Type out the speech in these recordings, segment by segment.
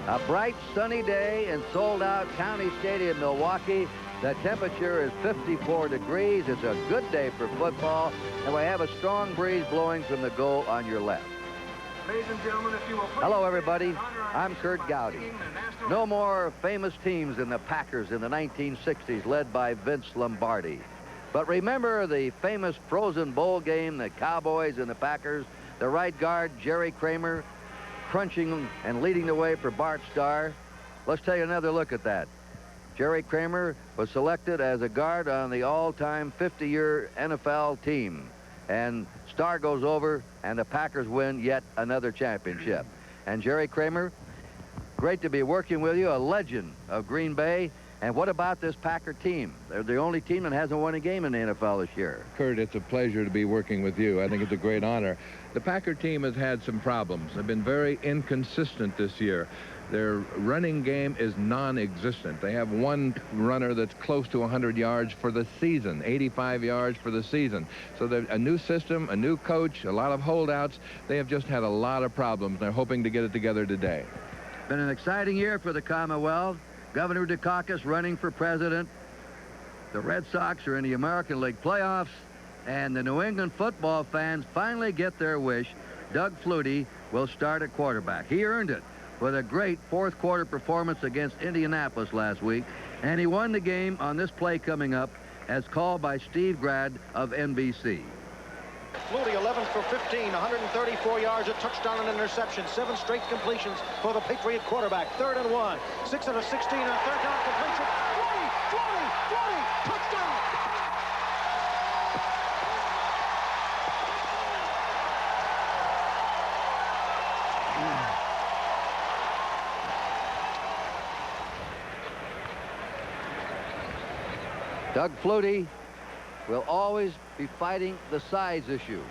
A bright sunny day in sold-out County Stadium, Milwaukee. The temperature is 54 degrees. It's a good day for football, and we have a strong breeze blowing from the goal on your left. Ladies and gentlemen, if you will please. Hello, everybody. I'm Kurt Gowdy. No more famous teams than the Packers in the 1960s, led by Vince Lombardi. But remember the famous Frozen Bowl game, the Cowboys and the Packers, the right guard, Jerry Kramer, crunching and leading the way for Bart Starr. Let's take another look at that. Jerry Kramer was selected as a guard on the all-time 50-year NFL team. And Starr goes over, and the Packers win yet another championship. And Jerry Kramer, great to be working with you, a legend of Green Bay. And what about this Packer team? They're the only team that hasn't won a game in the NFL this year. Kurt, it's a pleasure to be working with you. I think it's a great honor. The Packer team has had some problems. They've been very inconsistent this year. Their running game is non-existent. They have one runner that's close to 100 yards for the season, 85 yards for the season. So they're a new system, a new coach, a lot of holdouts. They have just had a lot of problems. They're hoping to get it together today. Been an exciting year for the Commonwealth. Governor Dukakis running for president. The Red Sox are in the American League playoffs, and the New England football fans finally get their wish. Doug Flutie will start at quarterback. He earned it with a great fourth quarter performance against Indianapolis last week, and he won the game on this play coming up as called by Steve Grad of NBC. Flutie 11 for 15, 134 yards, a touchdown and interception, 7 straight completions for the Patriot quarterback. 3rd and 1, 6 out of 16 on 3rd down completion. 20, touchdown! Doug Flutie will always be fighting the size issue.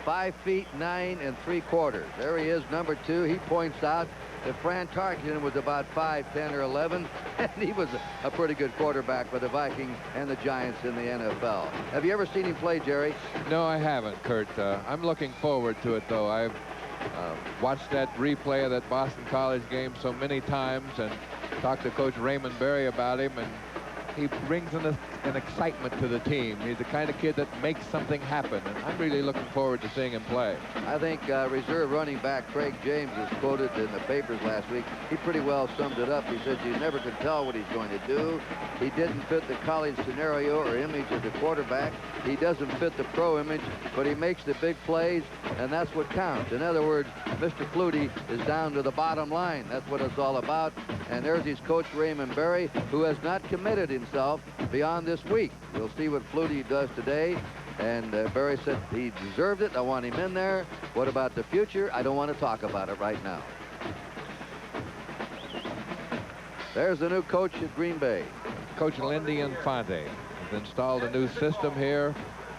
5 feet 9 3/4. There he is, number 2. He points out that Fran Tarkenton was about 5'10" or 11, and he was a pretty good quarterback for the Vikings and the Giants in the NFL. Have you ever seen him play, Jerry? No, I haven't, Kurt. I'm looking forward to it, though. I've watched that replay of that Boston College game so many times and talked to Coach Raymond Berry about him, and he brings an excitement to the team. He's the kind of kid that makes something happen, and I'm really looking forward to seeing him play. I think reserve running back Craig James is quoted in the papers last week. He pretty well summed it up. He said you never can tell what he's going to do. He didn't fit the college scenario or image of the quarterback. He doesn't fit the pro image, but he makes the big plays, and that's what counts. In other words, Mr. Flutie is down to the bottom line. That's what it's all about. And there's his coach, Raymond Berry, who has not committed himself beyond this week. We'll see what Flutie does today. And Berry said he deserved it. I want him in there. What about the future? I don't want to talk about it right now. There's the new coach at Green Bay. Coach Lindy Infante has installed a new system here,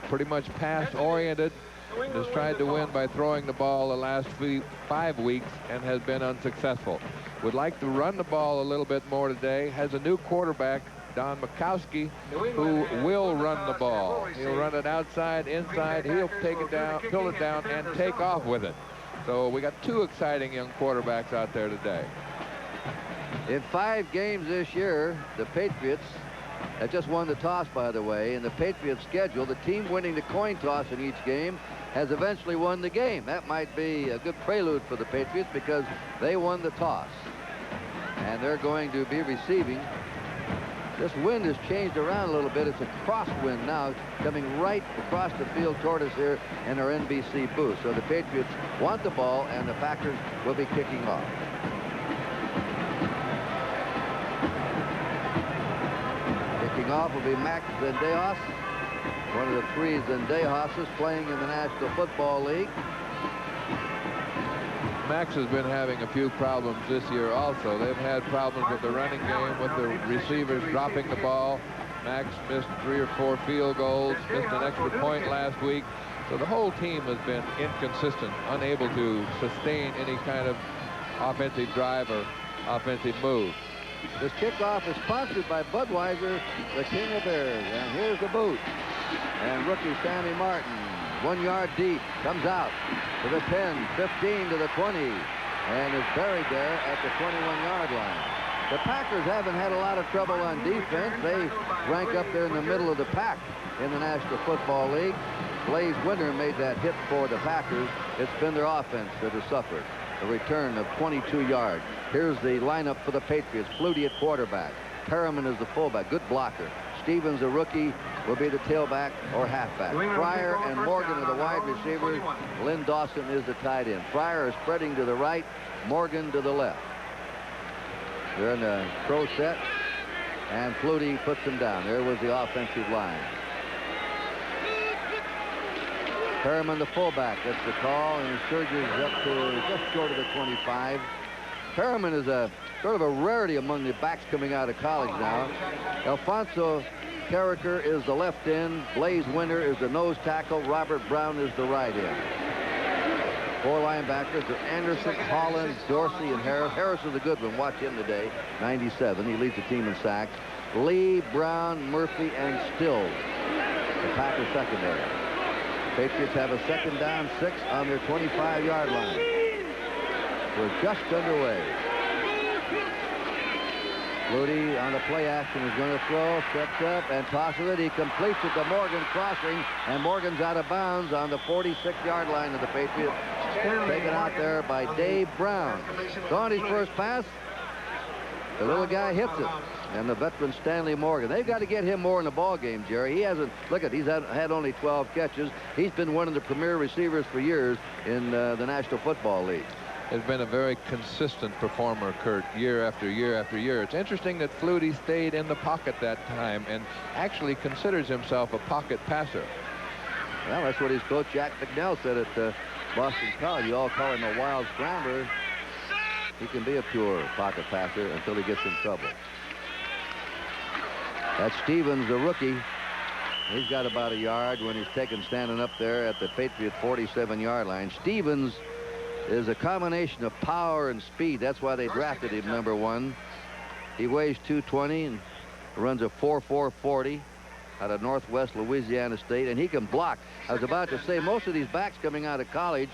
pretty much pass-oriented. Has tried to win by throwing the ball the last 5 weeks and has been unsuccessful. Would like to run the ball a little bit more today. Has a new quarterback, Don Mikowski, who will run the ball. He'll run it outside, inside. He'll take it down, pull it down, and take off with it. So we got 2 exciting young quarterbacks out there today. In 5 games this year, the Patriots have just won the toss, by the way. In the Patriots schedule, the team winning the coin toss in each game has eventually won the game. That might be a good prelude for the Patriots because they won the toss. And they're going to be receiving. This wind has changed around a little bit. It's a crosswind now coming right across the field toward us here in our NBC booth. So the Patriots want the ball, and the Packers will be kicking off. Kicking off will be Max Zendejas, one of the 3 Zendejases playing in the National Football League. Max has been having a few problems this year also. They've had problems with the running game, with the receivers dropping the ball. Max missed 3 or 4 field goals, missed an extra point last week. So the whole team has been inconsistent, unable to sustain any kind of offensive drive or offensive move. This kickoff is sponsored by Budweiser, the king of beers. And here's the boot. And rookie Sammy Martin, 1 yard deep, comes out to the 10, 15 to the 20. and is buried there at the 21-yard line. The Packers haven't had a lot of trouble on defense. They rank up there in the middle of the pack in the National Football League. Blaze Winter made that hit for the Packers. It's been their offense that has suffered. A return of 22 yards. Here's the lineup for the Patriots. Flutie at quarterback. Perriman is the fullback. Good blocker. Stevens, a rookie, will be the tailback or halfback. Fryer and Morgan are the wide receivers. Lynn Dawson is the tight end. Fryer is spreading to the right. Morgan to the left. They're in the pro set, and Flutie puts them down. There was the offensive line. Perriman, the fullback, gets the call, and he surges up to just short of the 25. Perriman is a sort of a rarity among the backs coming out of college now. Alfonso Carricker is the left end. Blaze Winter is the nose tackle. Robert Brown is the right end. 4 linebackers are Anderson, Holland, Dorsey, and Harris. Harris is a good one. Watch him today. 97. He leads the team in sacks. Lee, Brown, Murphy, and Stills. The Packers secondary. Patriots have a 2nd down, 6 on their 25-yard line. We're just underway. Flutie on the play action is going to throw, steps up and tosses it. He completes it to Morgan crossing, and Morgan's out of bounds on the 46-yard line of the Patriots. Taken out there by Dave Brown. So on his first pass, the little guy hits it. And the veteran Stanley Morgan. They've got to get him more in the ball game, Jerry. He hasn't, look at, he's had only 12 catches. He's been one of the premier receivers for years in the National Football League. Has been a very consistent performer, Kurt, year after year after year. It's interesting that Flutie stayed in the pocket that time and actually considers himself a pocket passer. Well, that's what his coach Jack McNell said at Boston College. You all call him a wild scrambler. He can be a pure pocket passer until he gets in trouble. That's Stevens, the rookie. He's got about a yard when he's taken standing up there at the Patriot 47-yard line. Stevens is a combination of power and speed. That's why they drafted him number 1. He weighs 220 and runs a 4.440 out of Northwest Louisiana State, and he can block. I was about to say, most of these backs coming out of college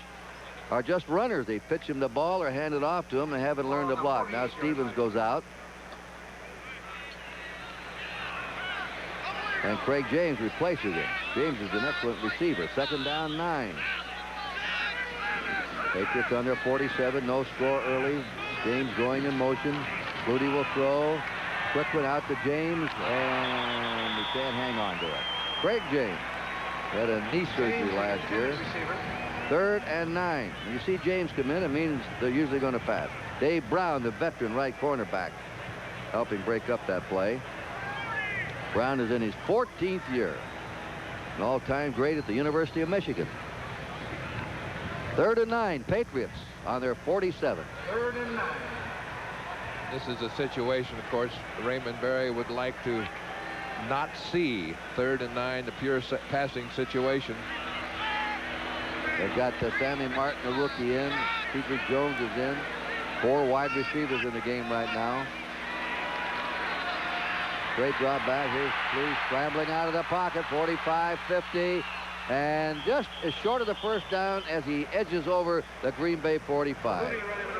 are just runners. They pitch him the ball or hand it off to him. They haven't learned to block. Now Stevens goes out. And Craig James replaces him. James is an excellent receiver. 2nd down, 9. Patriots on their 47. No score early. James going in motion. Flutie will throw. Quick one out to James, and he can't hang on to it. Craig James had a knee surgery last year. 3rd and 9. When you see James come in, it means they're usually going to pass. Dave Brown, the veteran right cornerback, helping break up that play. Brown is in his 14th year. An all-time great at the University of Michigan. 3rd and 9. Patriots on their 47. 3rd and 9. This is a situation, of course, Raymond Berry would like to not see. 3rd and 9, the pure passing situation. They've got Sammy Martin, the rookie, in. Cedric Jones is in. 4 wide receivers in the game right now. Great drop back. Here's Flutie scrambling out of the pocket. 45, 50, and just as short of the 1st down as he edges over the Green Bay 45.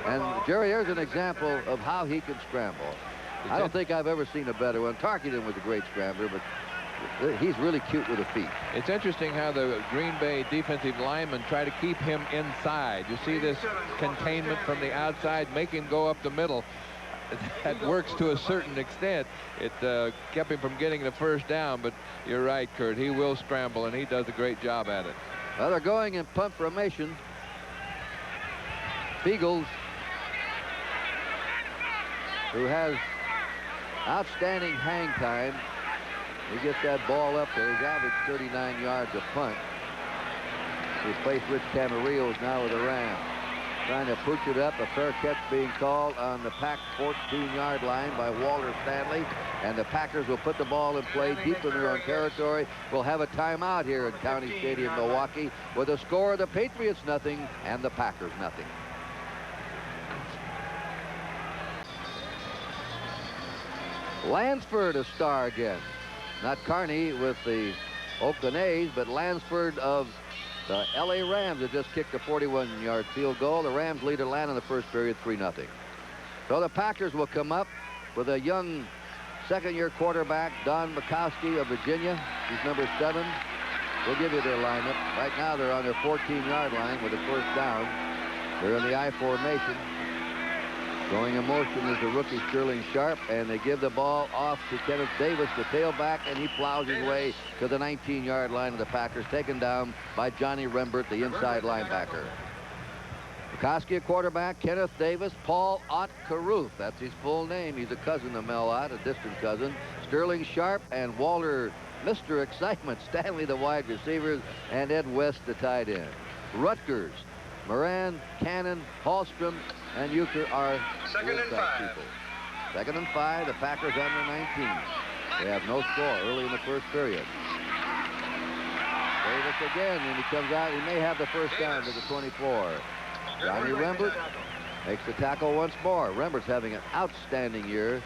And Jerry, here's an example of how he can scramble. I don't think I've ever seen a better one. Tarkenton was a great scrambler, but he's really cute with the feet. It's interesting how the Green Bay defensive linemen try to keep him inside. You see this containment from the outside, make him go up the middle. That works to a certain extent. It kept him from getting the 1st down, but you're right, Kurt. He will scramble, and he does a great job at it. Well, they're going in punt formation. Beagles, who has outstanding hang time. He gets that ball up there. He's averaged 39 yards a punt. He replaced Rich Camarillo now with the Rams. Trying to pooch it up. A fair catch being called on the Pack 14-yard line by Walter Stanley. And the Packers will put the ball in play deep in their own territory. We'll have a timeout here at County Stadium, Milwaukee, with a score of the Patriots 0 and the Packers 0. Lansford a star again. Not Carney with the Oakland A's, but Lansford of The L.A. Rams have just kicked a 41-yard field goal. The Rams lead Atlanta in the first period 3-0. So the Packers will come up with a young second-year quarterback, Don Mikowski of Virginia. He's number 7. We'll give you their lineup. Right now they're on their 14-yard line with a first down. They're in the I formation. Going in motion is the rookie Sterling Sharp, and they give the ball off to Kenneth Davis, the tailback, and he plows his way to the 19-yard line of the Packers, taken down by Johnny Rembert, the inside linebacker. Mikowski, a quarterback, Kenneth Davis, Paul Ott Caruth, that's his full name. He's a cousin of Mel Ott, a distant cousin. Sterling Sharp and Walter, Mr. Excitement, Stanley, the wide receivers, and Ed West, the tight end. Rutgers, Moran, Cannon, Hallstrom, and Euchre are Second and 5. people. Second and 5, the Packers under 19. They have no score early in the first period. Davis again, and he comes out. He may have the first down to the 24. Johnny Rembert makes the tackle once more. Rembert's having an outstanding year.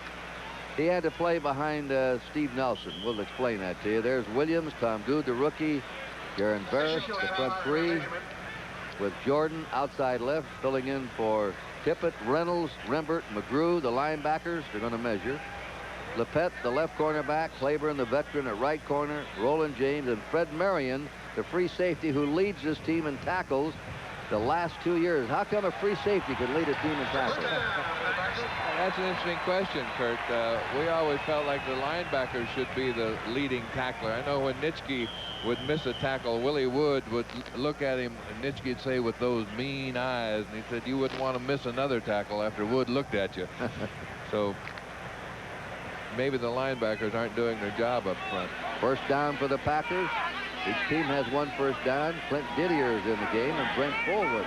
He had to play behind Steve Nelson. We'll explain that to you. There's Williams, Tom Good, the rookie, Jaron Barris, the front three, with Jordan outside left, filling in for Tippett, Reynolds, Rembert, McGrew, the linebackers. They're going to measure. Lepet, the left cornerback, Claiborne, the veteran, at right corner, Roland James, and Fred Marion, the free safety who leads this team in tackles the last 2 years. How come a free safety could lead a team in tackles? That's an interesting question, Kurt. We always felt like the linebacker should be the leading tackler. I know when Nitschke would miss a tackle, Willie Wood would look at him, and Nitschke would say with those mean eyes, and he said, you wouldn't want to miss another tackle after Wood looked at you. So maybe the linebackers aren't doing their job up front. First down for the Packers. Each team has one first down. Clint Didier is in the game, and Brent Fullwood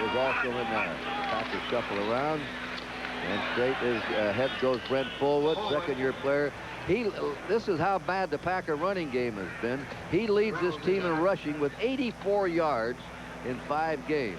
is also in there. The Packers shuffle around, and straight is ahead goes Brent Fullwood, second-year player. This is how bad the Packer running game has been. He leads this team in rushing with 84 yards in 5 games.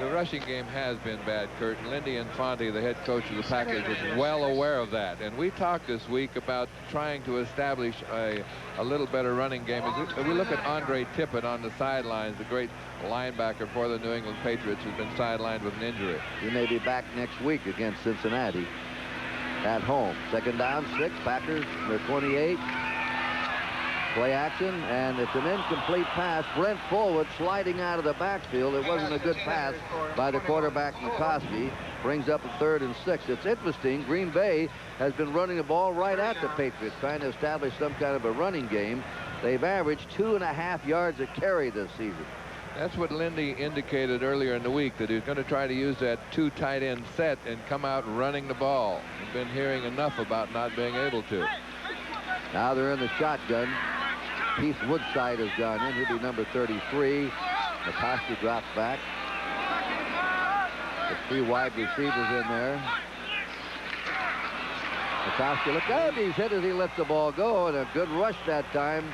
The rushing game has been bad, Kurt. Lindy Infante, the head coach of the Packers, is well aware of that. And we talked this week about trying to establish a little better running game. As we look at Andre Tippett on the sidelines, the great linebacker for the New England Patriots, who's been sidelined with an injury. He may be back next week against Cincinnati at home. Second down, 6. Packers, they're 28. Play action, and it's an incomplete pass. Brent Fullwood sliding out of the backfield. It wasn't a good pass by the quarterback, McCoskey. Brings up a 3rd and 6. It's interesting. Green Bay has been running the ball right at the Patriots, trying to establish some kind of a running game. They've averaged 2.5 yards a carry this season. That's what Lindy indicated earlier in the week, that he was going to try to use that 2 tight end set and come out running the ball. We've been hearing enough about not being able to. Now they're in the shotgun. Keith Woodside has gone in. He'll be number 33. McCoskey drops back. The 3 wide receivers in there. McCoskey, look out, he's hit as he lets the ball go, and a good rush that time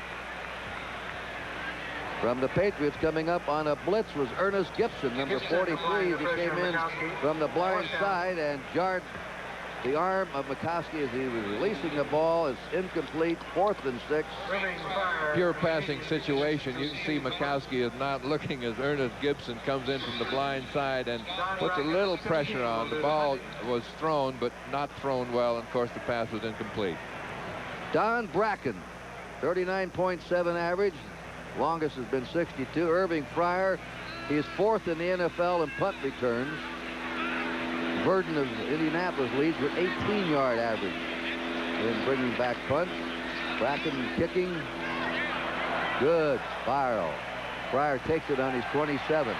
from the Patriots. Coming up on a blitz was Ernest Gibson, number 43, as he came in from the blind side and jarred the arm of McCoskey as he was releasing the ball. Is incomplete. 4th and 6. Pure passing situation. You can see McCoskey is not looking as Ernest Gibson comes in from the blind side and puts a little pressure on. The ball was thrown, but not thrown well. And of course, the pass was incomplete. Don Bracken, 39.7 average. Longest has been 62. Irving Fryer, he's 4th in the NFL in punt returns. Burden of Indianapolis leads with 18-yard average in bringing back punts. Bracken kicking. Good spiral. Fryer takes it on his 27.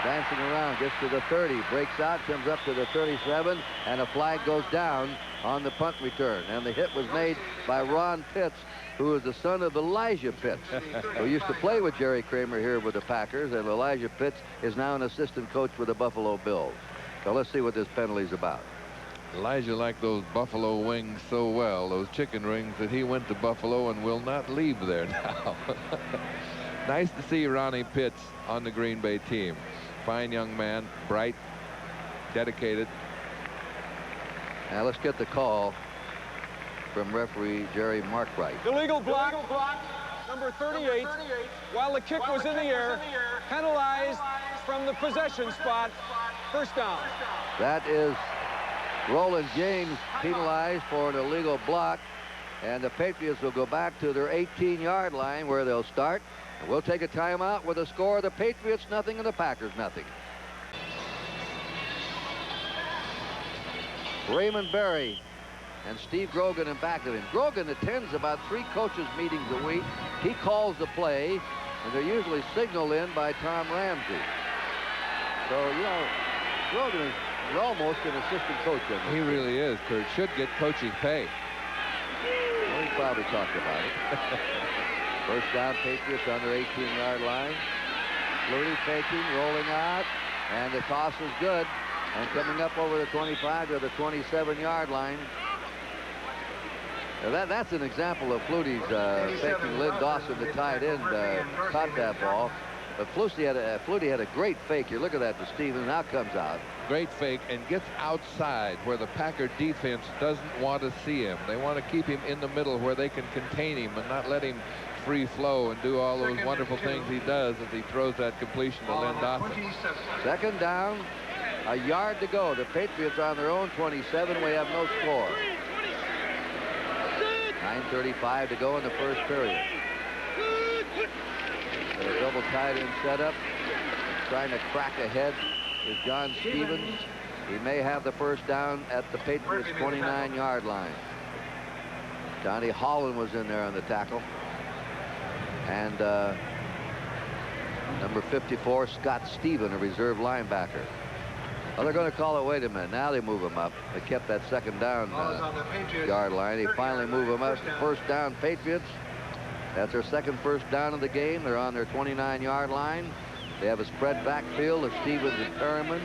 Dancing around, gets to the 30, breaks out, comes up to the 37, and a flag goes down on the punt return. And the hit was made by Ron Pitts, who is the son of Elijah Pitts, who used to play with Jerry Kramer here with the Packers, and Elijah Pitts is now an assistant coach with the Buffalo Bills. So let's see what this penalty's about. Elijah liked those buffalo wings so well, those chicken wings, that he went to Buffalo and will not leave there now. Nice to see Ronnie Pitts on the Green Bay team. Fine young man, bright, dedicated. Now let's get the call from referee Jerry Markwright. Illegal block. number 38, while the kick was in the air, penalized from the possession spot. First down. That is Roland James penalized for an illegal block. And the Patriots will go back to their 18-yard line where they'll start. We'll take a timeout with a score of the Patriots nothing and the Packers nothing. Raymond Berry and Steve Grogan in back of him. Grogan attends about 3 coaches meetings a week. He calls the play, and they're usually signaled in by Tom Ramsey. So, you know, Grogan is almost an assistant coach. He really is, Kurt. Should get coaching pay. Well, he probably talked about it. First down, Patriots on their 18-yard line. Flutie faking, rolling out, and the toss is good. And coming up over the 25 to the 27-yard line. Now that's an example of Flutie's faking. Lynn Dawson, the tight end, caught that ball. But Flutie had a great fake here. Look at that to Stevens. Now comes out. Great fake and gets outside where the Packer defense doesn't want to see him. They want to keep him in the middle where they can contain him and not let him free flow and do all those wonderful things he does as he throws that completion to Lynn Dawson. Second down, a yard to go. The Patriots on their own 27. We have no score. 9:35 to go in the first period. A double tight end setup. Trying to crack ahead is John Stevens. He may have the first down at the Patriots' 29-yard line. Johnny Holland was in there on the tackle. And number 54, Scott Stephen, a reserve linebacker. Well, they're going to call it. Wait a minute. Now they move him up. They kept that second down yard line. They finally move him up. First down, Patriots. That's their second first down of the game. They're on their 29-yard line. They have a spread backfield of Stevens and Perriman.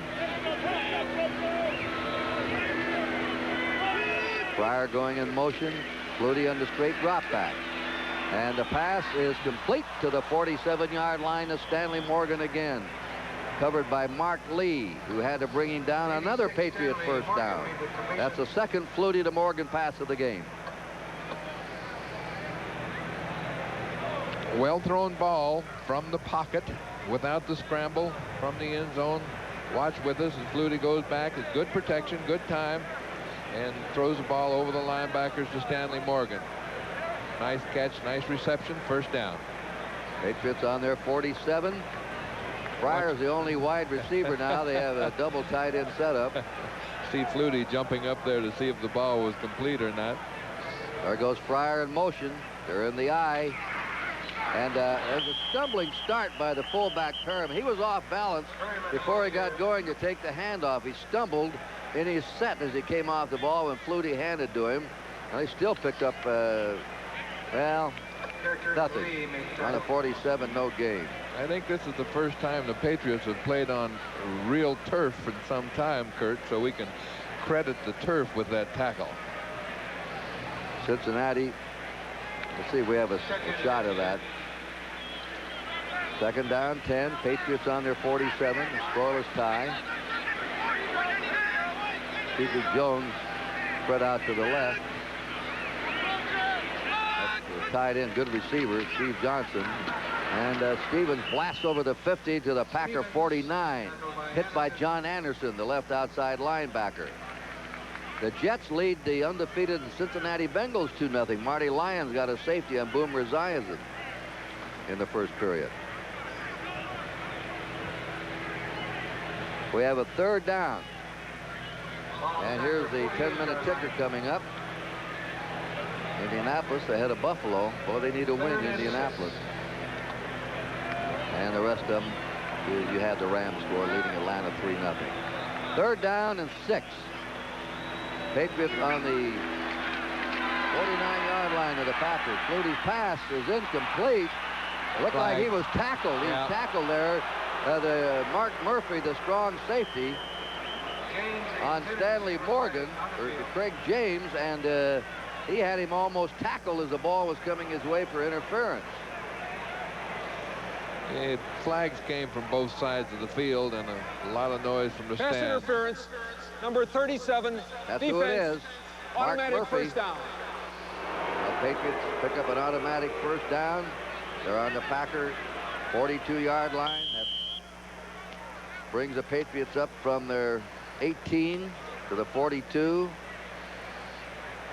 Pryor going in motion. Flutie on the straight drop back. And the pass is complete to the 47-yard line of Stanley Morgan again. Covered by Mark Lee, who had to bring him down. Another Patriot first down. That's the second Flutie to Morgan pass of the game. Well thrown ball from the pocket without the scramble from the end zone. Watch with us as Flutie goes back. It's good protection, good time, and throws the ball over the linebackers to Stanley Morgan. Nice catch, nice reception, first down. Patriots on their 47. Pryor's the only wide receiver now. They have a double tight end setup. See Flutie jumping up there to see if the ball was complete or not. There goes Pryor in motion. They're in the eye. And there's a stumbling start by the fullback Perriman. He was off balance before he got going to take the handoff. He stumbled in his set as he came off the ball when Flutie handed to him. And he still picked up, well, nothing. On a 47, no gain. I think this is the first time the Patriots have played on real turf in some time, Kurt, so we can credit the turf with that tackle. Cincinnati, let's see if we have a shot of that. Second down, 10. Patriots on their 47. Scoreless tie. Stevie Jones spread out to the left. That's the tight end, good receiver, Steve Johnson. And Stevens blasts over the 50 to the Packer 49. Hit by John Anderson, the left outside linebacker. The Jets lead the undefeated Cincinnati Bengals 2-0. Marty Lyons got a safety on Boomer Esiason in the first period. We have a third down. And here's the 10-minute ticker coming up. Indianapolis ahead of Buffalo. Boy, they need to win Indianapolis. And the rest of them, you had the Rams score, leading Atlanta 3-0. Third down and 6. Patriots on the 49-yard line of the Packers. Flutie's pass is incomplete. It looked like he was tackled. He was tackled there. Mark Murphy, the strong safety, on Stanley Morgan, or Craig James, and he had him almost tackled as the ball was coming his way for interference. Flags came from both sides of the field and a lot of noise from the pass stands. Interference, number 37. That's defense, who it is. Automatic Mark Murphy. first down. The Patriots pick up an automatic first down. They're on the Packer 42-yard line. That brings the Patriots up from their 18 to the 42.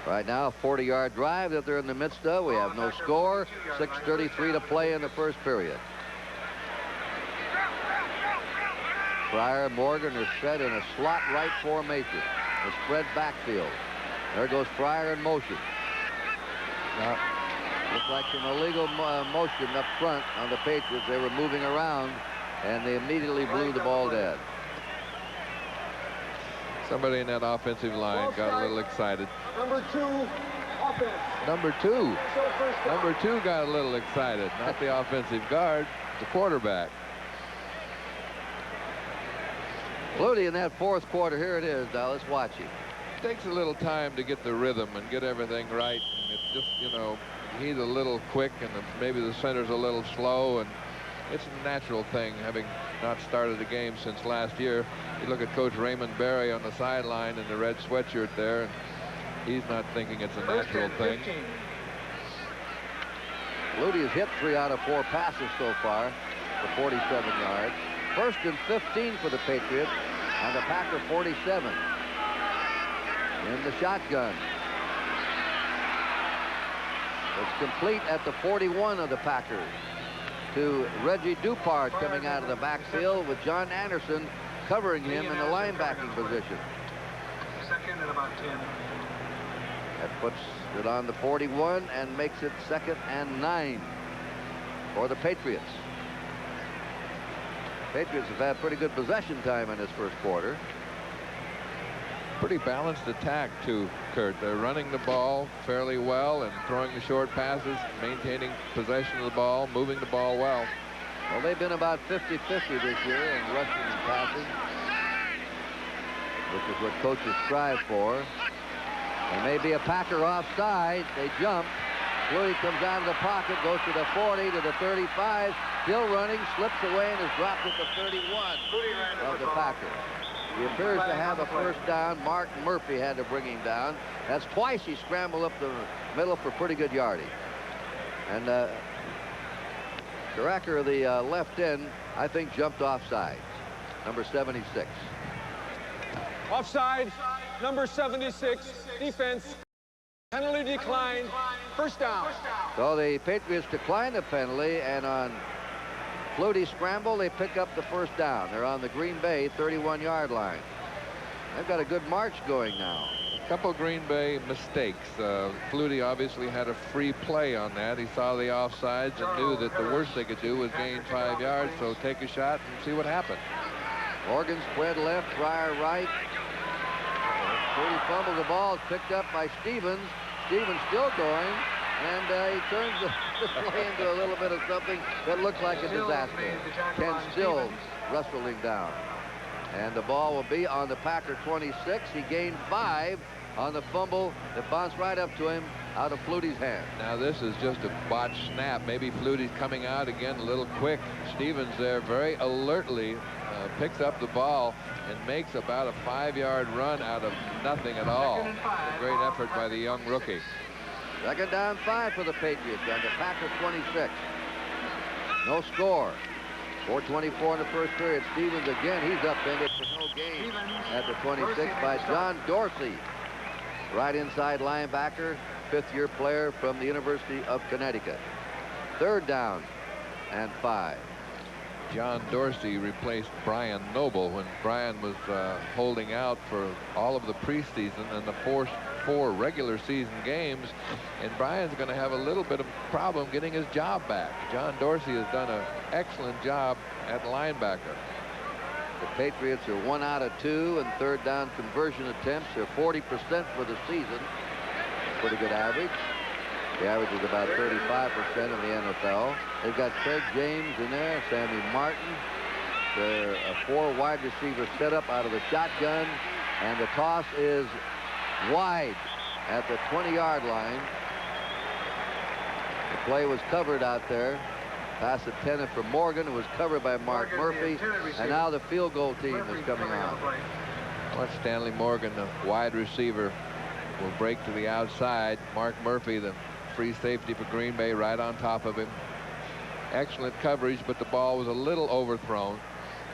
Right now, a 40-yard drive that they're in the midst of. We have no score. 6:33 to play in the first period. Fryer and Morgan are set in a slot right formation. A spread backfield. There goes Fryer in motion. Looks like some illegal motion up front on the Patriots. They were moving around, and they immediately blew the ball dead. Somebody in that offensive line got a little excited. Number 2, offense. Number two got a little excited. Not the offensive guard, the quarterback. Flutie in that fourth quarter. Here it is. Now let's watch him. It takes a little time to get the rhythm and get everything right. And it's just, you know, he's a little quick, and maybe the center's a little slow, and it's a natural thing, having not started the game since last year. You look at Coach Raymond Berry on the sideline in the red sweatshirt there, and he's not thinking it's a natural thing. Flutie has hit 3 out of 4 passes so far for 47 yards. 1st and 15 for the Patriots on the Packer 47. In the shotgun. It's complete at the 41 of the Packers to Reggie Dupart coming out of the backfield with John Anderson covering him in the linebacking position. 2nd and about 10. That puts it on the 41 and makes it 2nd and 9 for the Patriots. Patriots have had pretty good possession time in this first quarter. Pretty balanced attack too, Kurt. They're running the ball fairly well and throwing the short passes, maintaining possession of the ball, moving the ball well. Well, they've been about 50-50 this year in rushing and passing, which is what coaches strive for. There may be a Packer offside. They jump. Flutie comes out of the pocket, goes to the 40, to the 35, still running, slips away, and is dropped at the 31 of the Packers. He appears to have a first down. Mark Murphy had to bring him down. That's twice he scrambled up the middle for pretty good yardage. And Caracker, the left end, I think jumped offside. Number 76. Offside, number 76, defense. Penalty declined, first down. So the Patriots decline the penalty, and on Flutie scramble, they pick up the first down. They're on the Green Bay 31-yard line. They've got a good march going now. A couple Green Bay mistakes. Flutie obviously had a free play on that. He saw the offsides and knew that the worst they could do was gain 5 yards, so take a shot and see what happened. Morgan spread left, Fryer right. Flutie fumbles the ball, picked up by Stevens. Stevens still going, and he turns the play into a little bit of something that looks like a disaster. Ken Still wrestled him down. And the ball will be on the Packer 26. He gained 5 on the fumble that bounced right up to him out of Flutie's hand. Now this is just a botched snap. Maybe Flutie's coming out again a little quick. Stevens there very alertly picks up the ball and makes about a 5-yard run out of nothing at all. A great effort by the young rookie. 2nd down 5 for the Patriots on the Packer 26. No score. 4:24 in the first period. Stevens again, he's upended for no gain at the 26 by John Dorsey. Right inside linebacker, 5th-year player from the University of Connecticut. 3rd down and 5. John Dorsey replaced Brian Noble when Brian was holding out for all of the preseason and the four regular season games, and Brian's going to have a little bit of problem getting his job back. John Dorsey has done an excellent job at linebacker. The Patriots are 1 out of 2 in 3rd down conversion attempts. They're 40% for the season. Pretty good average. The average is about 35% in the NFL. They've got Craig James in there, Sammy Martin. They're a 4 wide receiver setup out of the shotgun, and the toss is wide at the 20-yard line. The play was covered out there. Pass intended for Morgan. It was covered by Mark Murphy, and now the field goal team is coming on. Watch Stanley Morgan, the wide receiver, will break to the outside. Mark Murphy, the free safety for Green Bay, right on top of him. excellent coverage, but the ball was a little overthrown.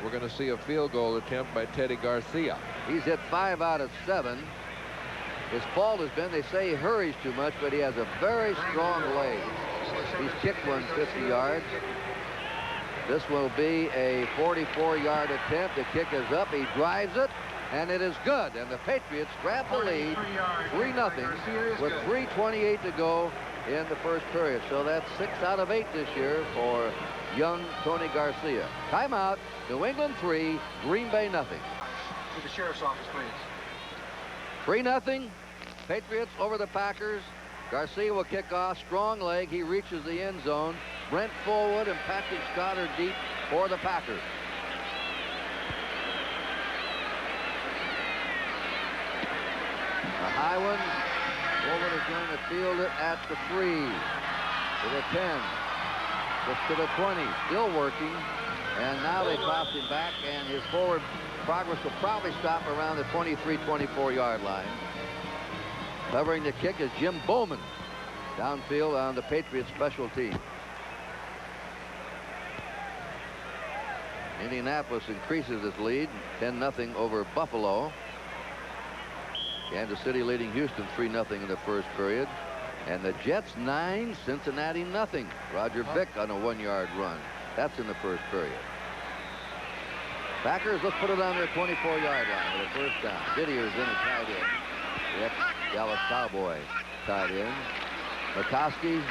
We're going to see a field goal attempt by Teddy Garcia. He's hit 5 out of 7. His fault has been, they say he hurries too much, but he has a very strong leg. He's kicked one 50 yards. This will be a 44-yard attempt. The kick is up. He drives it, and it is good. And the Patriots grab the lead, 3-0, with 3:28 to go in the first period. So that's 6 out of 8 this year for young Tony Garcia. Timeout. New England 3, Green Bay 0. To the sheriff's office, please. 3-0. Patriots over the Packers. Garcia will kick off. Strong leg. He reaches the end zone. Brent Fullwood and Patrick Scott are deep for the Packers. A high one. Fullwood is going to field it at the 3, to the 10, just to the 20. Still working. And now they toss him back, and his forward progress will probably stop around the 23-24-yard line. Covering the kick is Jim Bowman, downfield on the Patriots special team. Indianapolis increases its lead, 10-0 over Buffalo. Kansas City leading Houston 3-0 in the first period. And the Jets 9, Cincinnati 0. Roger Vick on a 1-yard run. That's in the first period. Packers, let's put it on their 24-yard line with a first down. Didier's in a tight end. The ex-Dallas Cowboy tight end. McCoskey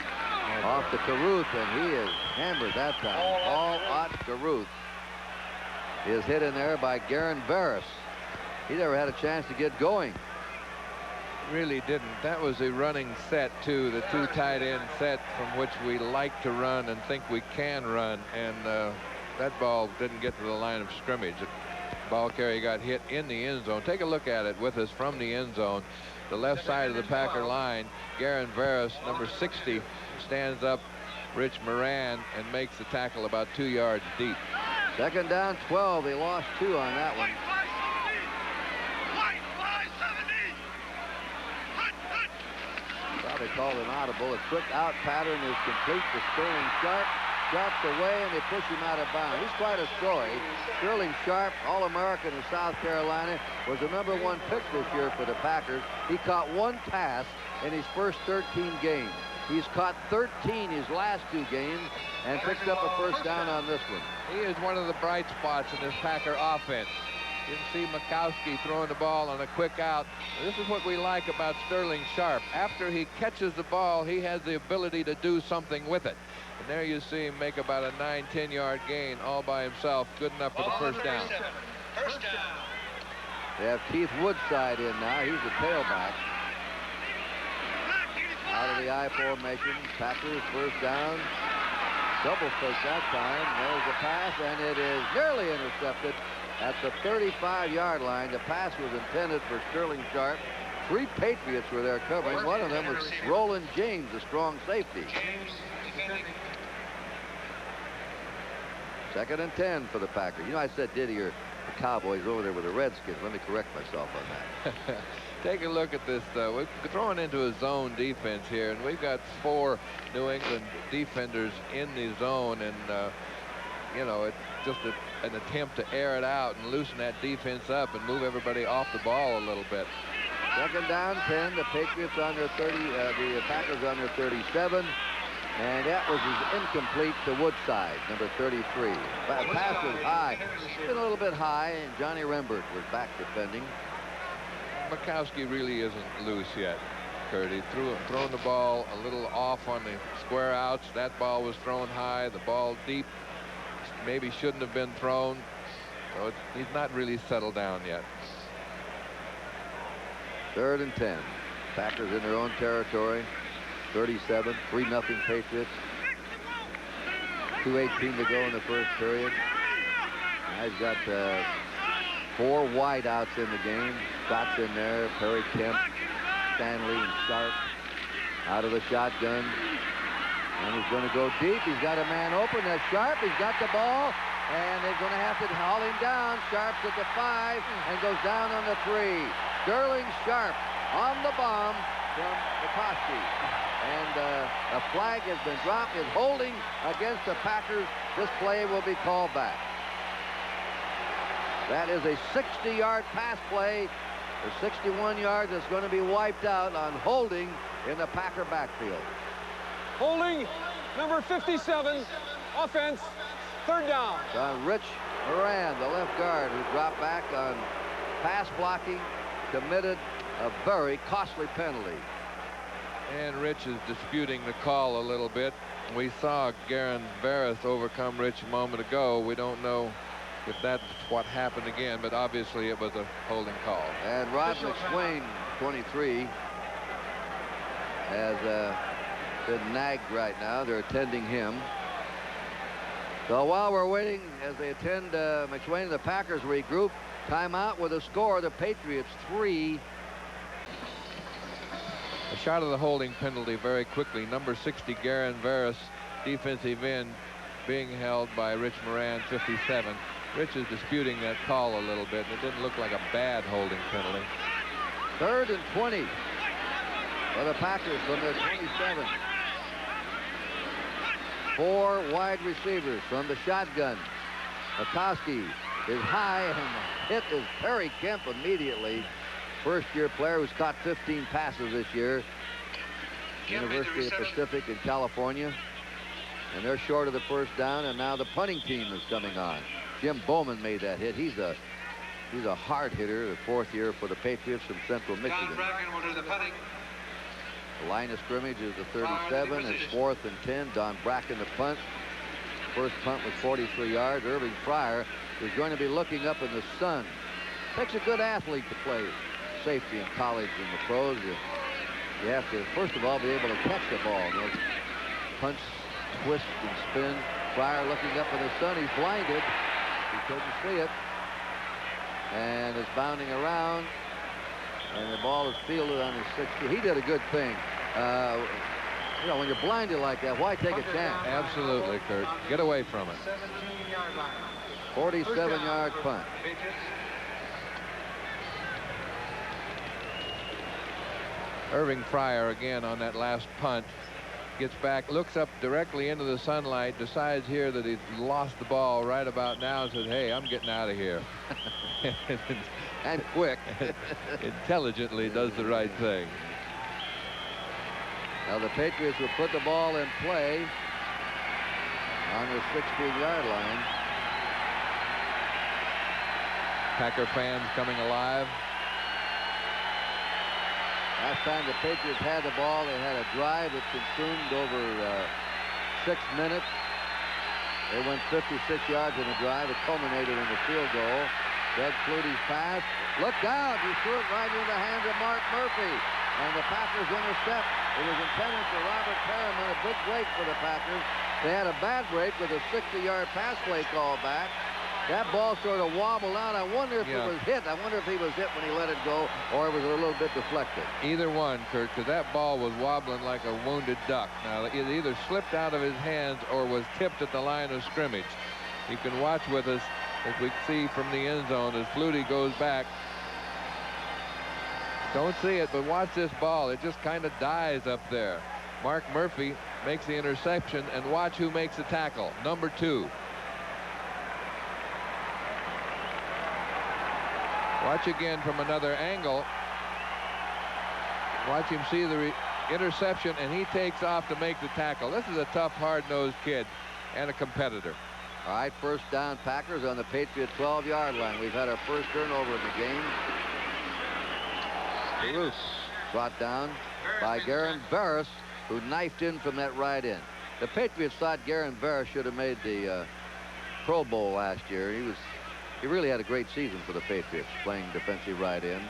off to Caruth, and he is hammered that time. Paul Ott Caruth is hit in there by Garen Barris. He never had a chance to get going. Really didn't. That was a running set, too, the 2 tight end set from which we like to run and think we can run. And that ball didn't get to the line of scrimmage. The ball carrier got hit in the end zone. Take a look at it with us from the end zone. The left side of the Packer line, Garen Barris, number 60, stands up Rich Moran and makes the tackle about 2 yards deep. Second down, 12. They lost 2 on that one. They called an audible. A quick out pattern is complete to Sterling Sharp. Sharp's away, and they push him out of bounds. He's quite a story. Sterling Sharp, All-American in South Carolina, was the #1 pick this year for the Packers. He caught 1 pass in his first 13 games. He's caught 13 his last 2 games and picked up a first down on this one. He is one of the bright spots in this Packer offense. You can see Mikowski throwing the ball on a quick out. This is what we like about Sterling Sharp. After he catches the ball, he has the ability to do something with it. And there you see him make about a 9-10 yard gain all by himself. Good enough for the first down. First down. They have Keith Woodside in now. He's the tailback. Out of the I formation. Packers first down. Double fake that time. There's the pass, and it is nearly intercepted at the 35-yard line. The pass was intended for Sterling Sharp. 3 Patriots were there covering. One of them was Roland James, the strong safety. Second and 10 for the Packers. You know, I said Didier, the Cowboys over there with the Redskins. Let me correct myself on that. Take a look at this. We're throwing into a zone defense here, and we've got 4 New England defenders in the zone, and you know, it's just an attempt to air it out and loosen that defense up and move everybody off the ball a little bit. Second down, 10. The Patriots on their 30. The Packers on their 37. And that was incomplete to Woodside, number 33. Pass was high. Been a little bit high, and Johnny Rembert was back defending. Mikowski really isn't loose yet, Kurt. He thrown the ball a little off on the square outs. That ball was thrown high. The ball deep maybe shouldn't have been thrown. So he's not really settled down yet. Third and 10. Packers in their own territory. 37, 3-0 Patriots. 2:18 to go in the first period. Now he's got 4 wideouts in the game. Scott's in there, Perry Kemp, Stanley, and Sharp out of the shotgun. And he's going to go deep. He's got a man open. That's Sharp. He's got the ball. And they're going to have to haul him down. Sharp's at the 5 and goes down on the 3. Sterling Sharp on the bomb from McCoskey. And a flag has been dropped. It's holding against the Packers. This play will be called back. That is a 60-yard pass play. The 61 yards is going to be wiped out on holding in the Packer backfield. Holding, number 57, offense, third down. It's on Rich Moran, the left guard, who dropped back on pass blocking, committed a very costly penalty. And Rich is disputing the call a little bit. We saw Garen Barris overcome Rich a moment ago. We don't know if that's what happened again, but obviously it was a holding call. And Rod McSwain, 23, has been nagged right now. They're attending him. So while we're waiting, as they attend McSwain, the Packers regroup. Timeout with a score. The Patriots 3. A shot of the holding penalty very quickly. Number 60, Garen Barris, defensive end, being held by Rich Moran, 57. Rich is disputing that call a little bit, and it didn't look like a bad holding penalty. 3rd and 20 for the Packers from their 27. 4 wide receivers from the shotgun. Matowski is high, and the hit is Perry Kemp immediately. First-year player who's caught 15 passes this year. University of Pacific in California. And they're short of the first down, and now the punting team is coming on. Jim Bowman made that hit. He's a hard hitter, the 4th year for the Patriots from Central Michigan. John Bracken will do the punting. The line of scrimmage is the 37. It's 4th and 10. Don Bracken the punt. First punt was 43 yards. Irving Fryer is going to be looking up in the sun. Takes a good athlete to play safety in college and the pros. You have to, first of all, be able to catch the ball. Those punch, twist, and spin. Fryer looking up in the sun. He's blinded. He couldn't see it. And it's bounding around. And the ball is fielded on his 60. He did a good thing. You know, when you're blinded like that, why take a chance? Absolutely, Kurt. Get away from it. 17-yard line. 47-yard punt. Irving Fryer again on that last punt. Gets back, looks up directly into the sunlight, decides here that he's lost the ball right about now and says, hey, I'm getting out of here. And quick. Intelligently does the right thing. Now the Patriots will put the ball in play on the 16-yard line. Packer fans coming alive. Last time the Patriots had the ball, they had a drive that consumed over 6 minutes. They went 56 yards in the drive. It culminated in the field goal. Doug Flutie's pass. Look down. He threw it right into the hands of Mark Murphy. And the Packers intercept. It was intended for Robert Perriman, a big break for the Packers. They had a bad break with a 60-yard pass play called back. That ball sort of wobbled out. I wonder if it was hit. I wonder if he was hit when he let it go, or it was a little bit deflected. Either one, Kurt, because that ball was wobbling like a wounded duck. Now, it either slipped out of his hands or was tipped at the line of scrimmage. You can watch with us as we see from the end zone as Flutie goes back. Don't see it, but watch this ball. It just kind of dies up there. Mark Murphy makes the interception, and watch who makes the tackle. Number 2. Watch again from another angle. Watch him see the interception, and he takes off to make the tackle. This is a tough, hard-nosed kid and a competitor. All right, first down, Packers on the Patriot 12-yard line. We've had our first turnover in the game. Bruce brought down by Garen Barris, who knifed in from that right end. The Patriots thought Garen Barris should have made the Pro Bowl last year. He really had a great season for the Patriots, playing defensive right end.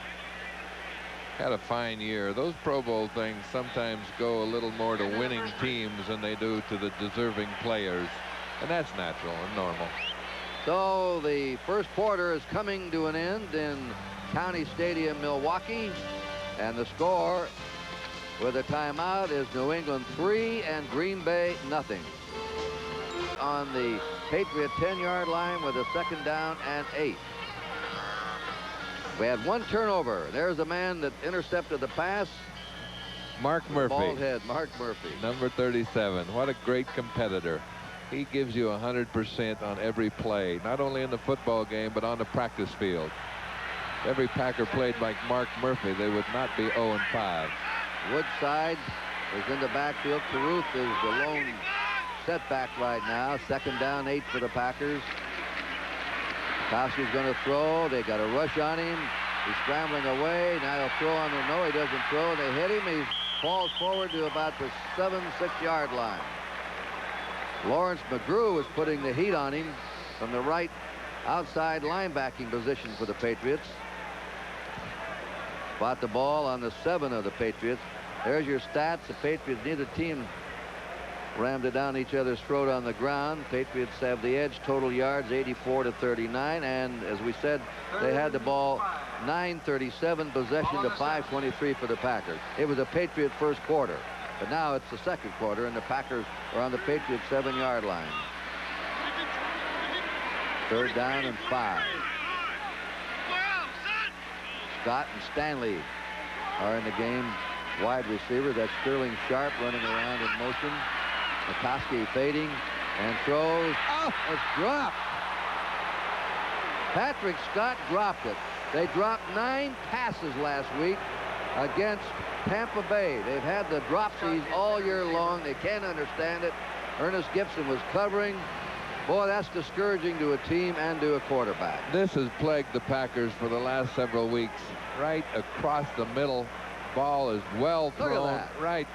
Had a fine year. Those Pro Bowl things sometimes go a little more to winning teams than they do to the deserving players. And that's natural and normal. So the first quarter is coming to an end in County Stadium, Milwaukee. And the score with a timeout is New England 3 and Green Bay nothing. On the Patriot 10-yard line with a second down and 8. We had one turnover. There's the man that intercepted the pass. Mark Murphy. Bald head, Mark Murphy. Number 37. What a great competitor. He gives you 100% on every play, not only in the football game, but on the practice field. If every Packer played like Mark Murphy, they would not be 0-5. Woodside is in the backfield. Caruth is the lone setback right now. 2nd down, 8 for the Packers. Kowski's going to throw. They got a rush on him. He's scrambling away. Now he'll throw on the no. He doesn't throw. They hit him. He falls forward to about the 7-6-yard line. Lawrence McGrew is putting the heat on him from the right outside linebacking position for the Patriots. Fought the ball on the 7 of the Patriots. There's your stats. The Patriots, neither team rammed it down each other's throat on the ground. Patriots have the edge. Total yards 84-39, and as we said, they had the ball 9:37, possession to 5:23 for the Packers. It was a Patriot first quarter, but now it's the second quarter, and the Packers are on the Patriots 7-yard line. 3rd down and 5. Scott and Stanley are in the game. Wide receiver. That's Sterling Sharp running around in motion. McCoskey fading and throws. Oh, it's dropped. Patrick Scott dropped it. They dropped 9 passes last week against Tampa Bay. They've had the dropsies all year long. They can't understand it. Ernest Gibson was covering. Boy, that's discouraging to a team and to a quarterback. This has plagued the Packers for the last several weeks. Right across the middle. Ball is well thrown. Right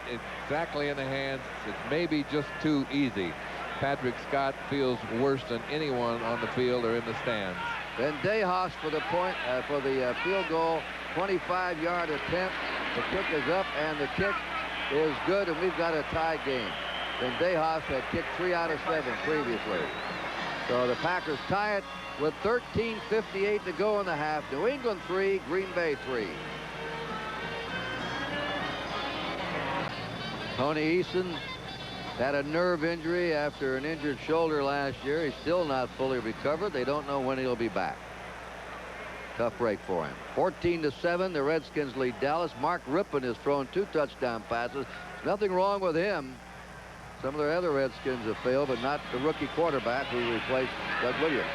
exactly in the hands. It's maybe just too easy. Patrick Scott feels worse than anyone on the field or in the stands. Then Dayhoff for the point, for the field goal. 25-yard attempt. The kick is up, and the kick is good, and we've got a tie game. Then Dayhoff had kicked 3 out of 7 previously. So the Packers tie it with 13:58 to go in the half. New England 3, Green Bay 3. Tony Eason had a nerve injury after an injured shoulder last year. He's still not fully recovered. They don't know when he'll be back. Tough break for him. 14-7, the Redskins lead Dallas. Mark Rippon has thrown 2 touchdown passes. Nothing wrong with him. Some of the other Redskins have failed, but not the rookie quarterback who replaced Doug Williams.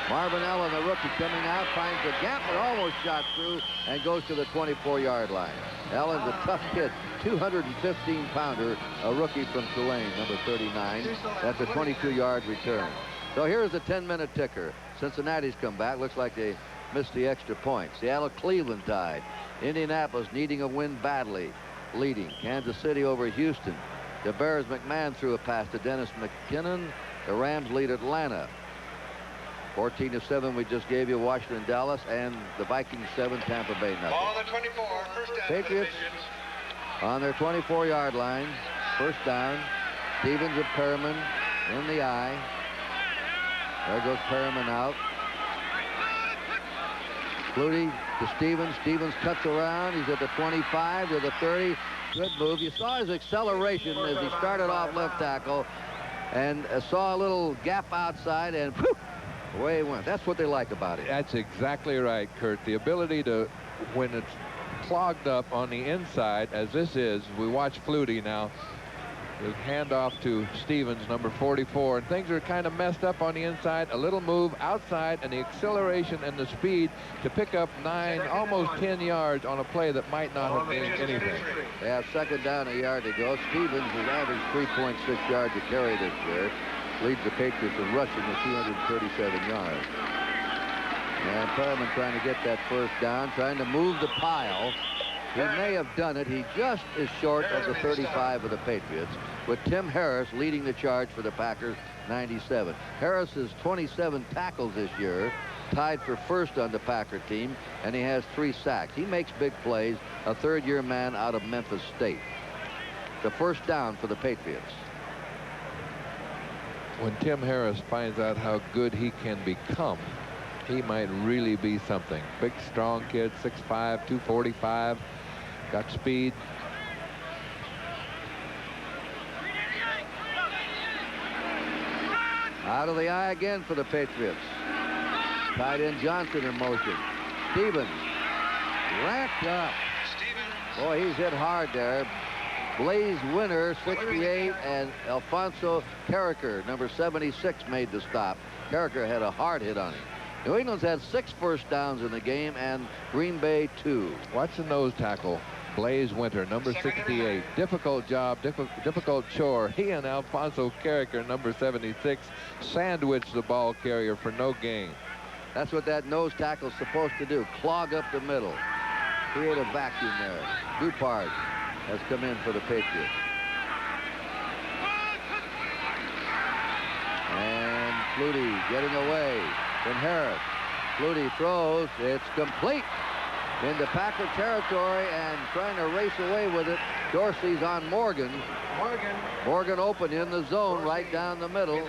Marvin Allen, the rookie, coming out, finds the gap, but almost shot through and goes to the 24-yard line. Allen's a tough kid, 215-pounder, a rookie from Tulane, number 39. That's a 22-yard return. So here's the 10-minute ticker. Cincinnati's come back. Looks like they missed the extra point. Seattle-Cleveland tied. Indianapolis needing a win badly, leading. Kansas City over Houston. The Bears, McMahon threw a pass to Dennis McKinnon. The Rams lead Atlanta. 14-7 we just gave you, Washington, Dallas, and the Vikings 7, Tampa Bay nothing. Ball on the 24, first down. Patriots on their 24-yard line, first down. Stevens with Perriman in the eye. There goes Perriman out. Flutie to Stevens. Stevens cuts around. He's at the 25 to the 30. Good move. You saw his acceleration as he started off left tackle and saw a little gap outside, and whew, away he went. That's what they like about it. That's exactly right, Kurt. The ability to, when it's clogged up on the inside, as this is, we watch Flutie now. The handoff to Stevens, number 44, and things are kind of messed up on the inside. A little move outside, and the acceleration and the speed to pick up 9, almost 10 yards on a play that might not have been anything. They have second down, a yard to go. Stevens has averaged 3.6 yards to carry this year. Leads the Patriots in rushing with 237 yards. And Perriman trying to get that first down, trying to move the pile. He may have done it. He just is short of the 35 of the Patriots, with Tim Harris leading the charge for the Packers, 97. Harris has 27 tackles this year, tied for first on the Packer team, and he has 3 sacks. He makes big plays, a third-year man out of Memphis State. The first down for the Patriots. When Tim Harris finds out how good he can become, he might really be something. Big, strong kid, 6'5", 245, got speed. Out of the eye again for the Patriots. Tight end Johnson in motion. Stevens racked up. Stevens Boy, he's hit hard there. Blaze Winter, 68, and Alfonso Carricker, number 76, made the stop. Carricker had a hard hit on him. New England's had 6 first downs in the game, and Green Bay 2. Watch the nose tackle. Blaze Winter, number 68. Difficult job, difficult chore. He and Alfonso Carricker, number 76, sandwiched the ball carrier for no gain. That's what that nose tackle's supposed to do, clog up the middle. Create a vacuum there. Dupart has come in for the Patriots. And Flutie getting away from Harris. Flutie throws. It's complete into Packer territory and trying to race away with it. Dorsey's on Morgan. Morgan open in the zone right down the middle.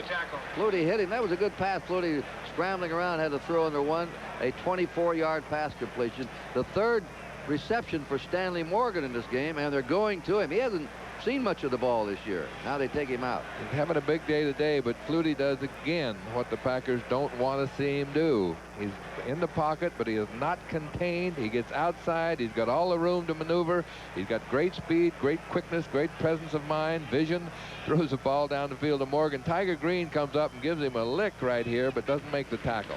Flutie hit him. That was a good pass. Flutie scrambling around, had to throw in the one. A 24-yard pass completion. The third reception for Stanley Morgan in this game, and they're going to him. He hasn't seen much of the ball this year. Now they take him out. He's having a big day today, but Flutie does again what the Packers don't want to see him do. He's in the pocket, but he is not contained. He gets outside. He's got all the room to maneuver. He's got great speed, great quickness, great presence of mind, vision. Throws the ball down the field to Morgan. Tiger Green comes up and gives him a lick right here, but doesn't make the tackle.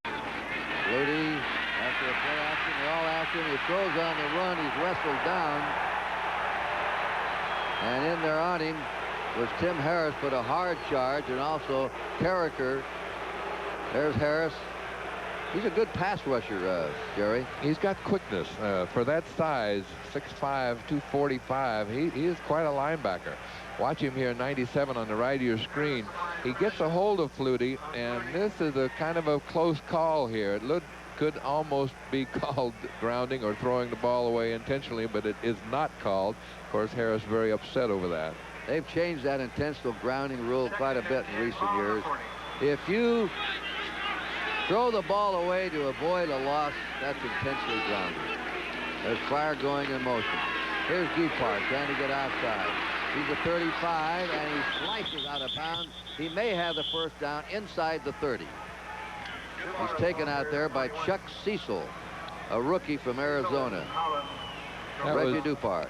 Flutie, after a play action, they're all after him. He throws on the run. He's wrestled down. And in there on him was Tim Harris, but a hard charge, and also Carricker. There's Harris. He's a good pass rusher, Jerry. He's got quickness. For that size, 6'5", 245, he is quite a linebacker. Watch him here, 97 on the right of your screen. He gets a hold of Flutie, and this is a kind of a close call here. It could almost be called grounding or throwing the ball away intentionally, but it is not called. Of course, Harris very upset over that. They've changed that intentional grounding rule quite a bit in recent years. If you throw the ball away to avoid a loss, that's intentionally grounding. There's Pryor going in motion. Here's Dupart trying to get outside. He's a 35, and he slices out of bounds. He may have the first down inside the 30. He's taken out there by Chuck Cecil, a rookie from Arizona. Reggie Dupart.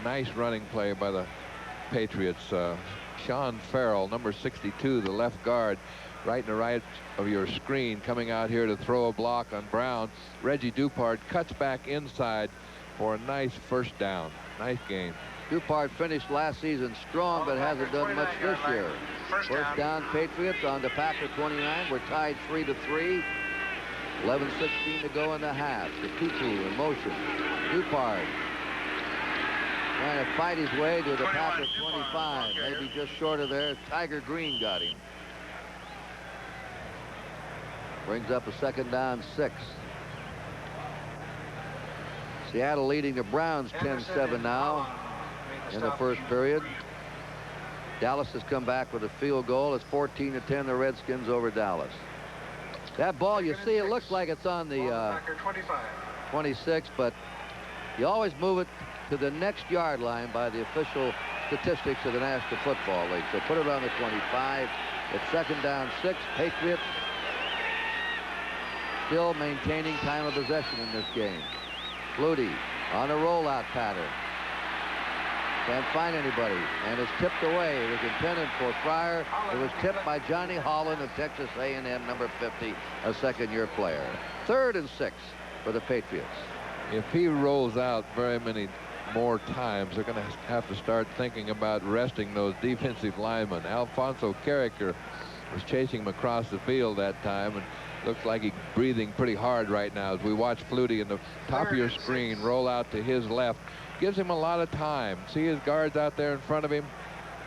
Nice running play by the Patriots. Sean Farrell, number 62, the left guard, right in the right of your screen, coming out here to throw a block on Brown. Reggie Dupart cuts back inside for a nice first down. Nice game. Dupart finished last season strong, but hasn't done much this year. First down, Patriots on the Packer 29. We're tied 3-3. 11:16 to go in the half. The Tutu in motion. Dupart trying to fight his way to the Packer 25. Maybe just short of there. Tiger Green got him. Brings up a second down, 6. Seattle leading the Browns 10-7 now in the first period. Dallas has come back with a field goal. It's 14-10, the Redskins over Dallas. That ball, you see, it looks like it's on the 26, but you always move it to the next yard line by the official statistics of the National Football League. So put it on the 25. It's second down, 6. Patriots still maintaining time of possession in this game. Flutie on a rollout pattern. Can't find anybody, and it's tipped away. It was intended for Pryor. It was tipped by Johnny Holland of Texas A&M, number 50, a second-year player. 3rd and 6 for the Patriots. If he rolls out very many more times, they're going to have to start thinking about resting those defensive linemen. Alfonso Carricker was chasing him across the field that time, and looks like he's breathing pretty hard right now as we watch Flutie in the top of your screen roll out to his left. Gives him a lot of time. See his guards out there in front of him?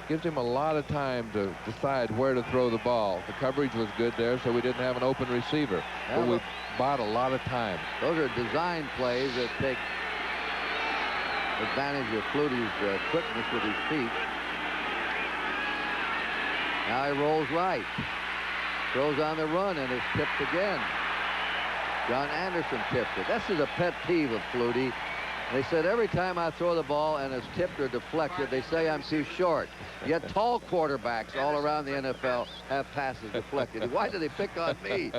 Gives him a lot of time to decide where to throw the ball. The coverage was good there, so we didn't have an open receiver. But we bought a lot of time. Those are design plays that take advantage of Flutie's quickness with his feet. Now he rolls right. Throws on the run, and it's tipped again. John Anderson tipped it. This is a pet peeve of Flutie. They said every time I throw the ball and it's tipped or deflected, they say I'm too short. Yet tall quarterbacks all around the NFL have passes deflected. Why do they pick on me?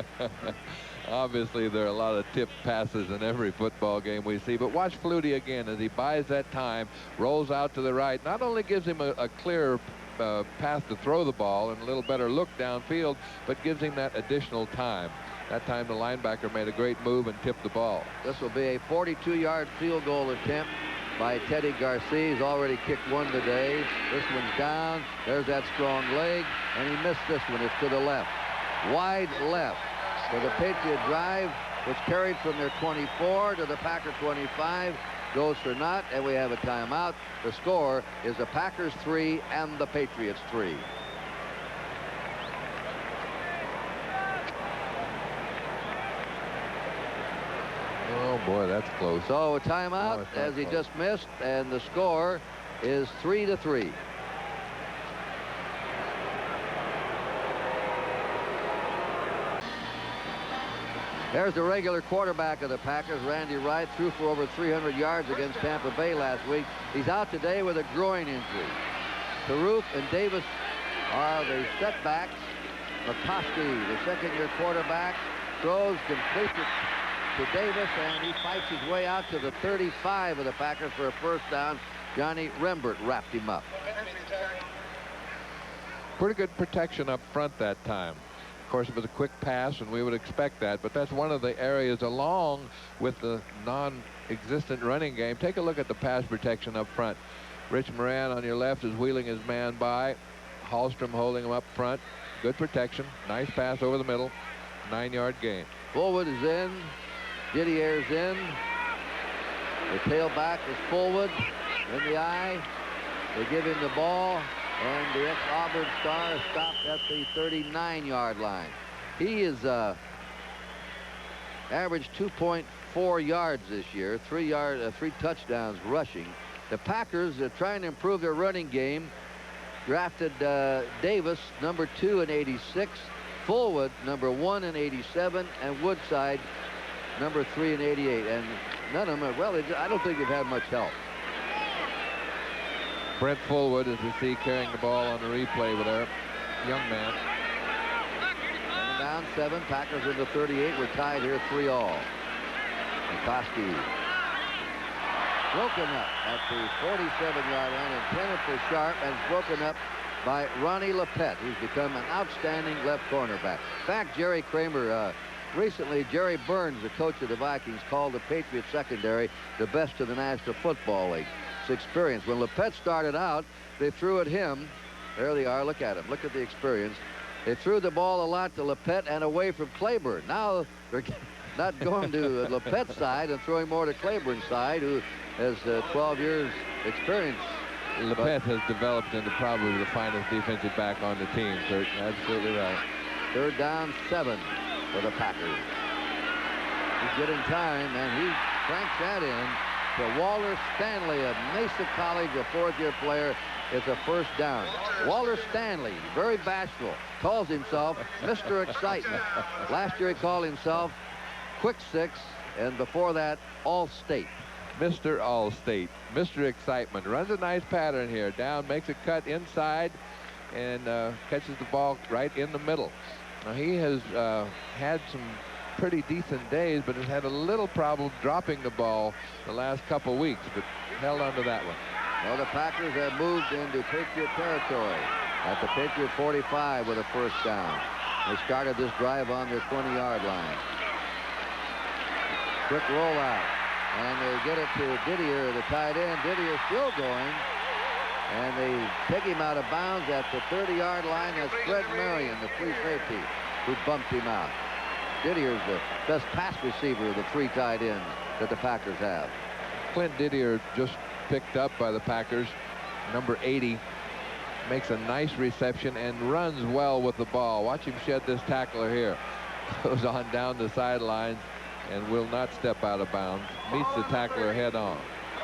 Obviously, there are a lot of tipped passes in every football game we see. But watch Flutie again as he buys that time, rolls out to the right. Not only gives him a clear path to throw the ball and a little better look downfield, but gives him that additional time. That time the linebacker made a great move and tipped the ball. This will be a 42-yard field goal attempt by Teddy Garcia. He's already kicked one today. This one's down. There's that strong leg, and he missed this one. It's to the left. Wide left. So the Patriot drive was carried from their 24 to the Packer 25. Goes for naught, and we have a timeout. The score is the Packers 3 and the Patriots 3. Oh, boy, that's close. So a timeout as he just missed, and the score is 3-3. There's the regular quarterback of the Packers, Randy Wright, threw for over 300 yards against Tampa Bay last week. He's out today with a groin injury. Caruth and Davis are the setbacks. McCoskey, the second-year quarterback, throws, completes it to Davis, and he fights his way out to the 35 of the Packers for a first down. Johnny Rembert wrapped him up. Pretty good protection up front that time. Of course, it was a quick pass, and we would expect that, but that's one of the areas along with the non-existent running game. Take a look at the pass protection up front. Rich Moran on your left is wheeling his man by. Hallstrom holding him up front. Good protection. Nice pass over the middle. 9-yard gain. Fullwood is in. Didier's in. The tailback is Fullwood in the eye. They give him the ball, and the ex-Auburn star is stopped at the 39-yard line. He is averaged 2.4 yards this year, 3 touchdowns rushing. The Packers are trying to improve their running game. Drafted Davis, number 2 in '86, Fullwood, number 1 in '87, and Woodside, number 3 in '88. And none of them, well, I don't think they've had much help. Brent Fullwood, as we see, carrying the ball on the replay with our young man. And down 7, Packers in the 38. We're tied here 3-all. McCoskey broken up at the 47-yard line, intended for Sharp, and broken up by Ronnie Lepet, who's become an outstanding left cornerback. In fact, Jerry Kramer, recently Jerry Burns, the coach of the Vikings, called the Patriots secondary the best of the National Football League. It's experience. When Lepet started out, they threw at him. There they are. Look at him. Look at the experience. They threw the ball a lot to Lepet and away from Claiborne. Now they're not going to Lepet's side and throwing more to Claiborne's side, who has 12 years experience. Lepet has developed into probably the finest defensive back on the team, Kurt. Absolutely right. 3rd down 7 for the Packers. He's getting time, and he cranks that in to Walter Stanley of Mesa College, a 4th-year player. It's a first down. Walter Stanley, very bashful, calls himself Mr. Excitement. Last year he called himself Quick Six, and before that, All-State. Mr. All-State, Mr. Excitement, runs a nice pattern here. Down, makes a cut inside, and catches the ball right in the middle. Now, he has had some pretty decent days, but has had a little problem dropping the ball the last couple weeks, but held on to that one. Well, the Packers have moved into Patriot territory at the Patriot 45 with a first down. They started this drive on their 20-yard line. Quick rollout, and they get it to Didier, the tight end. Didier still going, and they take him out of bounds at the 30-yard line. That's Fred Marion, the free safety, who bumped him out. Didier's the best pass receiver of the 3 tight ends that the Packers have. Clint Didier just picked up by the Packers, number 80, makes a nice reception and runs well with the ball. Watch him shed this tackler here. Goes on down the sidelines and will not step out of bounds. Meets the tackler head on.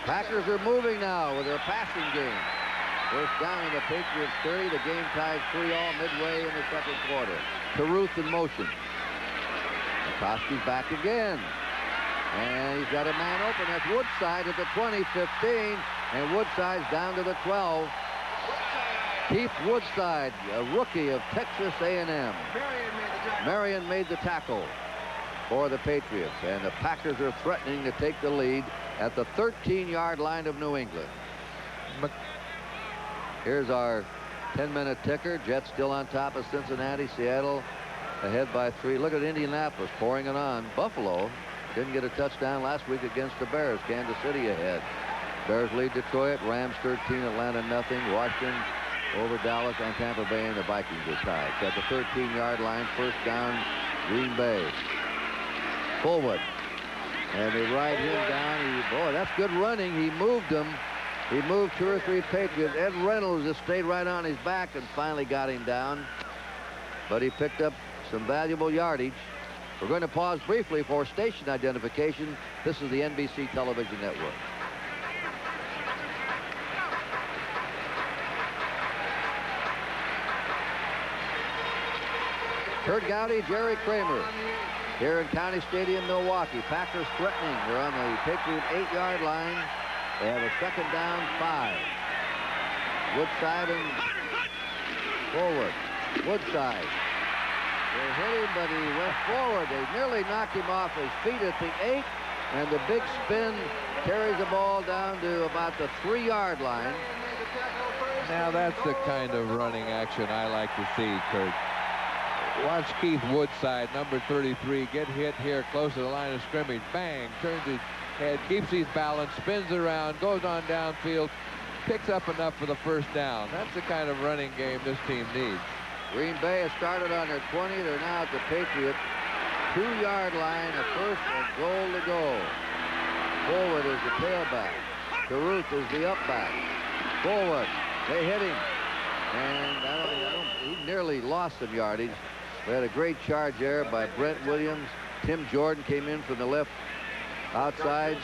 Packers are moving now with their passing game. First down in the Patriots 30. The game tied 3-all midway in the second quarter. Caruth in motion. McCoskey's back again. And he's got a man open. That's Woodside at the 20-15. And Woodside's down to the 12. Keith Woodside, a rookie of Texas A&M. Marion made the tackle. for the Patriots. And the Packers are threatening to take the lead at the 13-yard line of New England. Here's our 10-minute ticker. Jets still on top of Cincinnati. Seattle ahead by 3. Look at Indianapolis pouring it on. Buffalo didn't get a touchdown last week against the Bears. Kansas City ahead. Bears lead Detroit. Rams 13, Atlanta nothing. Washington over Dallas and Tampa Bay, and the Vikings are tied. At the 13-yard line, first down, Green Bay. Fullwood. And they ride him down. Boy, that's good running. He moved them. He moved 2 or 3 Patriots. Ed Reynolds just stayed right on his back and finally got him down. But he picked up some valuable yardage. We're going to pause briefly for station identification. This is the NBC Television Network. Kurt Gowdy, Jerry Kramer here in County Stadium, Milwaukee. Packers threatening. They're on the Patriot 8-yard line. They have a second down, 5. Woodside and forward. Woodside. They hit him, but he went forward. They nearly knocked him off his feet at the 8, and the big spin carries the ball down to about the 3-yard line. Now that's the kind of running action I like to see, Kurt. Watch Keith Woodside, number 33, get hit here close to the line of scrimmage. Bang, turns his head, keeps his balance, spins around, goes on downfield, picks up enough for the first down. That's the kind of running game this team needs. Green Bay has started on their 20. They're now at the Patriot 2-yard line, a first and goal to go. Forward is the tailback. Caruth is the upback. Forward. They hit him. And he nearly lost some yardage. We had a great charge there by Brent Williams. Tim Jordan came in from the left outside.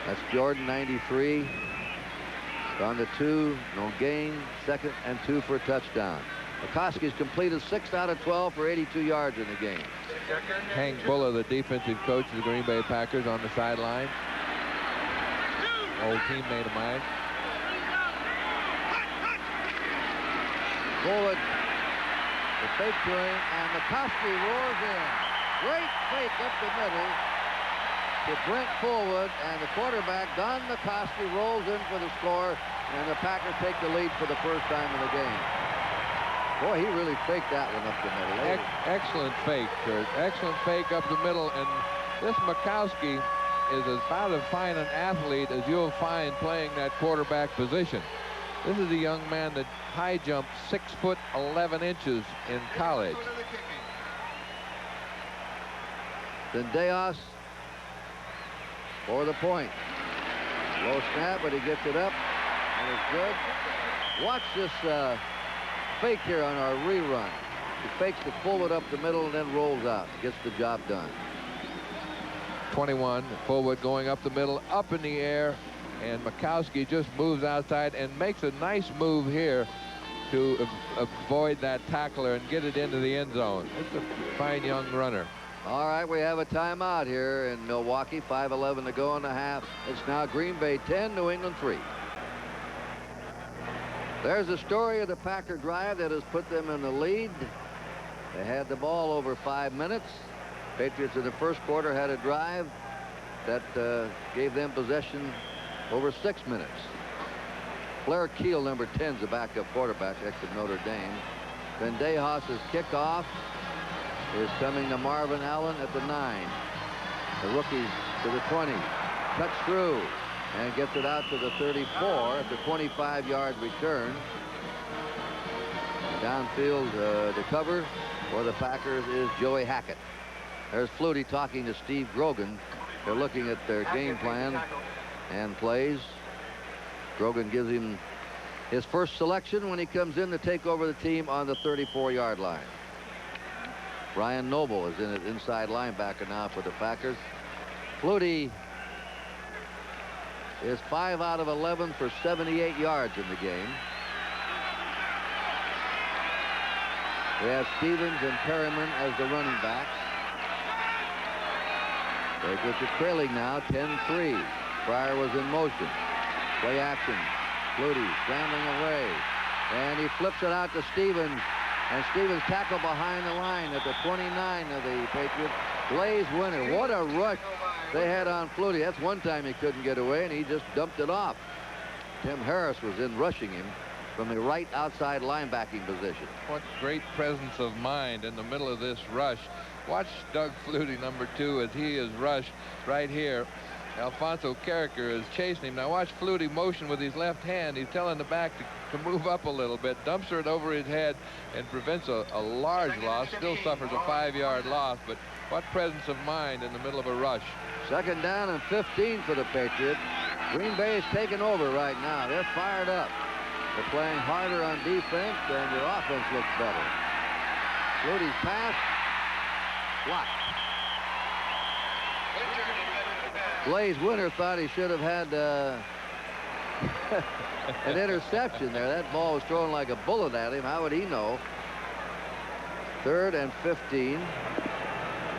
That's Jordan, 93. On the 2, no gain. Second and 2 for a touchdown. McCoskey's completed 6 out of 12 for 82 yards in the game. Hank Buller, the defensive coach of the Green Bay Packers, on the sideline. Old teammate of mine. Forward. The fake to him, and McCoskey roars in. Great fake up the middle to Brent Fullwood, and the quarterback, Don McCoskey, rolls in for the score, and the Packers take the lead for the first time in the game. Boy, he really faked that one up the middle. Excellent fake, Kurt. Excellent fake up the middle, and this McCoskey is about as fine an athlete as you'll find playing that quarterback position. This is a young man that high jumped 6'11" in college. Zendejas for the point. Low snap, but he gets it up, and it's good. Watch this fake here on our rerun. He fakes the Fullwood up the middle and then rolls out. Gets the job done. 21, Fullwood going up the middle, up in the air, and Mikowski just moves outside and makes a nice move here to avoid that tackler and get it into the end zone. It's a fine young runner. All right, we have a timeout here in Milwaukee. 5:11 to go in the half. It's now Green Bay 10, New England 3. There's the story of the Packer drive that has put them in the lead. They had the ball over 5 minutes. Patriots in the first quarter had a drive that gave them possession over 6 minutes. Blair Keel, number 10, is the backup quarterback, ex of Notre Dame. Then Dejos' kickoff is coming to Marvin Allen at the 9. The rookie to the 20. Cuts through and gets it out to the 34 at the 25-yard return. Downfield to cover for the Packers is Joey Hackett. There's Flutie talking to Steve Grogan. They're looking at their game plan and plays. Grogan gives him his first selection when he comes in to take over the team on the 34-yard line. Brian Noble is in at inside linebacker now for the Packers. Flutie is 5 out of 11 for 78 yards in the game. We have Stevens and Perryman as the running backs. They get to trailing now, 10-3. Pryor was in motion. Play action. Flutie scrambling away. And he flips it out to Stevens. And Stevens tackled behind the line at the 29 of the Patriots. Blaze Winter. What a rush they had on Flutie. That's one time he couldn't get away, and he just dumped it off. Tim Harris was in rushing him from the right outside linebacking position. What great presence of mind in the middle of this rush. Watch Doug Flutie, number 2, as he is rushed right here. Alfonso Carricker is chasing him. Now watch Flutie motion with his left hand. He's telling the back to move up a little bit, dumps it over his head, and prevents a large loss. Still suffers a 5-yard loss, but what presence of mind in the middle of a rush. 2nd down and 15 for the Patriots. Green Bay is taking over right now. They're fired up. They're playing harder on defense, and their offense looks better. Flutie's pass blocked. Blaze Winter thought he should have had an interception there. That ball was thrown like a bullet at him. How would he know? 3rd and 15.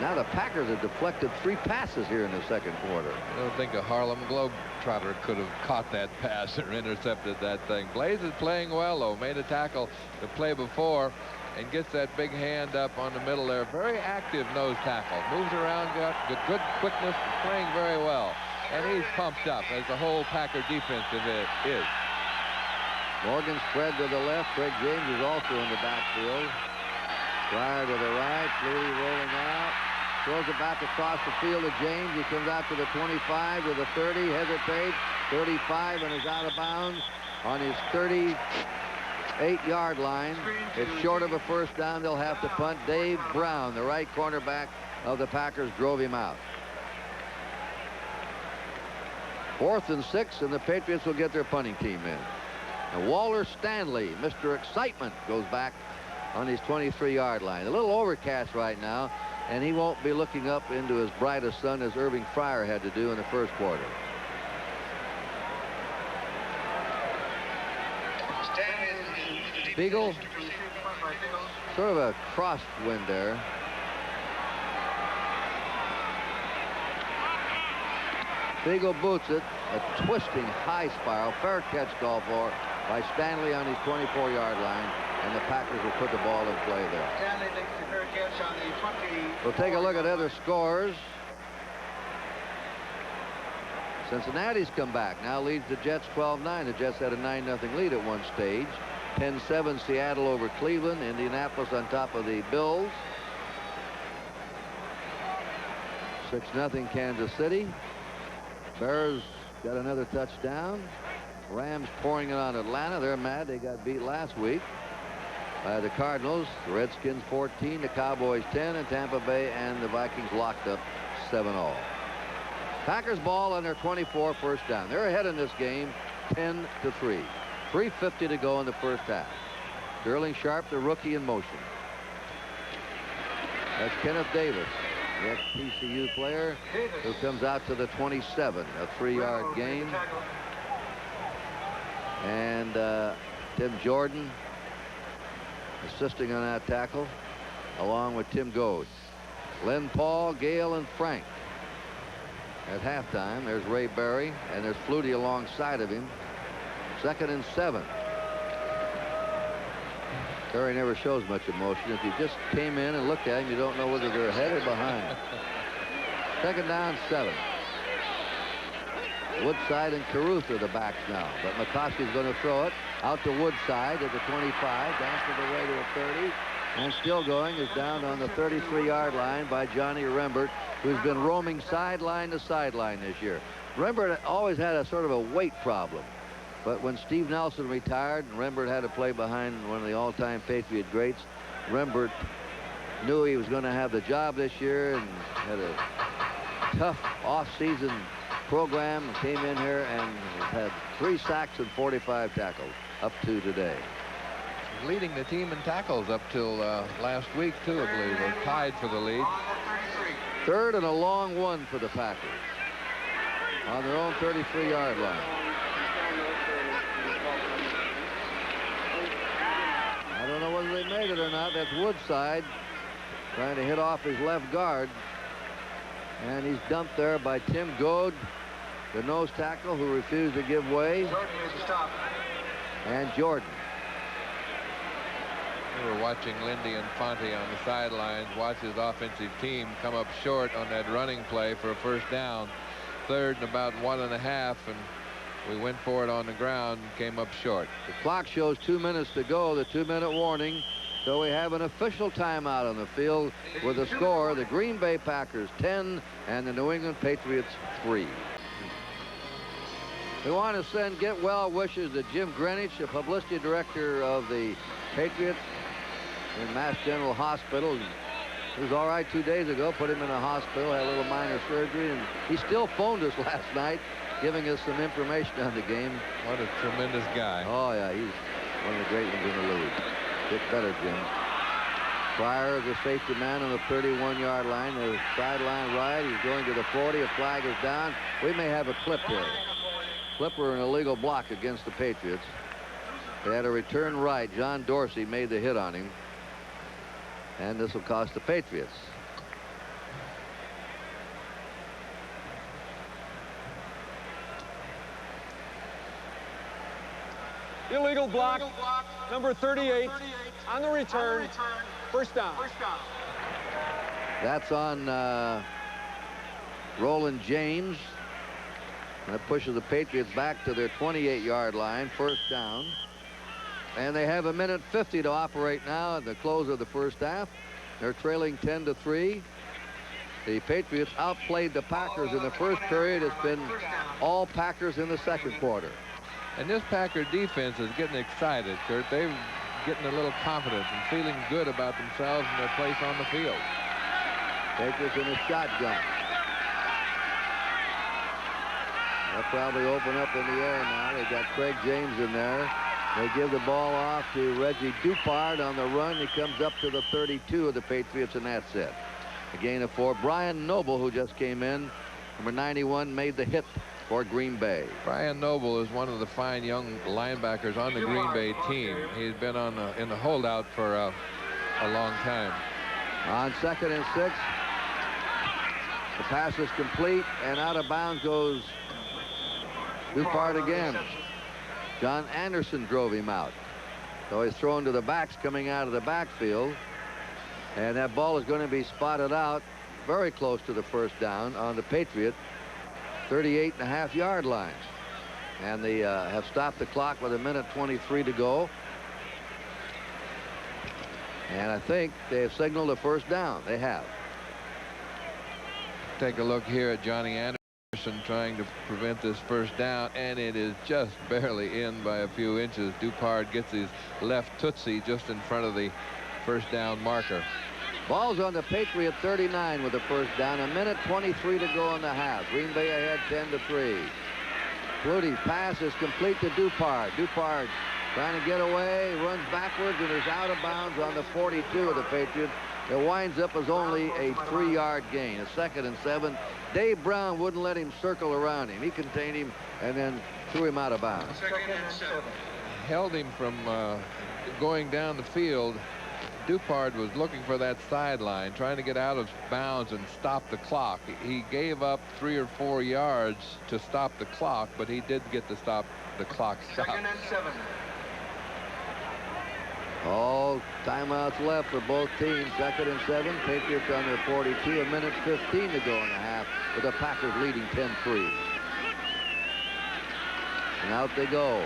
Now the Packers have deflected 3 passes here in the 2nd quarter. I don't think a Harlem Globetrotter could have caught that pass or intercepted that thing. Blaze is playing well, though. Made a tackle the play before and gets that big hand up on the middle there. Very active nose tackle. Moves around, got good quickness, playing very well. And he's pumped up, as the whole Packer defensive is. Morgan spread to the left. Craig James is also in the backfield. Fryer to the right. Flutie rolling out. Throws it back across the field to James. He comes out to the 25, to the 30, hesitates, 35, and is out of bounds on his 38-yard line. It's short of a 1st down. They'll have to punt. Dave Brown, the right cornerback of the Packers, drove him out. 4th and 6, and the Patriots will get their punting team in. And Walter Stanley, Mr. Excitement, goes back on his 23-yard line. A little overcast right now, and he won't be looking up into his brightest sun as Irving Fryer had to do in the 1st quarter. Beagle, sort of a crosswind there. Beagle boots it, a twisting high spiral, fair catch call for by Stanley on his 24-yard line, and the Packers will put the ball in play there. Stanley makes the fair catch on the 20. We'll take a look at other scores. Cincinnati's come back, now leads the Jets 12-9. The Jets had a 9-0 lead at one stage. 10-7 Seattle over Cleveland. Indianapolis on top of the Bills. 6-0 Kansas City. Bears got another touchdown. Rams pouring it on Atlanta. They're mad. They got beat last week by the Cardinals. The Redskins 14, the Cowboys 10, and Tampa Bay and the Vikings locked up 7-all. Packers ball on their 24 1st down. They're ahead in this game 10-3. 3:50 to go in the 1st half. Sterling Sharp, the rookie, in motion. That's Kenneth Davis, the ex-TCU player, who comes out to the 27, a 3-yard gain. And Tim Jordan assisting on that tackle, along with Tim Goad. Len Paul, Gale, and Frank. At halftime, there's Ray Berry, and there's Flutie alongside of him. 2nd and 7. Berry never shows much emotion. If you just came in and looked at him, you don't know whether they're ahead or behind. 2nd down, 7. Woodside and Caruth are the backs now, but McCoskey's going to throw it out to Woodside at the 25, down to the way to the 30, and still going is down on the 33-yard line by Johnny Rembert, who's been roaming sideline to sideline this year. Rembert always had a sort of a weight problem, but when Steve Nelson retired and Rembert had to play behind one of the all-time Patriot greats, Rembert knew he was going to have the job this year and had a tough off-season program, and came in here and had 3 sacks and 45 tackles up to today. He's leading the team in tackles up till last week, too, I believe. They're tied for the lead. 3rd and a long one for the Packers on their own 33-yard line. I don't know whether they made it or not. That's Woodside trying to hit off his left guard. And he's dumped there by Tim Goad, the nose tackle, who refused to give way. Jordan needs to stop. And Jordan. We were watching Lindy Infante on the sidelines watch his offensive team come up short on that running play for a first down. 3rd and about 1.5, and we went for it on the ground and came up short. The clock shows 2 minutes to go, the 2-minute warning. So we have an official timeout on the field with a score: the Green Bay Packers 10 and the New England Patriots 3. We want to get well wishes to Jim Greenwich, the publicity director of the Patriots in Mass General Hospital. He was all right 2 days ago, put him in a hospital, had a little minor surgery, and he still phoned us last night, giving us some information on the game. What a tremendous guy. Oh, yeah, he's one of the great ones in the league. Get better, Jim. Pryor is the safety man on the 31-yard line. The sideline right. He's going to the 40. A flag is down. We may have a clip here. Flipper, an illegal block against the Patriots. They had a return right. John Dorsey made the hit on him. And this will cost the Patriots. Illegal block, number 38, on the return, first down. That's on Roland James. That pushes the Patriots back to their 28-yard line, first down. And they have 1:50 to operate now at the close of the first half. They're trailing 10-3. The Patriots outplayed the Packers in the first period. It's been all Packers in the second quarter. And this Packer defense is getting excited, Kurt. They're getting a little confidence and feeling good about themselves and their place on the field. Patriots in a shotgun. They'll probably open up in the air now. They've got Craig James in there. They give the ball off to Reggie Dupard on the run. He comes up to the 32 of the Patriots, and that's it. A gain of 4. Brian Noble, who just came in, number 91, made the hit for Green Bay. Brian Noble is one of the fine young linebackers on the Green Bay team. He's been on in the holdout for a long time. On 2nd and 6, the pass is complete, and out of bounds goes Dupard again. John Anderson drove him out. So he's thrown to the backs coming out of the backfield. And that ball is going to be spotted out very close to the first down on the Patriot 38.5-yard line. And they have stopped the clock with 1:23 to go. And I think they have signaled a first down. They have. Take a look here at Johnny Anderson trying to prevent this first down, and it is just barely in by a few inches. Dupard gets his left tootsie just in front of the first down marker. Ball's on the Patriot 39 with the first down. 1:23 to go in the half. Green Bay ahead 10-3. Flutie's pass is complete to Dupard. Dupard trying to get away, runs backwards, and is out of bounds on the 42 of the Patriots. It winds up as only a 3-yard gain. A 2nd and 7. Dave Brown wouldn't let him circle around him. He contained him and then threw him out of bounds. Held him from going down the field. Dupard was looking for that sideline, trying to get out of bounds and stop the clock. He gave up 3 or 4 yards to stop the clock, but he did get to stop the clock stop. 2nd and 7. All timeouts left for both teams. 2nd and 7. Patriots on their 42. 1:15 to go in the half with the Packers leading 10-3. And out they go.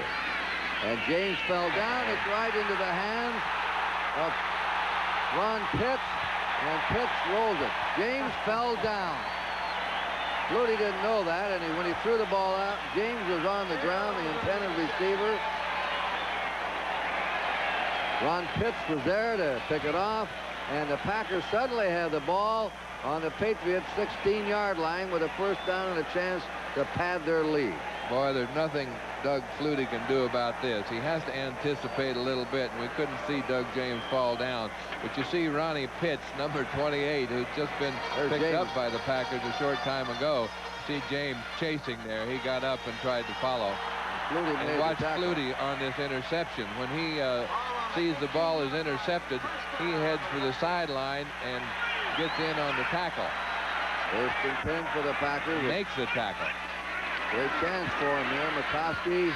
And James fell down. It's right into the hands of Ron Pitts, and Pitts rolls it. James fell down. Flutie didn't know that, and when he threw the ball out, James was on the ground, the intended receiver. Ron Pitts was there to pick it off, and the Packers suddenly have the ball on the Patriots 16-yard line with a first down and a chance to pad their lead. Boy, there's nothing Doug Flutie can do about this. He has to anticipate a little bit, and we couldn't see Doug James fall down. But you see Ronnie Pitts, number 28, who's just been picked up by the Packers a short time ago. See James chasing there. He got up and tried to follow. And watch Flutie on this interception. When he sees the ball is intercepted, he heads for the sideline and gets in on the tackle. 1st and 10 for the Packers. Makes the tackle. Great chance for him there. McCoskey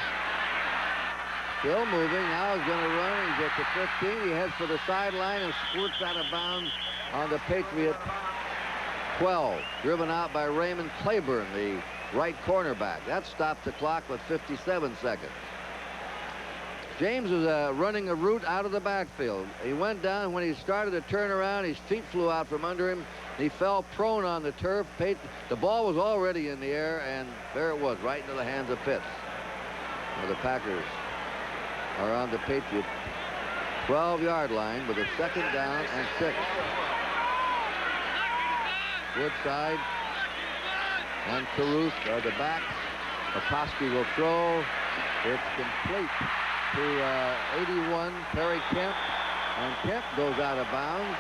Still moving. Now he's going to run. He's at the 15. He heads for the sideline and squirts out of bounds on the Patriot 12. Driven out by Raymond Claiborne, the right cornerback. That stopped the clock with 57 seconds. James was running a route out of the backfield. He went down. When he started to turn around, his feet flew out from under him. He fell prone on the turf. The ball was already in the air, and there it was, right into the hands of Pitts. Well, the Packers are on the Patriot 12-yard line with a 2nd down and 6. Woodside and Caruth are the backs. McCoskey will throw. It's complete to 81, Perry Kemp. And Kemp goes out of bounds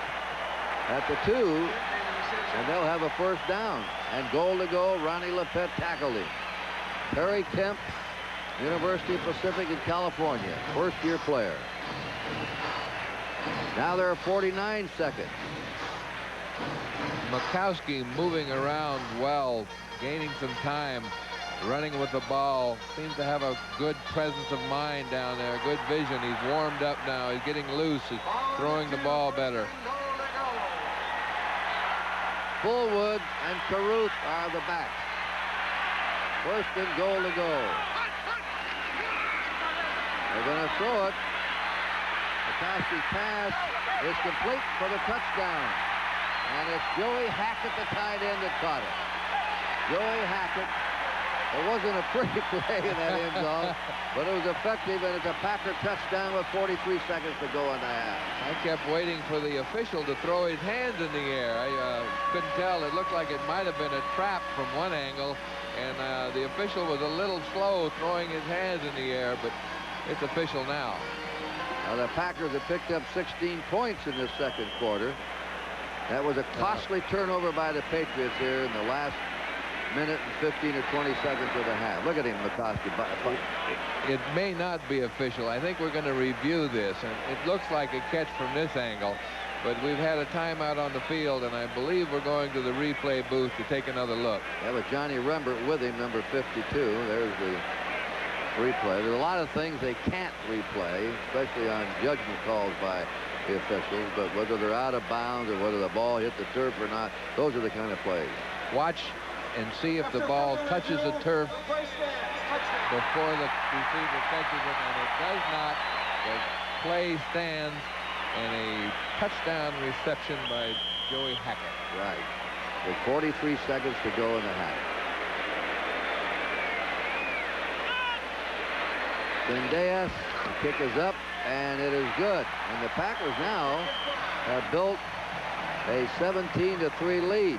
at the 2. And they'll have a 1st down. And goal to go. Ronnie Lepet tackled him. Perry Kemp, University of Pacific in California. 1st-year player. Now there are 49 seconds. Mikowski moving around well, gaining some time, running with the ball. Seems to have a good presence of mind down there, good vision. He's warmed up now. He's getting loose. He's throwing the ball better. Fullwood and Caruth are the backs. 1st and goal to go. They're going to throw it. McCoskey's pass is complete for the touchdown. And it's Joey Hackett, the tight end, that caught it. Joey Hackett. It wasn't a pretty play in that end zone, but it was effective, and it's a Packer touchdown with 43 seconds to go in the half. I kept waiting for the official to throw his hands in the air. I couldn't tell. It looked like it might have been a trap from one angle, and the official was a little slow throwing his hands in the air, but it's official now. Now the Packers have picked up 16 points in this 2nd quarter. That was a costly turnover by the Patriots here in the last minute and 15 or 20 seconds of the half. Look at him, McCoskey. It may not be official. I think we're going to review this, and it looks like a catch from this angle, but we've had a timeout on the field, and I believe we're going to the replay booth to take another look. Yeah, with Johnny Rembert with him, number 52. There's the replay. There's a lot of things they can't replay, especially on judgment calls by the officials, but whether they're out of bounds or whether the ball hit the turf or not, those are the kind of plays. Watch and see if the ball touches the turf before the receiver catches it, and it does not. The play stands, and a touchdown reception by Joey Hackett. Right. With 43 seconds to go in the half. Zendejas, the kick is up, and it is good. And the Packers now have built a 17-3 lead.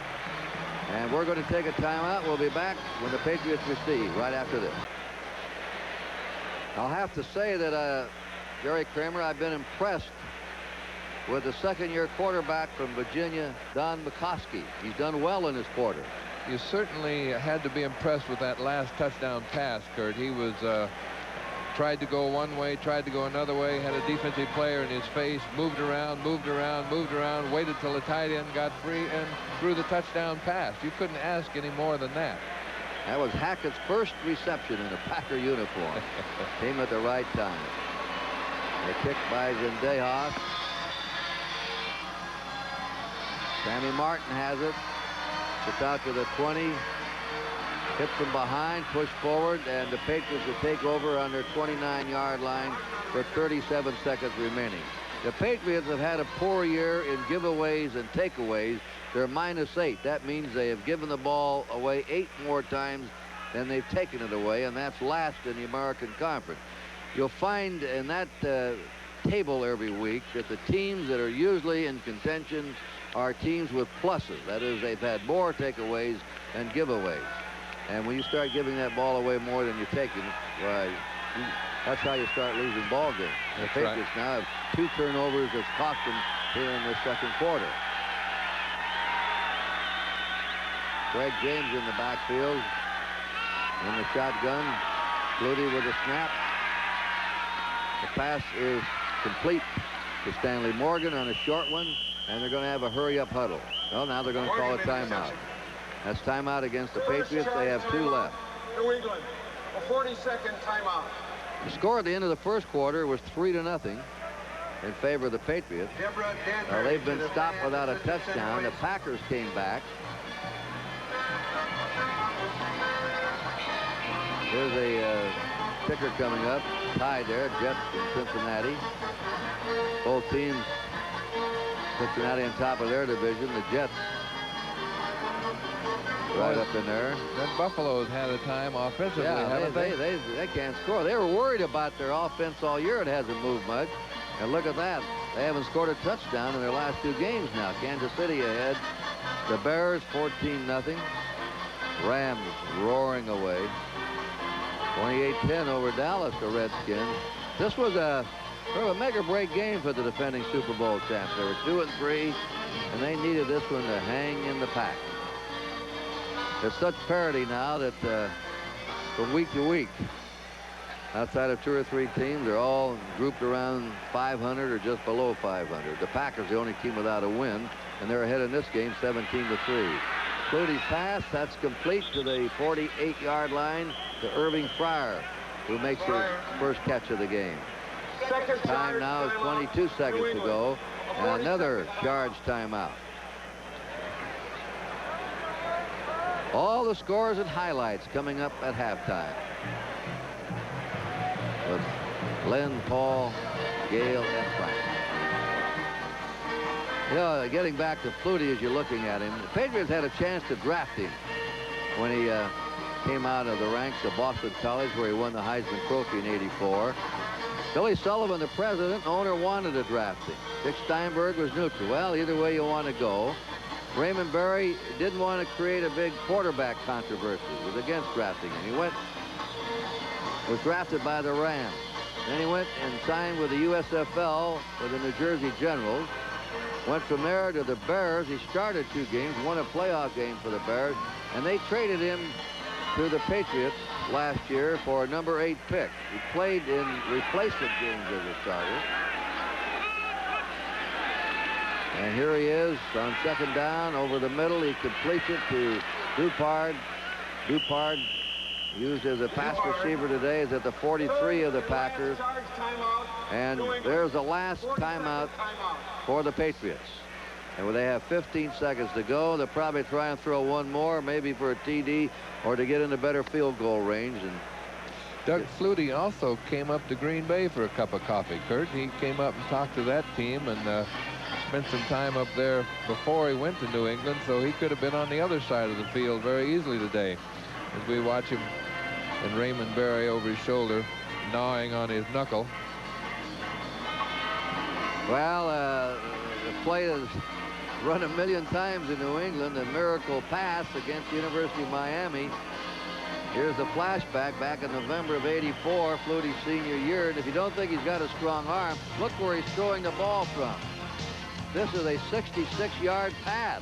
And we're going to take a timeout. We'll be back when the Patriots receive right after this. I'll have to say that, Jerry Kramer, I've been impressed with the 2nd-year quarterback from Virginia, Don McCoskey. He's done well in his quarter. You certainly had to be impressed with that last touchdown pass, Kurt. He was tried to go one way, tried to go another way, had a defensive player in his face, moved around, waited till the tight end got free, and threw the touchdown pass. You couldn't ask any more than that. That was Hackett's first reception in a Packer uniform. Came at the right time. The kick by Zendejas. Sammy Martin has it. Gets out to the 20. Hits from behind, pushed forward, and the Patriots will take over on their 29-yard line with 37 seconds remaining. The Patriots have had a poor year in giveaways and takeaways. They're -8. That means they have given the ball away 8 more times than they've taken it away, and that's last in the American Conference. You'll find in that table every week that the teams that are usually in contention are teams with pluses. That is, they've had more takeaways than giveaways. And when you start giving that ball away more than you're taking, well, that's how you start losing ball games. The Patriots now have 2 turnovers that's cost them here in the 2nd quarter. Greg James in the backfield. In the shotgun. Flutie with a snap. The pass is complete to Stanley Morgan on a short one, and they're going to have a hurry-up huddle. Well, now they're going to call a timeout. That's timeout against the Patriots. They have 2 left. New England, a 40-second timeout. The score at the end of the first quarter was 3-0 in favor of the Patriots. They've been stopped without a touchdown. The Packers came back. Here's a kicker coming up. Tied there, Jets in Cincinnati. Both teams, Cincinnati on top of their division. The Jets right up in there. Then Buffalo's had a time offensively, haven't they? They can't score. They were worried about their offense all year. It hasn't moved much. And look at that. They haven't scored a touchdown in their last 2 games now. Kansas City ahead. The Bears 14-0. Rams roaring away. 28-10 over Dallas, the Redskins. This was a sort of a make-or-break game for the defending Super Bowl champs. They were 2-3, and they needed this one to hang in the pack. There's such parity now that from week to week, outside of 2 or 3 teams, they're all grouped around 500 or just below 500. The Packers, the only team without a win, and they're ahead in this game 17-3. Flutie's pass, that's complete to the 48-yard line to Irving Fryer, who makes his first catch of the game. Time now is 22 seconds to go, and another charge timeout. All the scores and highlights coming up at halftime. With Len, Paul, Gale, and Frank. You know, getting back to Flutie as you're looking at him, the Patriots had a chance to draft him when he came out of the ranks of Boston College, where he won the Heisman Trophy in '84. Billy Sullivan, the president and owner, wanted to draft him. Dick Steinberg was neutral. Well, either way you want to go. Raymond Berry didn't want to create a big quarterback controversy. He was against drafting him. He was drafted by the Rams. Then he went and signed with the USFL with the New Jersey Generals. Went from there to the Bears. He started 2 games, won a playoff game for the Bears, and they traded him to the Patriots last year for a number 8 pick. He played in replacement games as a starter. And here he is on 2nd down over the middle. He completes it to Dupard. Dupard, used as a pass receiver today, is at the 43 of the Packers. And there's the last timeout for the Patriots. And when they have 15 seconds to go, they'll probably try and throw one more, maybe for a TD or to get into better field goal range. And Doug Flutie also came up to Green Bay for a cup of coffee, Kurt. He came up and talked to that team and spent some time up there before he went to New England, so he could have been on the other side of the field very easily today. As we watch him and Raymond Berry over his shoulder, gnawing on his knuckle. Well, the play is run a million times in New England, a miracle pass against the University of Miami. Here's the flashback back in November of '84, Flutie's senior year. And if you don't think he's got a strong arm, look where he's throwing the ball from. This is a 66-yard pass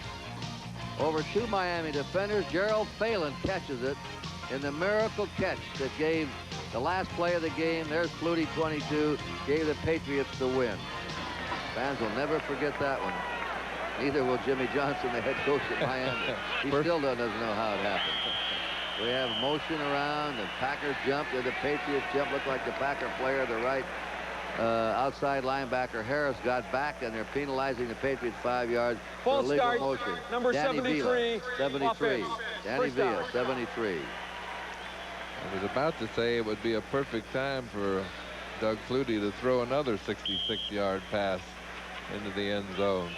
over 2 Miami defenders. Gerald Phelan catches it in the miracle catch that gave the last play of the game. There's Flutie 22, gave the Patriots the win. Fans will never forget that one. Neither will Jimmy Johnson, the head coach of Miami. He still doesn't know how it happened. We have motion around. The Packers jump. Did the Patriots jump? Looked like the Packer player, the right outside linebacker Harris got back, and they're penalizing the Patriots 5 yards for illegal motion. Number Danny 73. Villa, 73. Danny Villa, 73. I was about to say it would be a perfect time for Doug Flutie to throw another 66-yard pass into the end zone.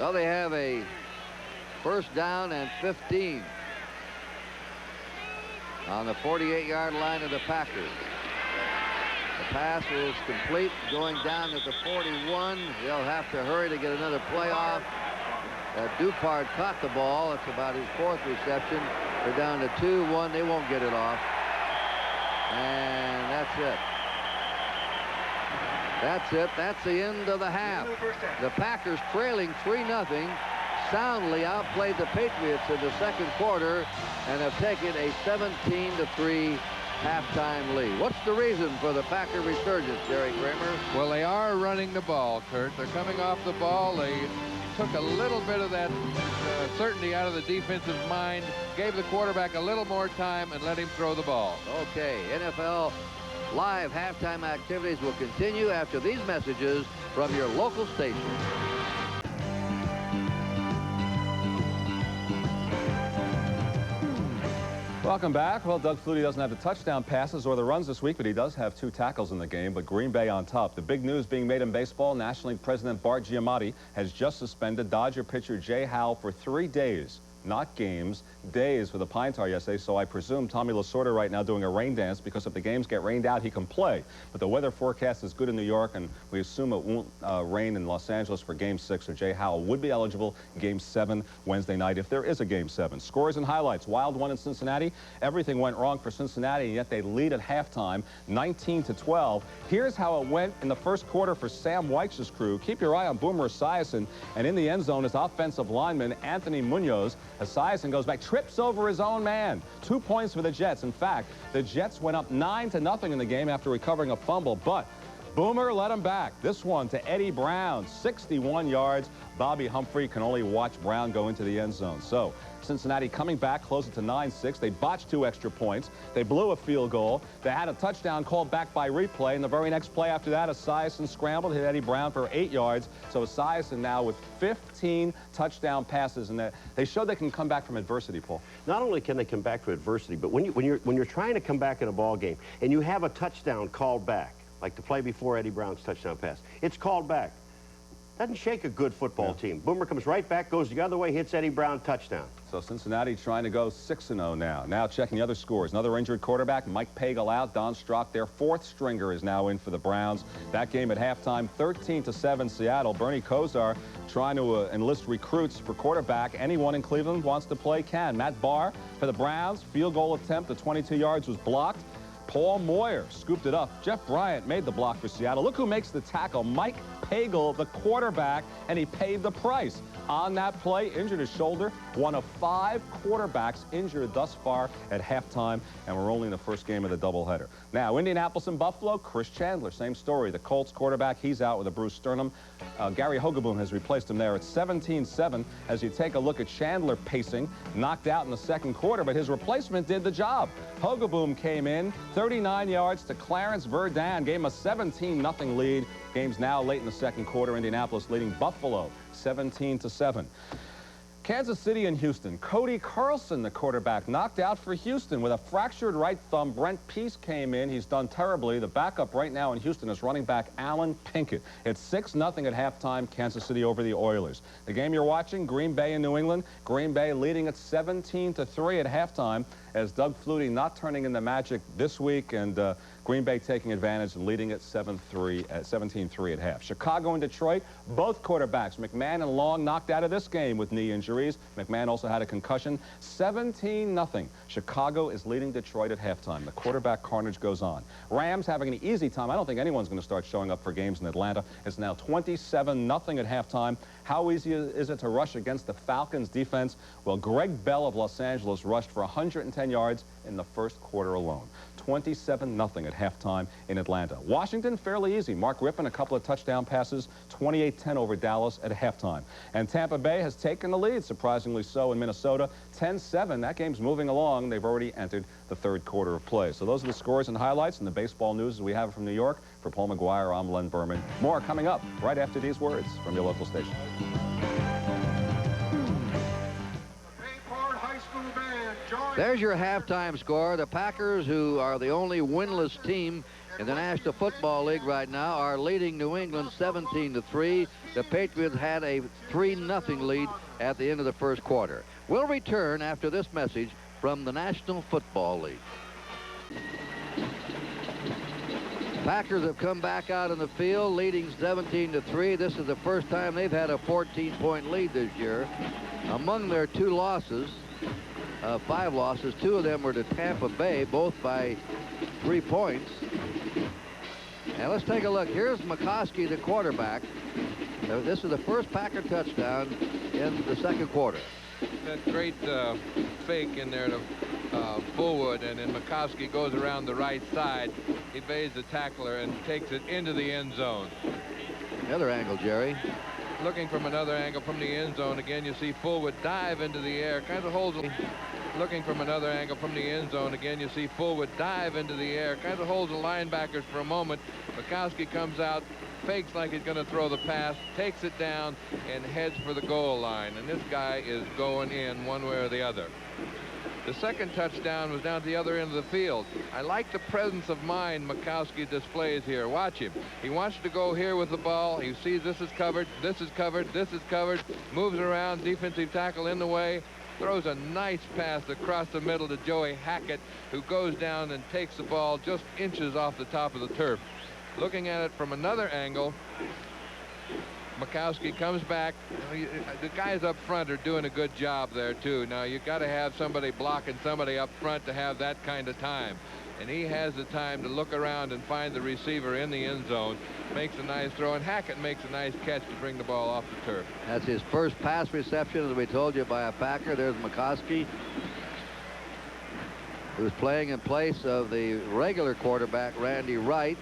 Well, they have a 1st down and 15 on the 48-yard line of the Packers. The pass was complete, going down at the 41. They'll have to hurry to get another play off. Dupard caught the ball. It's about his 4th reception. They're down to 2-1. They won't get it off. And that's it. That's it. That's the end of the half. The Packers trailing 3-0 soundly outplayed the Patriots in the 2nd quarter and have taken a 17-3 halftime lead. What's the reason for the Packer resurgence, Jerry Kramer? Well, they are running the ball, Kurt. They're coming off the ball. They took a little bit of that certainty out of the defensive mind, gave the quarterback a little more time, and let him throw the ball. Okay, NFL Live halftime activities will continue after these messages from your local station. Welcome back. Well, Doug Flutie doesn't have the touchdown passes or the runs this week, but he does have 2 tackles in the game. But Green Bay on top. The big news being made in baseball, National League President Bart Giamatti has just suspended Dodger pitcher Jay Howell for 3 days. Not games, days for the Pine Tar yesterday, so I presume Tommy Lasorda right now doing a rain dance, because if the games get rained out, he can play. But the weather forecast is good in New York, and we assume it won't rain in Los Angeles for Game 6, so Jay Howell would be eligible Game 7 Wednesday night if there is a Game 7. Scores and highlights. Wild one in Cincinnati. Everything went wrong for Cincinnati, and yet they lead at halftime, 19-12. Here's how it went in the first quarter for Sam Weich's crew. Keep your eye on Boomer Esiason, and in the end zone is offensive lineman Anthony Munoz. Esiason goes back, trips over his own man. 2 points for the Jets. In fact, the Jets went up 9-0 in the game after recovering a fumble, but Boomer let him back. This one to Eddie Brown, 61 yards. Bobby Humphrey can only watch Brown go into the end zone. So Cincinnati coming back, close it to 9-6. They botched 2 extra points. They blew a field goal. They had a touchdown called back by replay. And the very next play after that, Esiason scrambled, hit Eddie Brown for 8 yards. So Esiason now with 15 touchdown passes. And they showed they can come back from adversity, Paul. Not only can they come back from adversity, but when you're trying to come back in a ball game and you have a touchdown called back, like the play before Eddie Brown's touchdown pass, it's called back. Doesn't shake a good football team. Boomer comes right back, goes the other way, hits Eddie Brown, touchdown. So Cincinnati trying to go 6-0 now. Now checking the other scores. Another injured quarterback, Mike Pagel out. Don Strock, their 4th stringer, is now in for the Browns. That game at halftime, 13-7 Seattle. Bernie Kosar trying to enlist recruits for quarterback. Anyone in Cleveland wants to play can. Matt Barr for the Browns. Field goal attempt at 22 yards was blocked. Paul Moyer scooped it up. Jeff Bryant made the block for Seattle. Look who makes the tackle. Mike Pagel, the quarterback, and he paid the price. On that play, injured his shoulder. One of 5 quarterbacks injured thus far at halftime, and we're only in the first game of the doubleheader. Now, Indianapolis and Buffalo, Chris Chandler, same story. The Colts quarterback, he's out with a bruised sternum. Gary Hogaboom has replaced him there at 17-7 as you take a look at Chandler pacing, knocked out in the second quarter, but his replacement did the job. Hogaboom came in, 39 yards to Clarence Verdun, gave him a 17-0 lead. Game's now late in the second quarter. Indianapolis leading Buffalo 17-7. Kansas City and Houston. Cody Carlson, the quarterback, knocked out for Houston with a fractured right thumb. Brent Peace came in. He's done terribly. The backup right now in Houston is running back Alan Pinkett. It's 6-0 at halftime, Kansas City over the Oilers. The game you're watching, Green Bay and New England. Green Bay leading at 17-3 at halftime, as Doug Flutie not turning in the magic this week, and Green Bay taking advantage and leading at 17-3 at half. Chicago and Detroit, both quarterbacks, McMahon and Long, knocked out of this game with knee injuries. McMahon also had a concussion. 17-0. Chicago is leading Detroit at halftime. The quarterback carnage goes on. Rams having an easy time. I don't think anyone's going to start showing up for games in Atlanta. It's now 27-0 at halftime. How easy is it to rush against the Falcons defense? Well, Greg Bell of Los Angeles rushed for 110 yards in the first quarter alone. 27-0 at halftime in Atlanta. Washington, fairly easy. Mark Rippon, a couple of touchdown passes, 28-10 over Dallas at halftime. And Tampa Bay has taken the lead, surprisingly so, in Minnesota, 10-7. That game's moving along. They've already entered the third quarter of play. So those are the scores and highlights and the baseball news as we have it from New York. For Paul McGuire, I'm Len Berman. More coming up right after these words from your local station. There's your halftime score. The Packers, who are the only winless team in the National Football League right now, are leading New England 17-3. The Patriots had a 3-0 lead at the end of the first quarter. We'll return after this message from the National Football League. Packers have come back out in the field, leading 17-3. This is the first time they've had a 14-point lead this year. Among their 2 losses, 5 losses, 2 of them were to Tampa Bay, both by 3 points. And let's take a look. Here's McCoskey, the quarterback. This is the first Packer touchdown in the second quarter. That great fake in there to forward, and then McCoskey goes around the right side, evades the tackler, and takes it into the end zone. Another angle, Jerry. Looking from another angle from the end zone. Again, you see Forward dive into the air, kind of holds a Looking from another angle from the end zone. Again, you see Fullwood dive into the air, kind of holds the linebackers for a moment. Mikowski comes out, fakes like he's going to throw the pass, takes it down, and heads for the goal line. And this guy is going in one way or the other. The second touchdown was down to the other end of the field. I like the presence of mind Mikowski displays here. Watch him. He wants to go here with the ball. He sees this is covered, this is covered, this is covered, moves around, defensive tackle in the way, throws a nice pass across the middle to Joey Hackett, who goes down and takes the ball just inches off the top of the turf. Looking at it from another angle, Mikowski comes back. The guys up front are doing a good job there too. Now you got to have somebody blocking somebody up front to have that kind of time, and he has the time to look around and find the receiver in the end zone. Makes a nice throw, and Hackett makes a nice catch to bring the ball off the turf. That's his first pass reception, as we told you, by a Packer. There's Mikowski, who's playing in place of the regular quarterback, Randy Wright.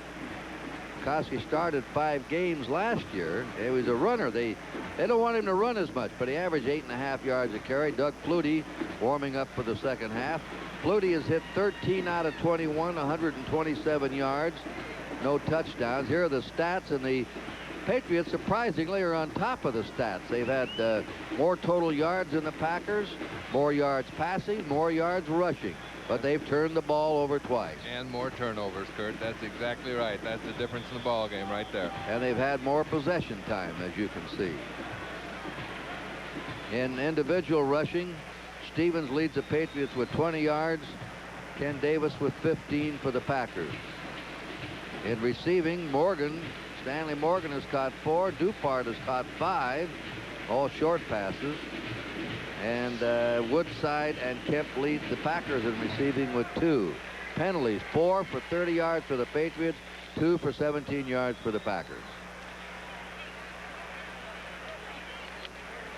Mikowski started 5 games last year. He was a runner. They don't want him to run as much, but he averaged 8.5 yards a carry. Doug Flutie warming up for the second half. Flutie has hit 13 out of 21, 127 yards, no touchdowns. Here are the stats, and the Patriots surprisingly are on top of the stats. They've had more total yards than the Packers, more yards passing, more yards rushing. But they've turned the ball over twice. And more turnovers, Kurt. That's exactly right. That's the difference in the ball game right there. And they've had more possession time, as you can see. In individual rushing, Stevens leads the Patriots with 20 yards. Ken Davis with 15 for the Packers. In receiving, Stanley Morgan has caught 4. Dupart has caught 5, all short passes. And Woodside and Kemp lead the Packers in receiving with 2. Penalties, 4 for 30 yards for the Patriots, 2 for 17 yards for the Packers.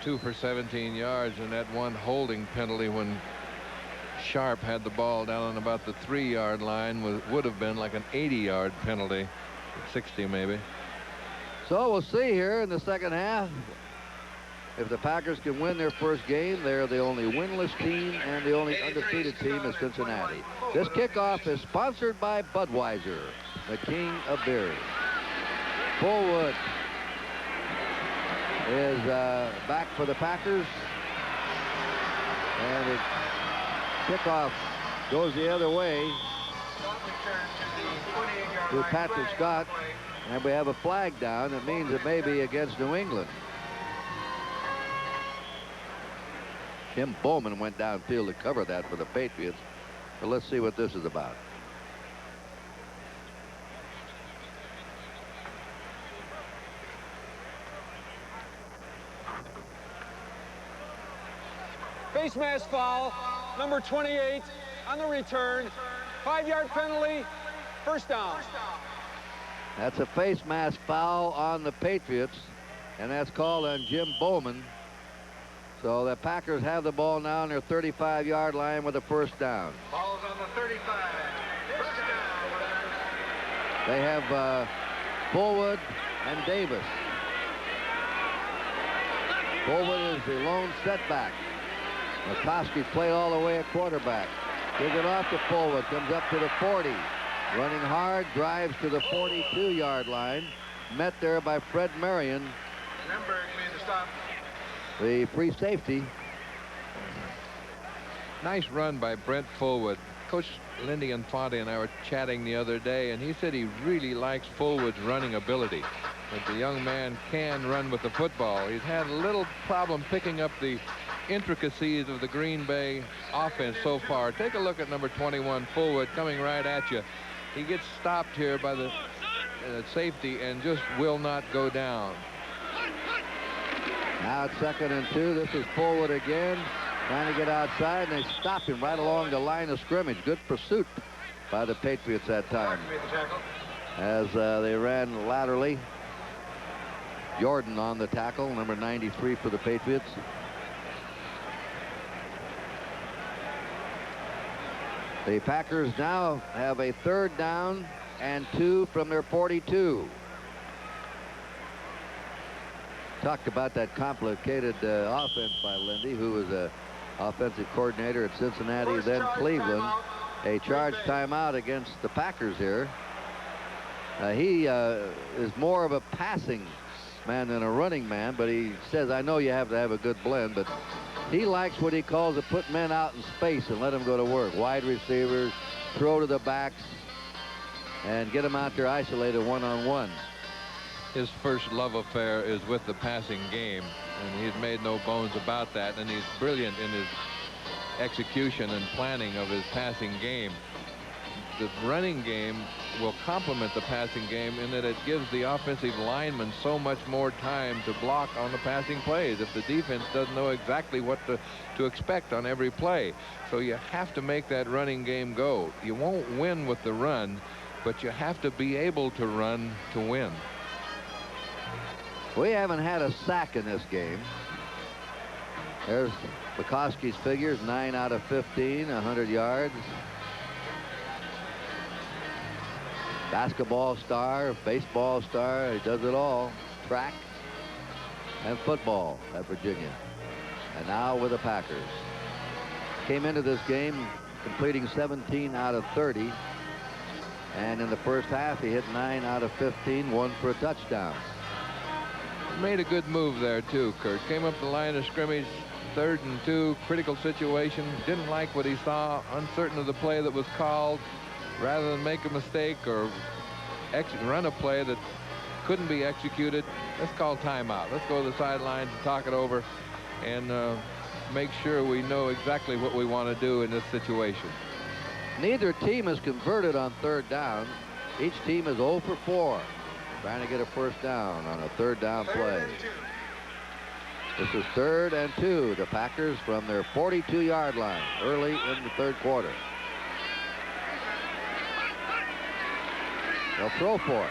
2 for 17 yards, and that one holding penalty when Sharp had the ball down on about the 3-yard line would have been like an 80-yard penalty, 60 maybe. So we'll see here in the second half. If the Packers can win their first game, they're the only winless team, and the only undefeated team is Cincinnati. This kickoff is sponsored by Budweiser, the king of beers. Fullwood is back for the Packers. And the kickoff goes the other way to Patrick Scott. And we have a flag down. It means it may be against New England. Jim Bowman went downfield to cover that for the Patriots. So let's see what this is about. Face mask foul, number 28 on the return. 5-yard penalty, first down. That's a face mask foul on the Patriots, and that's called on Jim Bowman. So the Packers have the ball now on their 35-yard line with a first down. Ball's on the 35. First down. They have Fullwood and Davis. Fullwood is the lone setback. Mikowski played all the way at quarterback. Gives it off to Fullwood. Comes up to the 40. Running hard. Drives to the 42-yard line. Met there by Fred Marion. Lemberg made the stop. The free safety. Nice run by Brent Fullwood. Coach Lindy Infante and I were chatting the other day, and he said he really likes Fullwood's running ability. That the young man can run with the football. He's had a little problem picking up the intricacies of the Green Bay offense so far. Take a look at number 21, Fullwood, coming right at you. He gets stopped here by the safety and just will not go down. Now it's 2nd and 2. This is Fullwood again, trying to get outside, and they stop him right along the line of scrimmage. Good pursuit by the Patriots that time. As they ran laterally. Jordan on the tackle, number 93 for the Patriots. The Packers now have a 3rd down and 2 from their 42. Talked about that complicated offense by Lindy, who was offensive coordinator at Cincinnati, then Cleveland. A charge timeout against the Packers here. He is more of a passing man than a running man, but he says, I know you have to have a good blend, but he likes what he calls to put men out in space and let them go to work. Wide receivers, throw to the backs, and get them out there isolated one-on-one. His first love affair is with the passing game, and he's made no bones about that, and he's brilliant in his execution and planning of his passing game. The running game will complement the passing game in that it gives the offensive lineman so much more time to block on the passing plays if the defense doesn't know exactly what to expect on every play. So you have to make that running game go. You won't win with the run, but you have to be able to run to win. We haven't had a sack in this game. There's Bukowski's figures, 9 out of 15, 100 yards. Basketball star, baseball star, he does it all. Track and football at Virginia. And now with the Packers. Came into this game completing 17 out of 30. And in the first half, he hit 9 out of 15, 1 for a touchdown. Made a good move there, too, Kurt. Came up the line of scrimmage, 3rd and 2, critical situation. Didn't like what he saw, uncertain of the play that was called. Rather than make a mistake or run a play that couldn't be executed, let's call timeout. Let's go to the sidelines and talk it over and make sure we know exactly what we want to do in this situation. Neither team has converted on 3rd down. Each team is 0 for 4. Trying to get a first down on a 3rd down play. This is 3rd and 2. The Packers from their 42-yard line early in the 3rd quarter. They'll throw for it.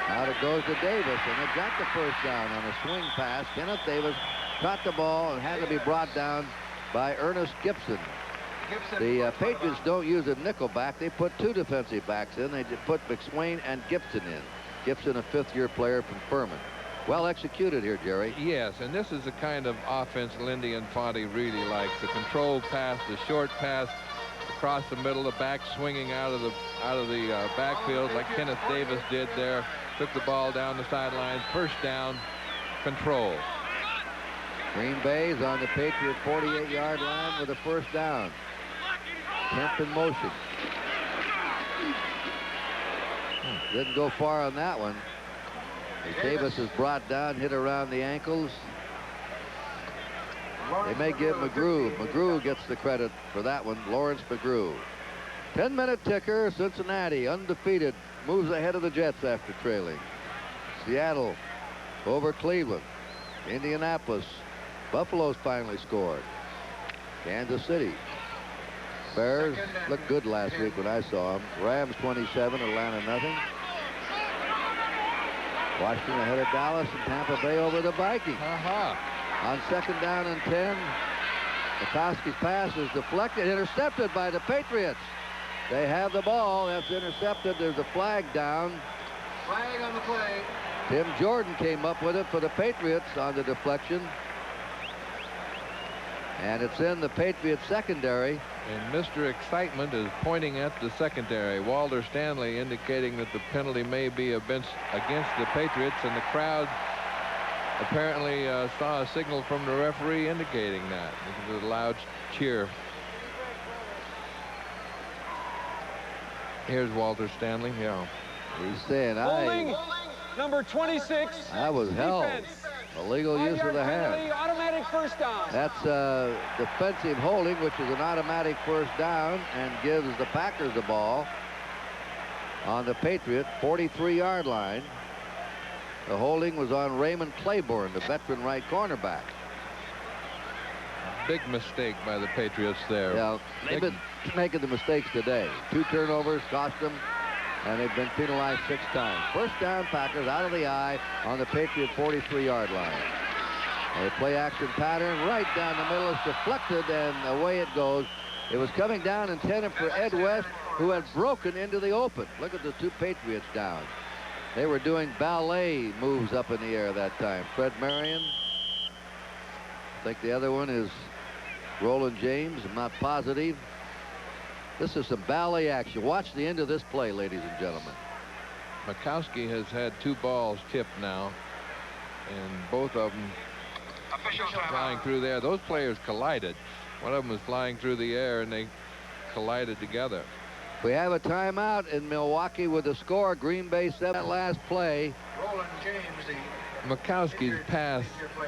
Out it goes to Davis, and they got the first down on a swing pass. Kenneth Davis caught the ball and had to be brought down by Ernest Gibson. The Patriots don't use a nickel back. They put 2 defensive backs in. They put McSwain and Gibson in. Gibson, a 5th-year player from Furman. Well executed here, Jerry. Yes, and this is the kind of offense Lindy and Fonte really likes. The controlled pass, the short pass across the middle, the back swinging out of the backfield like Kenneth Davis did there. Took the ball down the sidelines. First down, control. Green Bay's on the Patriot 48-yard line with a first down. Kemp in motion. Didn't go far on that one. As Davis is brought down, hit around the ankles. They may give McGrew. McGrew gets the credit for that one. Lawrence McGrew. 10-minute ticker. Cincinnati undefeated. Moves ahead of the Jets after trailing. Seattle over Cleveland. Indianapolis. Buffalo's finally scored. Kansas City. Bears looked good last week when I saw them. Rams 27, Atlanta nothing. Washington ahead of Dallas and Tampa Bay over the Vikings. On 2nd down and 10, Bukowski's pass is deflected, intercepted by the Patriots. They have the ball. That's intercepted. There's a flag down. Flag on the play. Tim Jordan came up with it for the Patriots on the deflection. And it's in the Patriots secondary. And Mr. Excitement is pointing at the secondary. Walter Stanley indicating that the penalty may be against the Patriots, and the crowd apparently saw a signal from the referee indicating that. This is a loud cheer. Here's Walter Stanley. Yeah. He's saying, Holding number 26. I was held. Defense. Illegal use of the hand. Automatic first down. That's defensive holding, which is an automatic first down, and gives the Packers the ball on the Patriot 43-yard line. The holding was on Raymond Claiborne, the veteran right cornerback. Big mistake by the Patriots there. Yeah, they've been making the mistakes today. 2 turnovers cost them, and they've been penalized 6 times. First down, Packers out of the eye on the Patriot 43-yard line. A play action pattern right down the middle. It's deflected, and away it goes. It was coming down intended for Ed West, who had broken into the open. Look at the 2 Patriots down. They were doing ballet moves up in the air that time. Fred Marion. I think the other one is Roland James, I'm not positive. This is some ballet action. Watch the end of this play, ladies and gentlemen. Mikowski has had 2 balls tipped now, and both of them flying through there. Those players collided. One of them was flying through the air, and they collided together. We have a timeout in Milwaukee with the score. Green Bay 7. That last play. Roland James, Mikowski's pass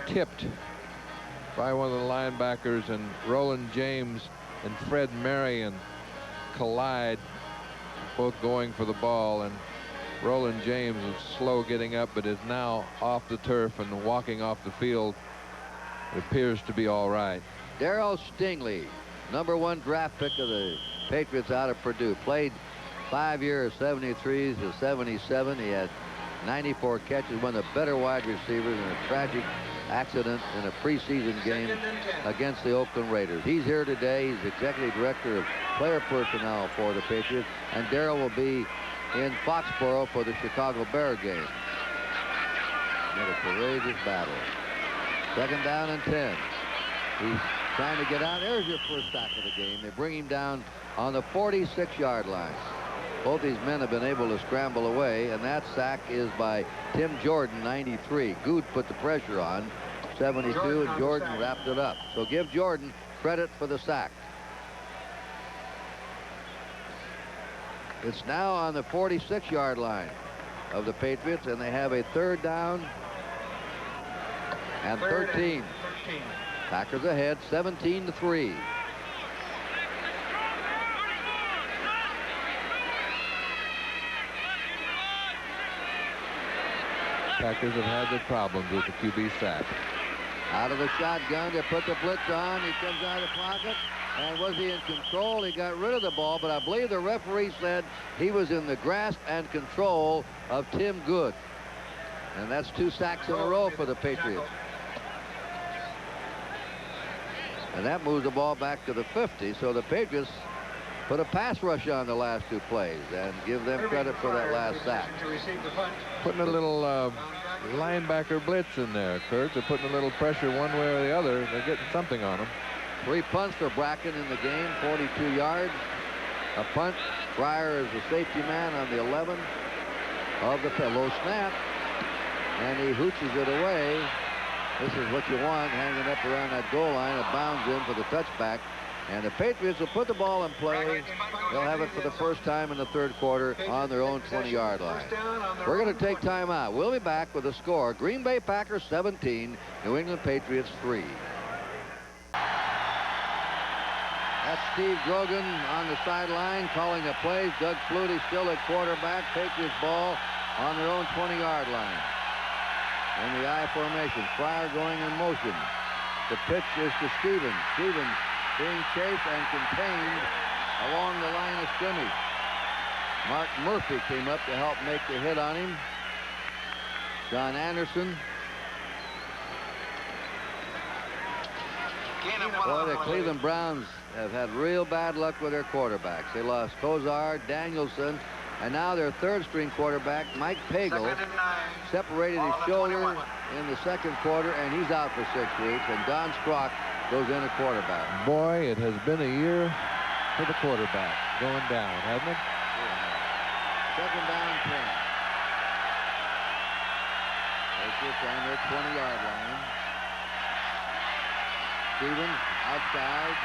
tipped by one of the linebackers, and Roland James and Fred Marion collide, both going for the ball, and Roland James is slow getting up, but is now off the turf and walking off the field. It appears to be all right. Darrell Stingley, #1 draft pick of the Patriots out of Purdue, played 5 years, 73 to 77. He had 94 catches, one of the better wide receivers in a tragic accident in a preseason game against the Oakland Raiders. He's here today. He's executive director of player personnel for the Patriots, and Darrell will be in Foxborough for the Chicago Bear game. What a courageous battle. 2nd down and 10. He's trying to get out. There's your first sack of the game. They bring him down on the 46-yard line. Both these men have been able to scramble away, and that sack is by Tim Jordan, 93. Good put the pressure on, 72, and Jordan wrapped it up. So give Jordan credit for the sack. It's now on the 46-yard line of the Patriots, and they have a 3rd down and 13. Packers ahead, 17-3. Packers have had their problems with the QB sack. Out of the shotgun, they put the blitz on. He comes out of the pocket. And was he in control? He got rid of the ball, but I believe the referee said he was in the grasp and control of Tim Good. And that's 2 sacks in a row for the Patriots. And that moves the ball back to the 50. So the Patriots put a pass rush on the last 2 plays, and give them credit for that last sack. Putting a little linebacker blitz in there, Kurt. They're putting a little pressure one way or the other. They're getting something on them. 3 punts for Bracken in the game, 42 yards. A punt. Fryer is the safety man on the 11 of the low snap. And he hooches it away. This is what you want, hanging up around that goal line. It bounds in for the touchback. And the Patriots will put the ball in play. They'll have it for the first time in the 3rd quarter on their own 20-yard line. We're going to take time out. We'll be back with the score. Green Bay Packers 17, New England Patriots 3. That's Steve Grogan on the sideline calling the plays. Doug Flutie still at quarterback. Patriots ball on their own 20-yard line. In the I formation, Fryer going in motion. The pitch is to Stevens. Stevens being chased and contained along the line of scrimmage. Mark Murphy came up to help make the hit on him. John Anderson. Well, the Cleveland Browns have had real bad luck with their quarterbacks. They lost Kozar, Danielson, and now their 3rd-string quarterback, Mike Pagel, separated his shoulder in the 2nd quarter, and he's out for 6 weeks, and Don Strock goes in at quarterback. Boy, it has been a year for the quarterback going down, hasn't it? Yeah. 2nd down, 10. Patriots on their 20-yard line. Stevens outside.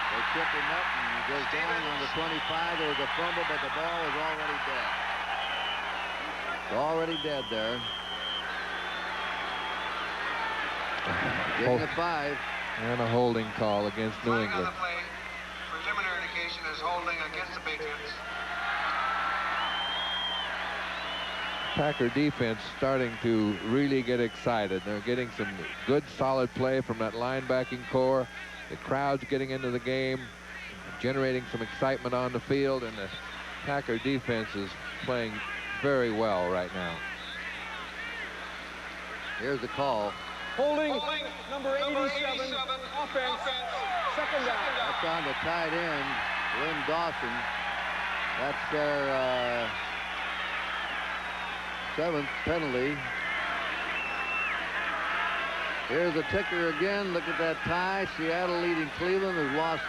They chip him up, and he goes down on the 25. There was a fumble, but the ball is already dead. It's already dead there. Getting a 5. And a holding call against New England. On the play. Preliminary indication is holding against the Patriots. Packer defense starting to really get excited. They're getting some good, solid play from that linebacking core. The crowd's getting into the game, generating some excitement on the field, and the Packer defense is playing very well right now. Here's the call. Holding number 87, offense, 2nd down. That's on the tight end, Lynn Dawson. That's their 7th penalty. Here's the ticker again. Look at that tie. Seattle leading Cleveland, who's lost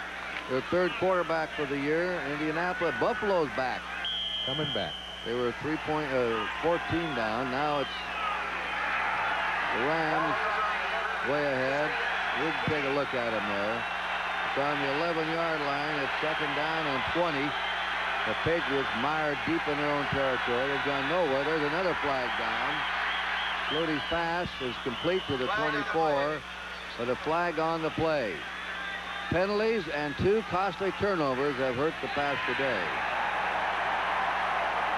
their third quarterback for the year. Indianapolis, Buffalo's back. Coming back. They were 14 down. Now it's the Rams way ahead. We can take a look at them there. It's on the 11-yard line. It's second down and 20. The Patriots mired deep in their own territory. They've gone nowhere. There's another flag down. Flutie's pass is complete to the 24, but a flag on the play. Penalties and 2 costly turnovers have hurt the pass today.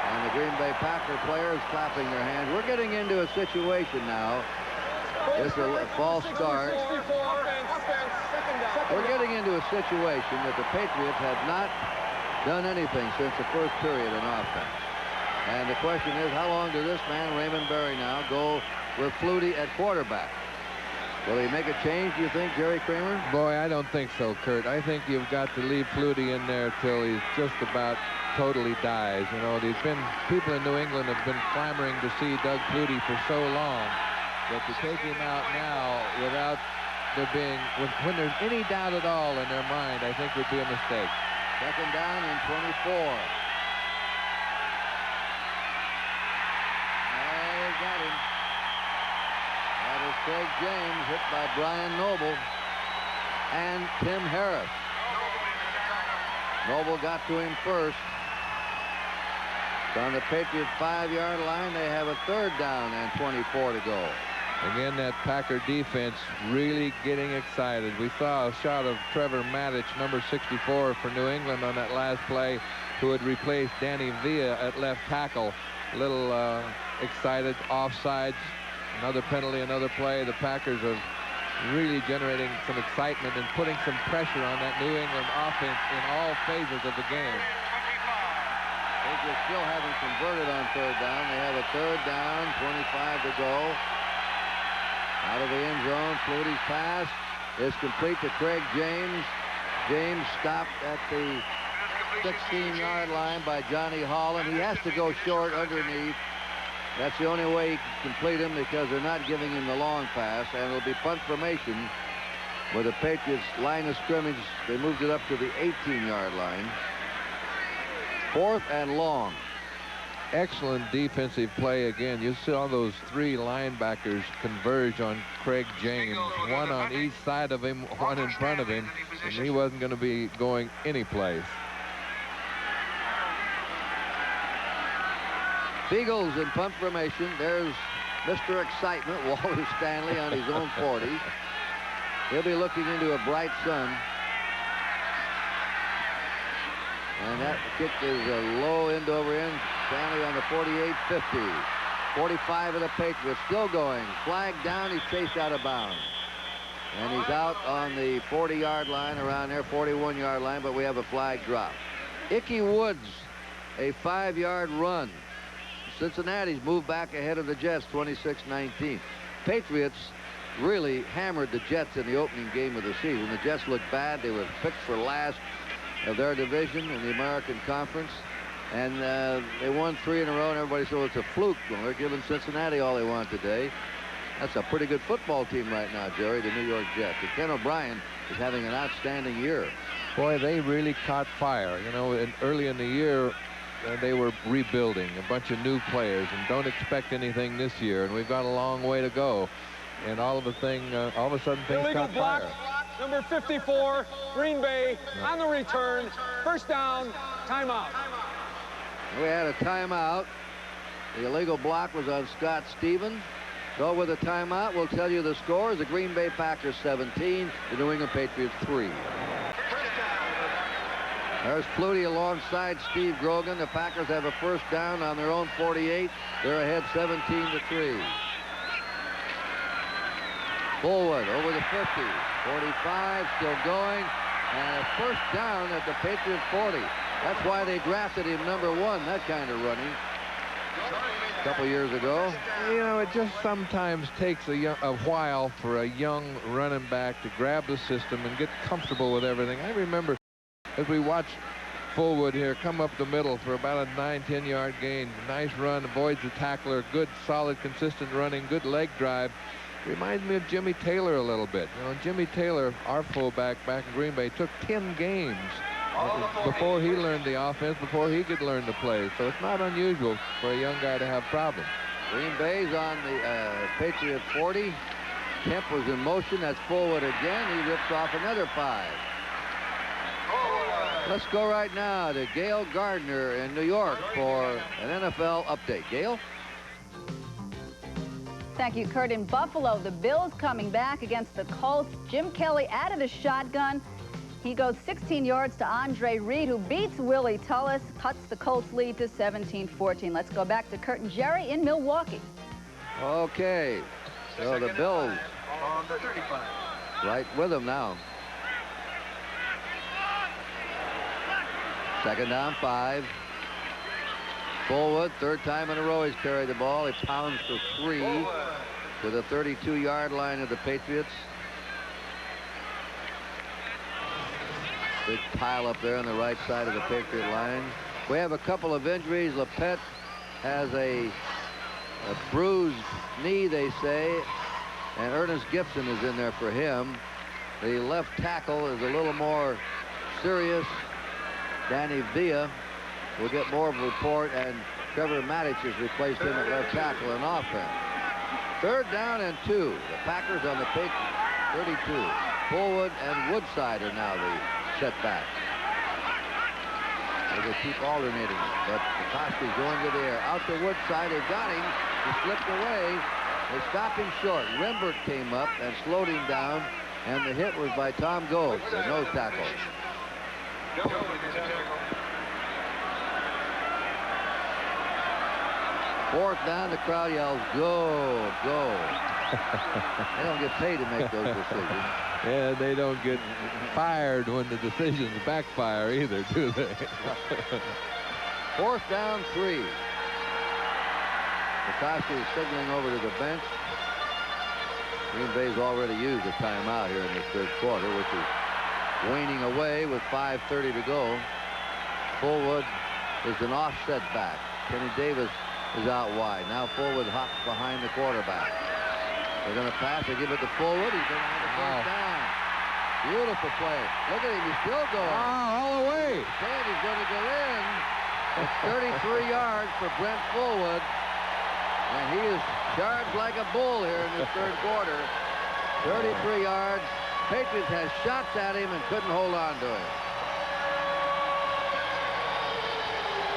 And the Green Bay Packer players clapping their hands. We're getting into a situation now. It's a false start. We're getting into a situation that the Patriots have not done anything since the first period in offense. And the question is, how long does this man, Raymond Berry, now go with Flutie at quarterback? Will he make a change, do you think, Jerry Kramer? Boy, I don't think so, Kurt. I think you've got to leave Flutie in there till he's just about totally dies. You know, there's been people in New England have been clamoring to see Doug Flutie for so long that to take him out now without there being, when there's any doubt at all in their mind, I think would be a mistake. Second down and 24. Got him. That is Craig James, hit by Brian Noble and Tim Harris. Noble got to him first. It's on the Patriots 5-yard line. They have a third down and 24 to go. Again, that Packer defense really getting excited. We saw a shot of Trevor Maddich, number 64 for New England on that last play, who had replaced Danny Villa at left tackle. A little excited, offsides, another penalty, another play. The Packers are really generating some excitement and putting some pressure on that New England offense in all phases of the game. Patriots still haven't converted on third down. They have a third down, 25 to go. Out of the end zone, Flutie's pass is complete to Craig James. James stopped at the 16-yard line by Johnny Holland. He has to go short underneath. That's the only way he can complete him because they're not giving him the long pass, and it'll be punt formation with the Patriots line of scrimmage. They moved it up to the 18-yard line. 4th and long. Excellent defensive play again. You saw those 3 linebackers converge on Craig James, one on each side of him, one in front of him, and he wasn't going to be going anyplace. Beagles in punt formation. There's Mr. Excitement, Walter Stanley, on his own 40. He'll be looking into a bright sun. And that kick is a low end over end. Stanley on the 48-50. 45 of the Patriots still going. Flag down. He's chased out of bounds. And he's out on the 40-yard line, around there, 41-yard line, but we have a flag drop. Ickey Woods, a 5-yard run. Cincinnati's moved back ahead of the Jets, 26-19. Patriots really hammered the Jets in the opening game of the season. The Jets looked bad. They were picked for last of their division in the American Conference. And they won 3 in a row, and everybody said, well, it's a fluke. Well, they're giving Cincinnati all they want today. That's a pretty good football team right now, Jerry, the New York Jets. And Ken O'Brien is having an outstanding year. Boy, they really caught fire. You know, early in the year, they were rebuilding a bunch of new players and don't expect anything this year. And we've got a long way to go. And all of a sudden, things caught fire. Number 54, Green Bay, on the return. First down, timeout. We had a timeout. The illegal block was on Scott Stevens. So with a timeout, we'll tell you the scores. The Green Bay Packers 17, the New England Patriots 3. There's Flutie alongside Steve Grogan. The Packers have a first down on their own 48. They're ahead 17-3. Fullwood over the 50. 45 still going. And a first down at the Patriots 40. That's why they drafted him number 1, that kind of running, a couple years ago. You know, it just sometimes takes a while for a young running back to grab the system and get comfortable with everything. I remember as we watched Fullwood here come up the middle for about a 9-10 yard gain. Nice run, avoids the tackler, good, solid, consistent running, good leg drive. Reminds me of Jimmy Taylor a little bit. You know, Jimmy Taylor, our fullback back in Green Bay, took 10 games before he learned the offense, before he could learn the plays. So it's not unusual for a young guy to have problems. Green Bay's on the Patriot 40. Kemp was in motion. That's Fullwood again. He rips off another 5. Let's go right now to Gail Gardner in New York for an NFL update. Gail? Thank you, Kurt. In Buffalo, the Bills coming back against the Colts. Jim Kelly out of the shotgun. He goes 16 yards to Andre Reed, who beats Willie Tullis, cuts the Colts lead to 17-14. Let's go back to Kurt and Jerry in Milwaukee. Okay, so the Bills right with them now. Second down, 5. Fullwood, third time in a row he's carried the ball. He pounds for 3 to the 32-yard line of the Patriots. Big pile up there on the right side of the Patriot line. We have a couple of injuries. Lepet has a bruised knee, they say, and Ernest Gibson is in there for him. The left tackle is a little more serious. Danny Villa will get more of a report, and Trevor Matic has replaced him at left tackle in offense. Third down and 2. The Packers on the Patriots 32. Fullwood and Woodside are now the setback. They keep alternating it, but Koski's going to the air. Out to Woodside. They got him. He slipped away. They stopped him short. Rembert came up and slowed him down, and the hit was by Tom Gold, the nose tackle. Fourth down, the crowd yells, "Go, go." They don't get paid to make those decisions. Yeah, they don't get fired when the decisions backfire either, do they? Fourth down, 3. McCoskey is signaling over to the bench. Green Bay's already used a timeout here in the third quarter, which is waning away with 5:30 to go. Fullwood is an offset back. Kenny Davis is out wide. Now Fullwood hops behind the quarterback. They're going to pass. They give it to Fullwood. He's going to have the first down. Beautiful play. Look at him. He's still going. All the way. And he's going to go in. It's 33 yards for Brent Fullwood. And he is charged like a bull here in the third quarter. 33 yards. Patriots has shots at him and couldn't hold on to him.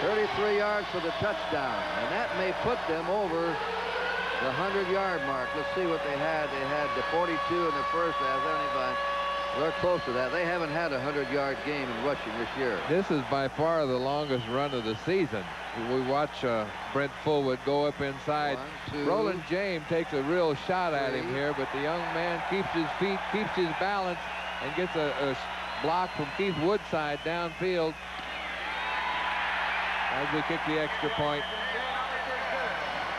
33 yards for the touchdown. And that may put them over the 100-yard mark. Let's see what they had. They had the 42 in the first half. They're close to that. They haven't had a 100-yard game in rushing this year. This is by far the longest run of the season. We watch Brent Fullwood go up inside. 1, 2, Roland James takes a real shot at him here, but the young man keeps his feet, keeps his balance, and gets a block from Keith Woodside downfield as we kick the extra point.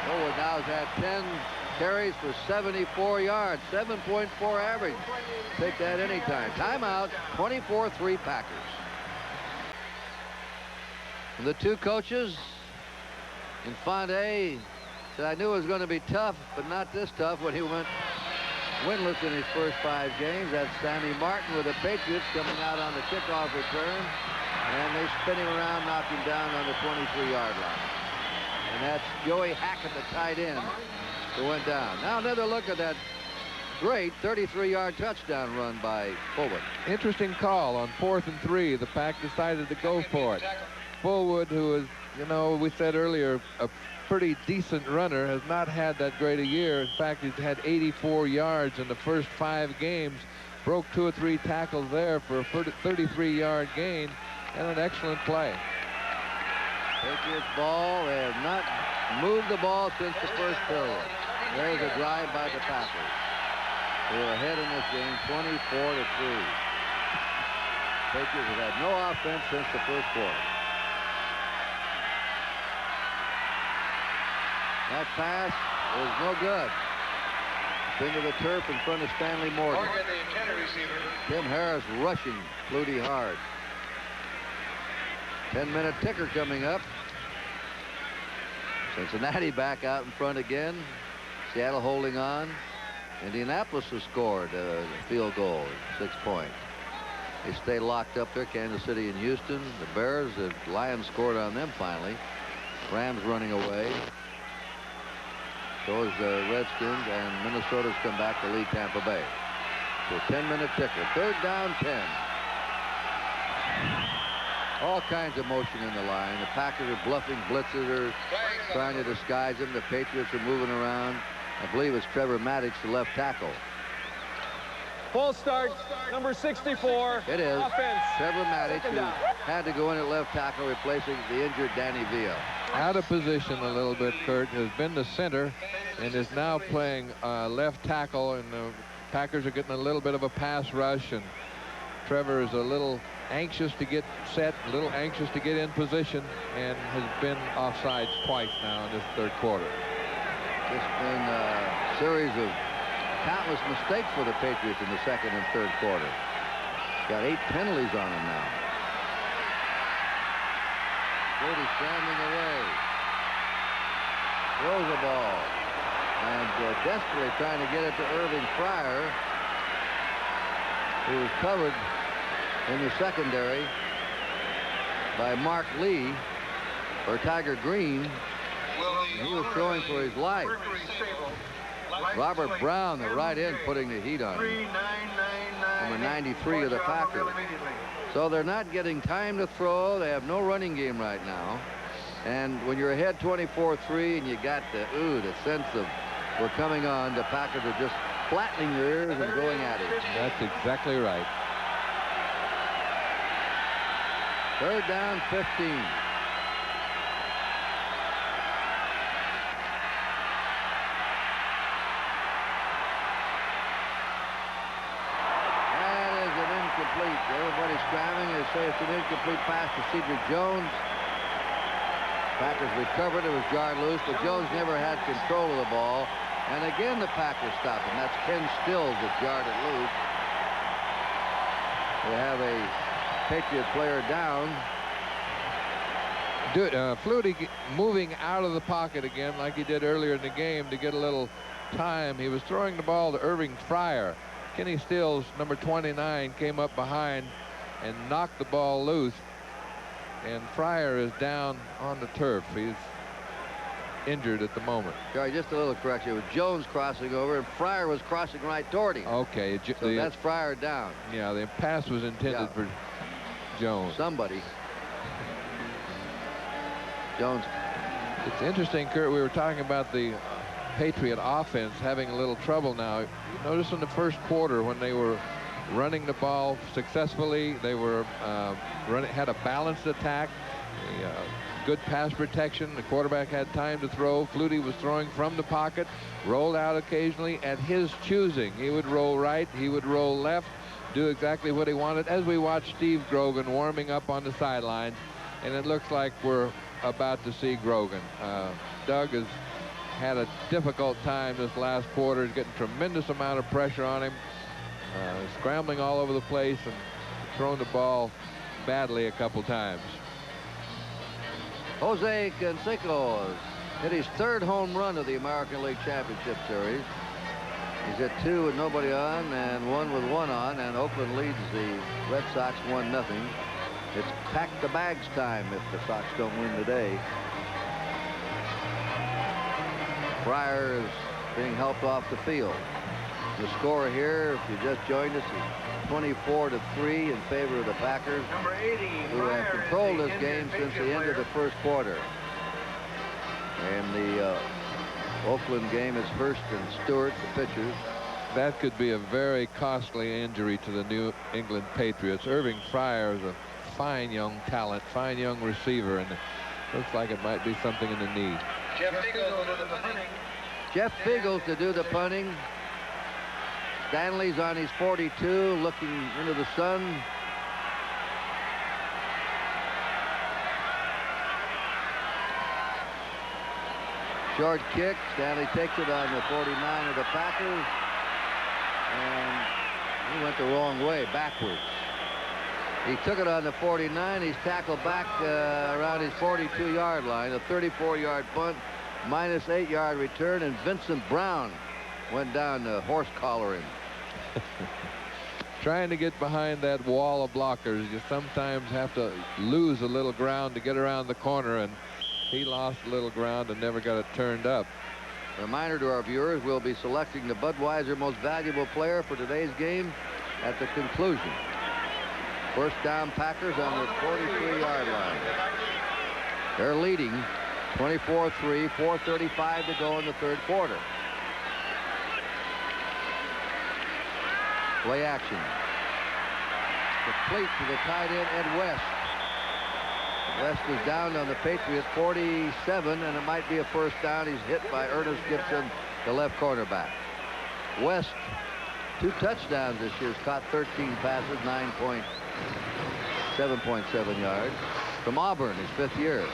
Fullwood now has had 10 carries for 74 yards, 7.4 average. Take that anytime. Timeout, 24-3 Packers. The two coaches, Infante said, "I knew it was going to be tough, but not this tough," when he went winless in his first 5 games. That's Stanley Martin with the Patriots coming out on the kickoff return, and they spin him around, knock him down on the 23-yard line. And that's Joey Hackett, the tight end, who went down. Now another look at that great 33-yard touchdown run by Fullwood. Interesting call on 4th and 3. The Pack decided to go for it. Fullwood, who is, you know, we said earlier, a pretty decent runner, has not had that great a year. In fact, he's had 84 yards in the first 5 games. Broke 2 or 3 tackles there for a 33-yard gain, and an excellent play. Patriots ball. They have not moved the ball since the first period. There's a drive by the Packers. They're ahead in this game, 24-3. Patriots have had no offense since the first quarter. That pass is no good. It's into the turf in front of Stanley Morgan. Tim Harris rushing Flutie hard. 10-minute ticker coming up. Cincinnati back out in front again. Seattle holding on. Indianapolis has scored a field goal, 6 points. They stay locked up there, Kansas City and Houston. The Bears, the Lions scored on them finally. Rams running away. So is the Redskins, and Minnesota's come back to lead Tampa Bay. So 10-minute ticker. 3rd down, 10. All kinds of motion in the line. The Packers are bluffing blitzes, or trying to disguise them. The Patriots are moving around. I believe it's Trevor Maddox, the left tackle. False start, number 64. It is. Offense. Trevor Maddox, who had to go in at left tackle, replacing the injured Danny Villa. Out of position a little bit, Kurt. Has been the center and is now playing left tackle, and the Packers are getting a little bit of a pass rush, and Trevor is a little anxious to get set, a little anxious to get in position, and has been offsides twice now in this 3rd quarter. Just been a series of countless mistakes for the Patriots in the 2nd and 3rd quarter. Got 8 penalties on them now. Brady scrambling away. Throws the ball. And desperately trying to get it to Irving Fryer, who was covered in the secondary by Mark Lee, or Tiger Green. He was throwing for his life. Robert Brown, the right end, putting the heat on him. Number 93 of the Packers. So they're not getting time to throw. They have no running game right now. And when you're ahead 24-3 and you got the sense of we're coming on, the Packers are just flattening their ears and going at it. That's exactly right. 3rd down, 15. Everybody's scrambling. They say it's an incomplete pass to Cedric Jones. Packers recovered. It was jarred loose, but Jones never had control of the ball. And again, the Packers stop him. That's Ken Stills that jarred it loose. They have a Patriot player down. Flutie moving out of the pocket again like he did earlier in the game to get a little time. He was throwing the ball to Irving Fryer. Kenny Stills, number 29, came up behind and knocked the ball loose. And Fryer is down on the turf. He's injured at the moment. Sorry, just a little correction. It was Jones crossing over, and Fryer was crossing right toward him. Okay. So that's Fryer down. Yeah, the pass was intended for Jones. Somebody. Jones. It's interesting, Kurt, we were talking about the Patriot offense having a little trouble now. You notice in the 1st quarter when they were running the ball successfully, they were had a balanced attack, good pass protection. The quarterback had time to throw. Flutie was throwing from the pocket, rolled out occasionally at his choosing. He would roll right, he would roll left, do exactly what he wanted, as we watched Steve Grogan warming up on the sidelines. And it looks like we're about to see Grogan. Doug has had a difficult time this last quarter. He's getting tremendous amount of pressure on him, scrambling all over the place and throwing the ball badly a couple times. Jose Canseco hit his 3rd home run of the American League Championship Series. He's hit 2 with nobody on and 1 with 1 on, and Oakland leads the Red Sox 1-0. It's pack the bags time if the Sox don't win today. Fryer is being helped off the field. The score here, if you just joined us, is 24-3 in favor of the Packers, who have controlled this game since the end of the 1st quarter. And the Oakland game is Hurst and Stewart, the pitchers. That could be a very costly injury to the New England Patriots. Irving Fryer is a fine young talent, fine young receiver, and it looks like it might be something in the knee. Jeff Fiegels to do the punting. Stanley's on his 42, looking into the sun. Short kick. Stanley takes it on the 49 of the Packers. And he went the wrong way, backwards. He took it on the 49. He's tackled back around his 42-yard line. A 34-yard punt, -8-yard return, and Vincent Brown went down to horse collaring. Trying to get behind that wall of blockers, you sometimes have to lose a little ground to get around the corner, and he lost a little ground and never got it turned up. Reminder to our viewers, we'll be selecting the Budweiser Most Valuable Player for today's game at the conclusion. First down, Packers on the 43-yard line. They're leading 24-3, 4:35 to go in the third quarter. Play action. Complete to the tight end, Ed West. West is down on the Patriots 47, and it might be a first down. He's hit by Ernest Gibson, the left cornerback. West, 2 touchdowns this year. He's caught 13 passes, 7.7 yards. From Auburn, his 5th year.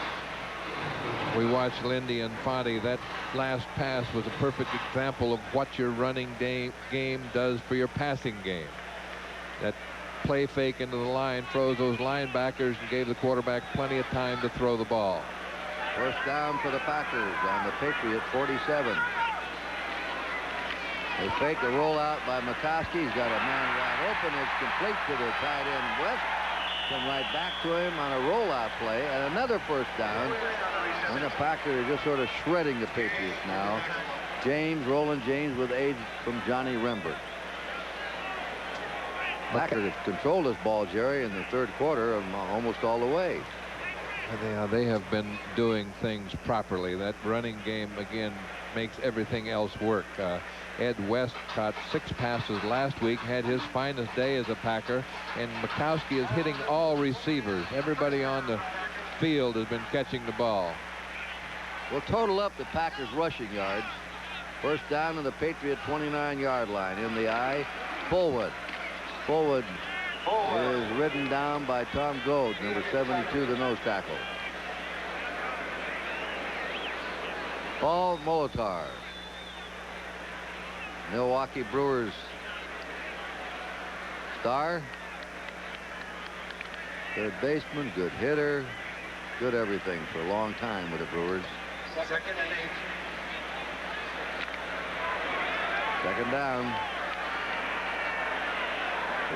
We watched Lindy and Fonte. That last pass was a perfect example of what your running game does for your passing game. That play fake into the line froze those linebackers and gave the quarterback plenty of time to throw the ball. First down for the Packers on the Patriot 47. They fake a rollout by McCoskey. He's got a man wide open. It's complete to the tight end West. Come right back to him on a rollout play, and another first down. And the Packers are just sort of shredding the Patriots now. Roland James with aid from Johnny Rembert. Packers have controlled this ball, Jerry, in the third quarter almost all the way. They have been doing things properly. That running game, again, makes everything else work. Ed West caught 6 passes last week, had his finest day as a Packer, and Mikowski is hitting all receivers. Everybody on the field has been catching the ball. We'll total up the Packers rushing yards. First down to the Patriot 29-yard line. In the eye, Fullwood. Fullwood is ridden down by Tom Gold, number 72, the nose tackle. Paul Molitor, Milwaukee Brewers star. Third baseman, good hitter, good everything for a long time with the Brewers. Second and 8. Second down.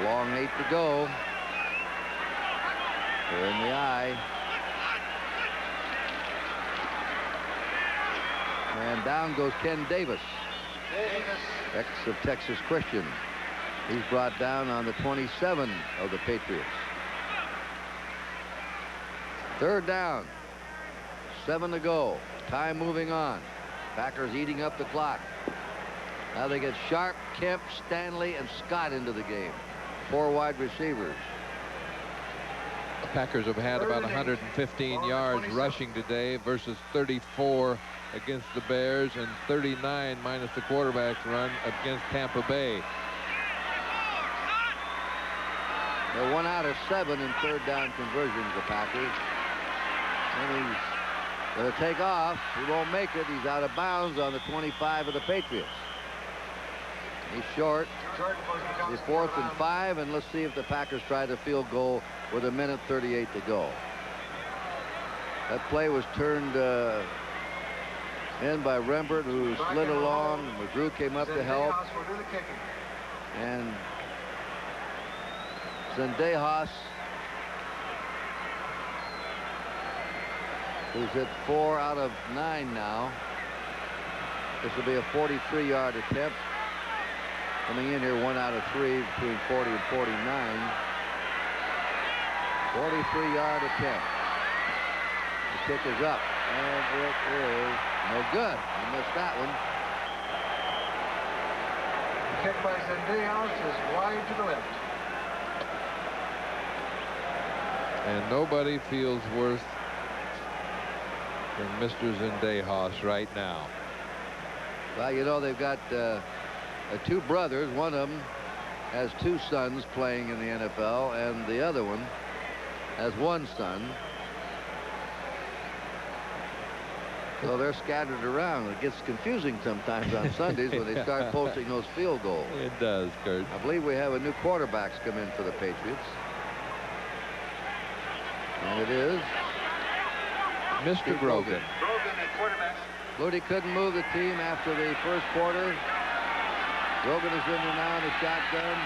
Long 8 to go. They're in the eye. And down goes Ken Davis. Ex of Texas Christian. He's brought down on the 27 of the Patriots. Third down. 7 to go. Time moving on. Packers eating up the clock. Now they get Sharp, Kemp, Stanley, and Scott into the game. 4 wide receivers. The Packers have had about 115 yards rushing today versus 34 against the Bears and 39 minus the quarterback's run against Tampa Bay. They're 1 out of 7 in third down conversions, the Packers. And he's going to take off. He won't make it. He's out of bounds on the 25 of the Patriots. He's short. It's 4th and 5, and let's see if the Packers try the field goal with 1:38 to go. That play was turned in by Rembert, who slid along. McGrew came up to help. And Zendejas, who's hit 4 out of 9 now. This will be a 43-yard attempt. Coming in here 1 out of 3 between 40 and 49. 43-yard attempt. The kick is up, and it is no good. He missed that one. The kick by Zendejas is wide to the left. And nobody feels worse than Mr. Zendejas right now. Well, you know, they've got 2 brothers. One of them has 2 sons playing in the NFL, and the other one has 1 son. So they're scattered around. It gets confusing sometimes on Sundays when they start posting those field goals. It does, Kurt. I believe we have a new quarterbacks come in for the Patriots. And it is Mr. Grogan. Grogan at quarterback. Moody couldn't move the team after the first quarter. Grogan is in there now in the shotgun.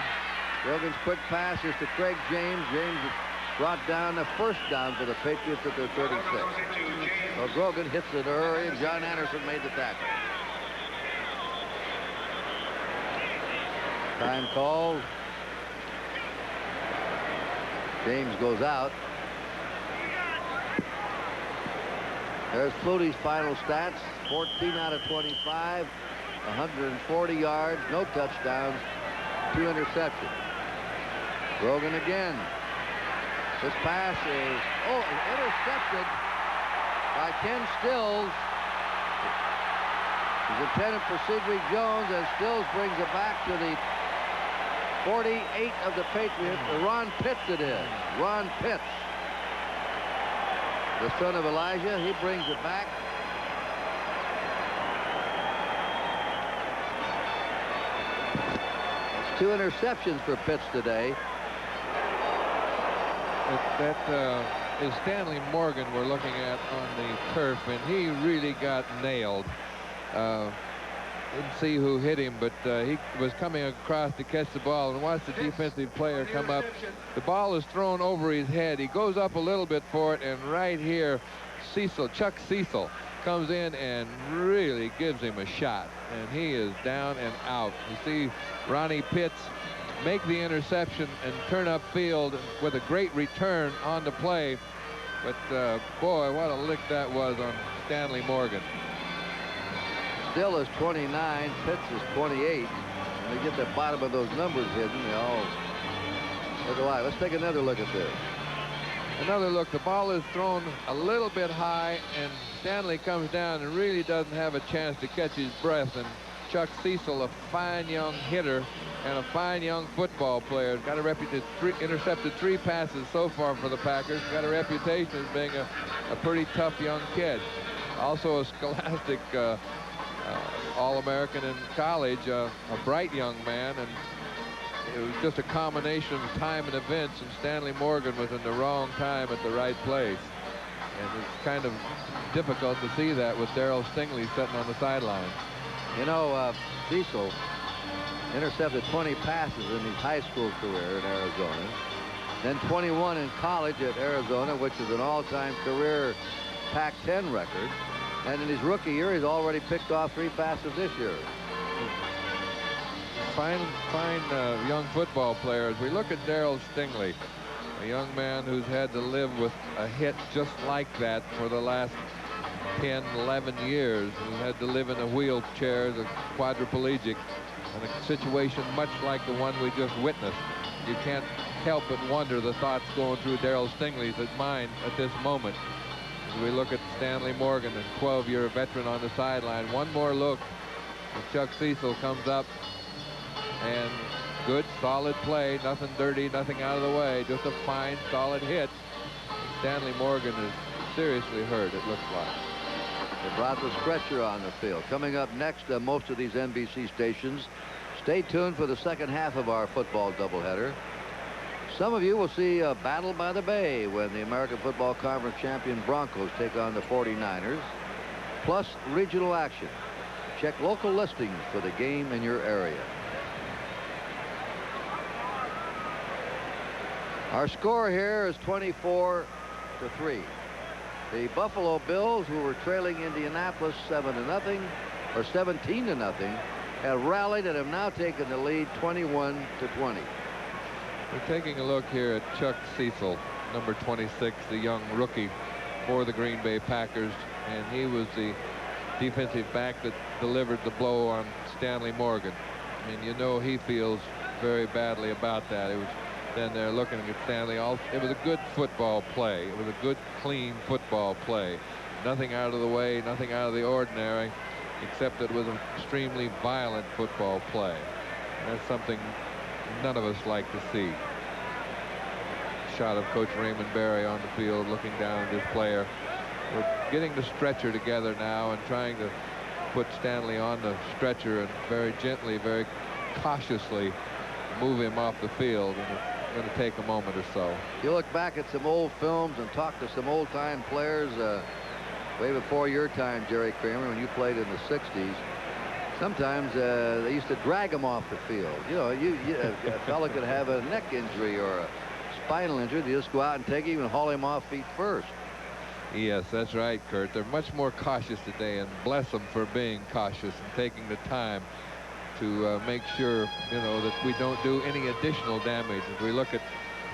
Grogan's quick pass is to Craig James. James brought down the first down for the Patriots at their 36. So Grogan hits it early, and John Anderson made the tackle. Time called. James goes out. There's Flutie's final stats. 14 out of 25. 140 yards. No touchdowns. 2 interceptions. Grogan again. This pass is, intercepted by Ken Stills. He's intended for Cedric Jones, and Stills brings it back to the 48 of the Patriots. Ron Pitts it is. Ron Pitts, the son of Elijah. He brings it back. It's 2 interceptions for Pitts today. That is Stanley Morgan we're looking at on the turf, and he really got nailed. Didn't see who hit him, but he was coming across to catch the ball, and watch the defensive player come up. The ball is thrown over his head. He goes up a little bit for it, and right here, Chuck Cecil comes in and really gives him a shot, and he is down and out. You see Ronnie Pitts make the interception and turn upfield with a great return on the play. But boy, what a lick that was on Stanley Morgan. Still is 29. Pitts is 28. When they get the bottom of those numbers hidden, they all look alike. Let's take another look at this. Another look. The ball is thrown a little bit high, and Stanley comes down and really doesn't have a chance to catch his breath. And Chuck Cecil, a fine young hitter and a fine young football player, got a reputation, intercepted 3 passes so far for the Packers, got a reputation as being a pretty tough young kid. Also a scholastic All-American in college, a bright young man, and it was just a combination of time and events, and Stanley Morgan was in the wrong time at the right place. And it's kind of difficult to see that with Darrell Stingley sitting on the sideline. You know, Cecil intercepted 20 passes in his high school career in Arizona, then 21 in college at Arizona, which is an all-time career Pac-10 record. And in his rookie year, he's already picked off 3 passes this year. Fine young football players. We look at Darrell Stingley, a young man who's had to live with a hit just like that for the last 10, 11 years, who had to live in a wheelchair as a quadriplegic, in a situation much like the one we just witnessed. You can't help but wonder the thoughts going through Darrell Stingley's mind at this moment. As we look at Stanley Morgan, a 12-year veteran on the sideline. One more look as Chuck Cecil comes up, and good, solid play. Nothing dirty, nothing out of the way. Just a fine, solid hit. Stanley Morgan is seriously hurt, it looks like. They brought the stretcher on the field. Coming up next, most of these NBC stations. Stay tuned for the second half of our football doubleheader. Some of you will see a battle by the Bay when the American Football Conference champion Broncos take on the 49ers, plus regional action. Check local listings for the game in your area. Our score here is 24-3. The Buffalo Bills, who were trailing Indianapolis 7-0 or 17-0, have rallied and have now taken the lead 21-20. We're taking a look here at Chuck Cecil, number 26, the young rookie for the Green Bay Packers, and he was the defensive back that delivered the blow on Stanley Morgan. I mean, you know he feels very badly about that. It was then they're looking at Stanley. It was a good football play. It was a good, clean football play. Nothing out of the way, nothing out of the ordinary, except it was an extremely violent football play. That's something none of us like to see. Shot of Coach Raymond Barry on the field looking down at this player. We're getting the stretcher together now and trying to put Stanley on the stretcher and very gently, very cautiously move him off the field. And it's going to take a moment or so. You look back at some old films and talk to some old-time players way before your time, Jerry Kramer, when you played in the 60s. Sometimes they used to drag them off the field. You know, a fella could have a neck injury or a spinal injury. They just go out and take him and haul him off feet first. Yes, that's right, Kurt. They're much more cautious today, and bless them for being cautious and taking the time to make sure, you know, that we don't do any additional damage. As we look at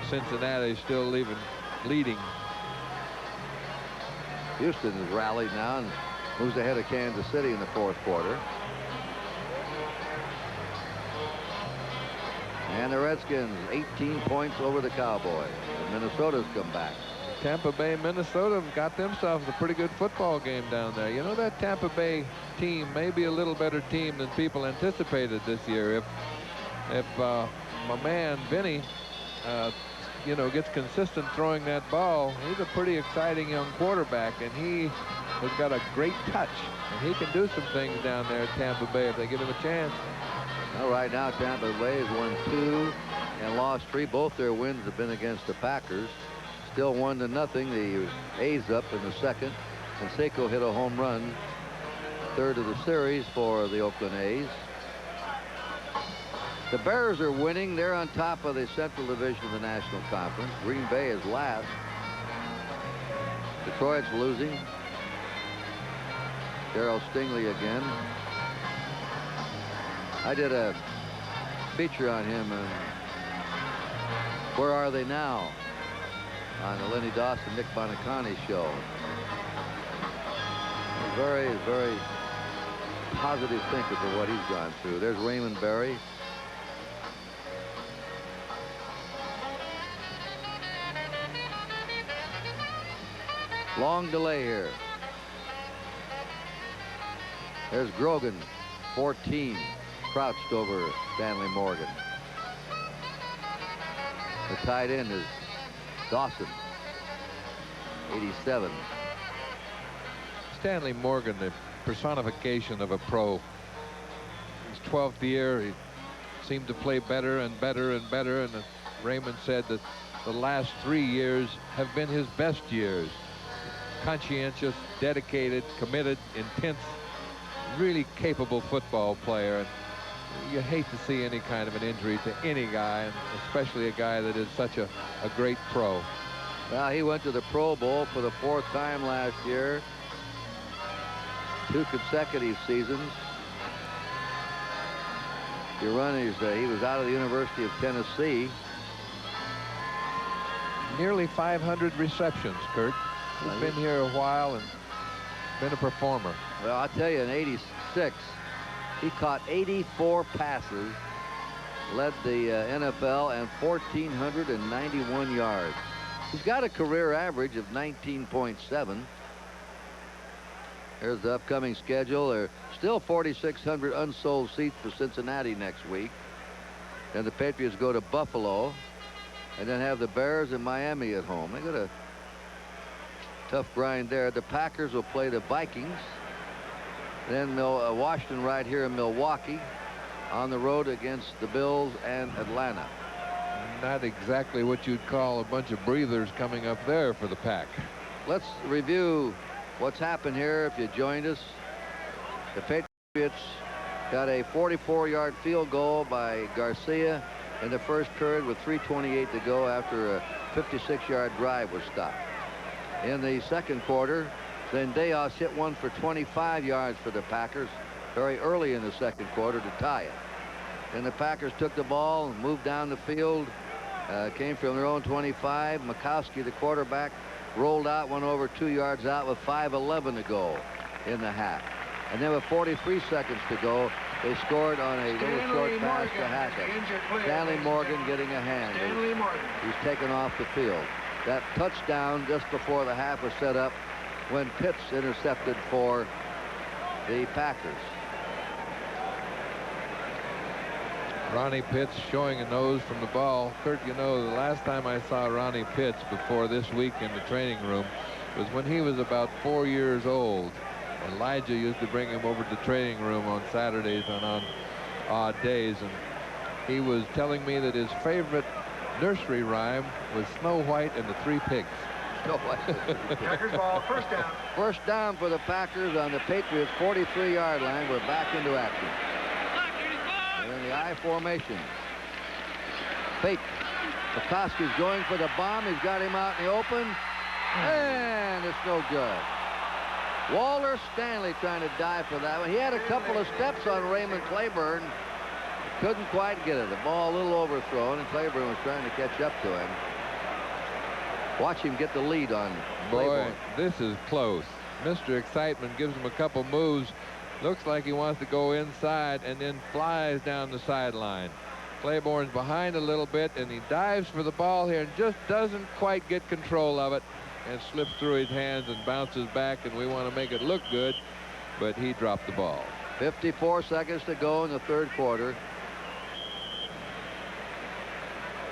Cincinnati still leading. Houston has rallied now and moves ahead of Kansas City in the fourth quarter. And the Redskins 18 points over the Cowboys. And Minnesota's come back. Tampa Bay, Minnesota got themselves a pretty good football game down there. You know, that Tampa Bay team may be a little better team than people anticipated this year. If my man Vinny, you know, gets consistent throwing that ball, he's a pretty exciting young quarterback, and he has got a great touch, and he can do some things down there at Tampa Bay if they give him a chance. Well, right now Tampa Bay has won 2 and lost 3. Both their wins have been against the Packers. Still 1-0. The A's up in the second, and Cecil hit a home run, third of the series for the Oakland A's. The Bears are winning. They're on top of the Central Division of the National Conference. Green Bay is last. Detroit's losing. Darryl Stingley again. I did a feature on him, and Where Are They Now? On the Lenny Dawson, Nick Bonacani show. Very, very positive thinker for what he's gone through. There's Raymond Berry. Long delay here. There's Grogan, 14, crouched over Stanley Morgan. The tight end is Dawson, 87. Stanley Morgan, the personification of a pro. His 12th year, he seemed to play better and better and better, and Raymond said that the last 3 years have been his best years. Conscientious, dedicated, committed, intense, really capable football player. And you hate to see any kind of an injury to any guy, and especially a guy that is such a great pro. Well, he went to the Pro Bowl for the 4th time last year. 2 consecutive seasons. He was out of the University of Tennessee. Nearly 500 receptions, Kurt. He's been here a while and been a performer. Well, I'll tell you, in '86, he caught 84 passes, led the NFL, and 1,491 yards. He's got a career average of 19.7. There's the upcoming schedule. There are still 4,600 unsold seats for Cincinnati next week. Then the Patriots go to Buffalo, and then have the Bears and Miami at home. They got a tough grind there. The Packers will play the Vikings. Then Washington right here in Milwaukee, on the road against the Bills and Atlanta. Not exactly what you'd call a bunch of breathers coming up there for the Pack. Let's review what's happened here. If you joined us, the Patriots got a 44-yard field goal by Garcia in the first period with 3:28 to go after a 56-yard drive was stopped. In the second quarter, then Deos hit one for 25 yards for the Packers very early in the second quarter to tie it. Then the Packers took the ball and moved down the field, came from their own 25. Mikowski, the quarterback, rolled out, went over 2 yards out with 5:11 to go in the half. And then with 43 seconds to go, they scored on a little short pass to Hackett. Stanley Morgan getting a hand. He's taken off the field. That touchdown just before the half was set up when Pitts intercepted for the Packers. Ronnie Pitts showing a nose from the ball. Kurt, you know, the last time I saw Ronnie Pitts before this week in the training room was when he was about 4 years old. Elijah used to bring him over to the training room on Saturdays and on odd days, and he was telling me that his favorite nursery rhyme was Snow White and the Three Pigs. No, Packers ball, first down. First down for the Packers on the Patriots' 43-yard line. We're back into action. They're in the I formation. Fake. Pekoski's going for the bomb. He's got him out in the open. And it's no good. Walter Stanley trying to dive for that one. He had a couple of steps on Raymond Claiborne. Couldn't quite get it. The ball a little overthrown, and Claiborne was trying to catch up to him. Watch him get the lead on Claiborne. Boy, this is close. Mr. Excitement gives him a couple moves. Looks like he wants to go inside and then flies down the sideline. Claiborne's behind a little bit, and he dives for the ball here and just doesn't quite get control of it and slips through his hands and bounces back, and we want to make it look good, but he dropped the ball. 54 seconds to go in the third quarter.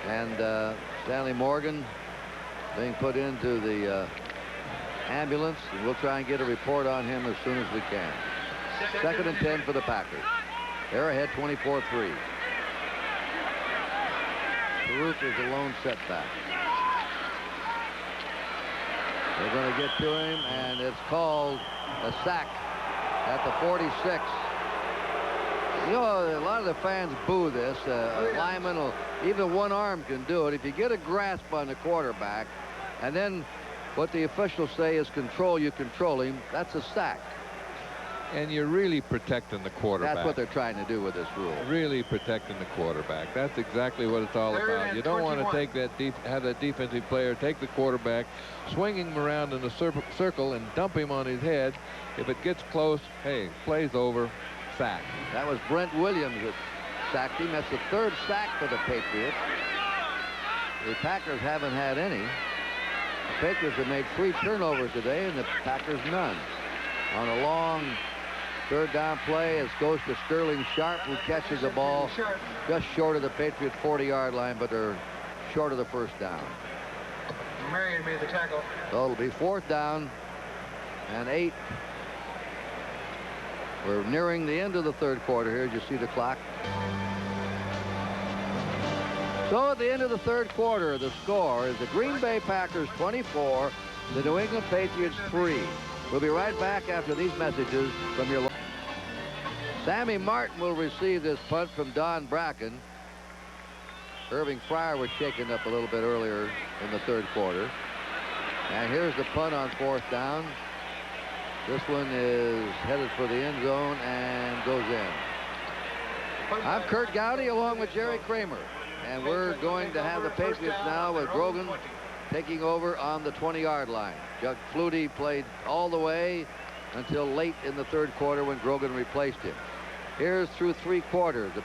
And Stanley Morgan being put into the ambulance, and we'll try and get a report on him as soon as we can. Second and 10 for the Packers. They're ahead 24-3. Farouk is a lone setback. They're going to get to him, and it's called a sack at the 46. You know, a lot of the fans boo this. A lineman, will, even one arm can do it. If you get a grasp on the quarterback, and then what the officials say is control, you control him, that's a sack. And you're really protecting the quarterback. That's what they're trying to do with this rule. Really protecting the quarterback. That's exactly what it's all about. You don't want to take that have that defensive player take the quarterback, swing him around in a circle and dump him on his head. If it gets close, hey, play's over, sack. That was Brent Williams that sacked him. That's the third sack for the Patriots. The Packers haven't had any. The Patriots have made 3 turnovers today, and the Packers none. On a long third down play, it goes to Sterling Sharp, who catches the ball just short of the Patriots' 40-yard line, but they're short of the first down. Marion made the tackle. So it'll be 4th down and 8. We're nearing the end of the third quarter here. As you see the clock. So at the end of the third quarter, the score is the Green Bay Packers 24, the New England Patriots 3. We'll be right back after these messages from your... Sammy Martin will receive this punt from Don Bracken. Irving Fryer was shaken up a little bit earlier in the third quarter. And here's the punt on 4th down. This one is headed for the end zone and goes in. I'm Kurt Gowdy along with Jerry Kramer. And we're going to have the Patriots now with Grogan taking over on the 20-yard line. Doug Flutie played all the way until late in the third quarter when Grogan replaced him. Here's through 3 quarters. The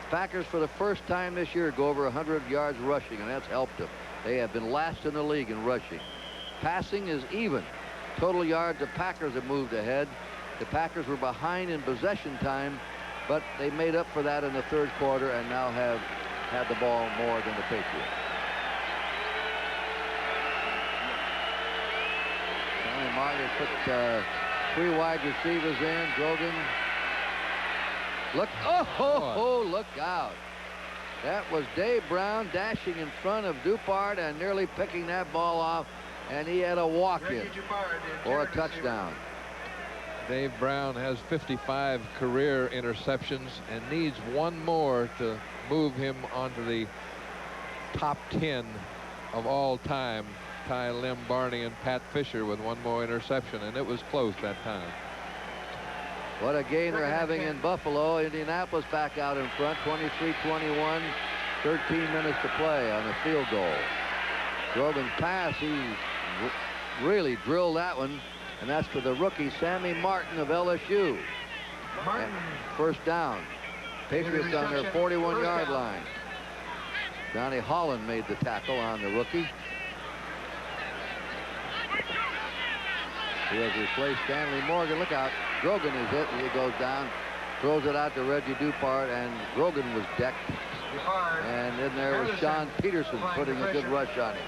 Packers for the first time this year go over 100 yards rushing, and that's helped them. They have been last in the league in rushing. Passing is even. Total yards, the Packers have moved ahead. The Packers were behind in possession time, but they made up for that in the third quarter and now have had the ball more than the Patriots. Stanley Morgan put 3 wide receivers in. Grogan. Look, look out. That was Dave Brown dashing in front of Dupart and nearly picking that ball off, and he had a walk-in or a touchdown. Dave Brown has 55 career interceptions and needs one more to move him onto the top 10 of all time. Ty Lim Barney and Pat Fisher with one more interception, and it was close that time. What a game they're having in Buffalo. Indianapolis back out in front, 23-21, 13 minutes to play on the field goal. Grogan's pass, he really drilled that one, and that's for the rookie Sammy Martin of LSU. First down. Patriots on their 41-yard line. Johnny Holland made the tackle on the rookie. He has replaced Stanley Morgan. Look out. Grogan is it. He goes down, throws it out to Reggie Dupart, and Grogan was decked. And then there was Sean Peterson putting a good rush on him.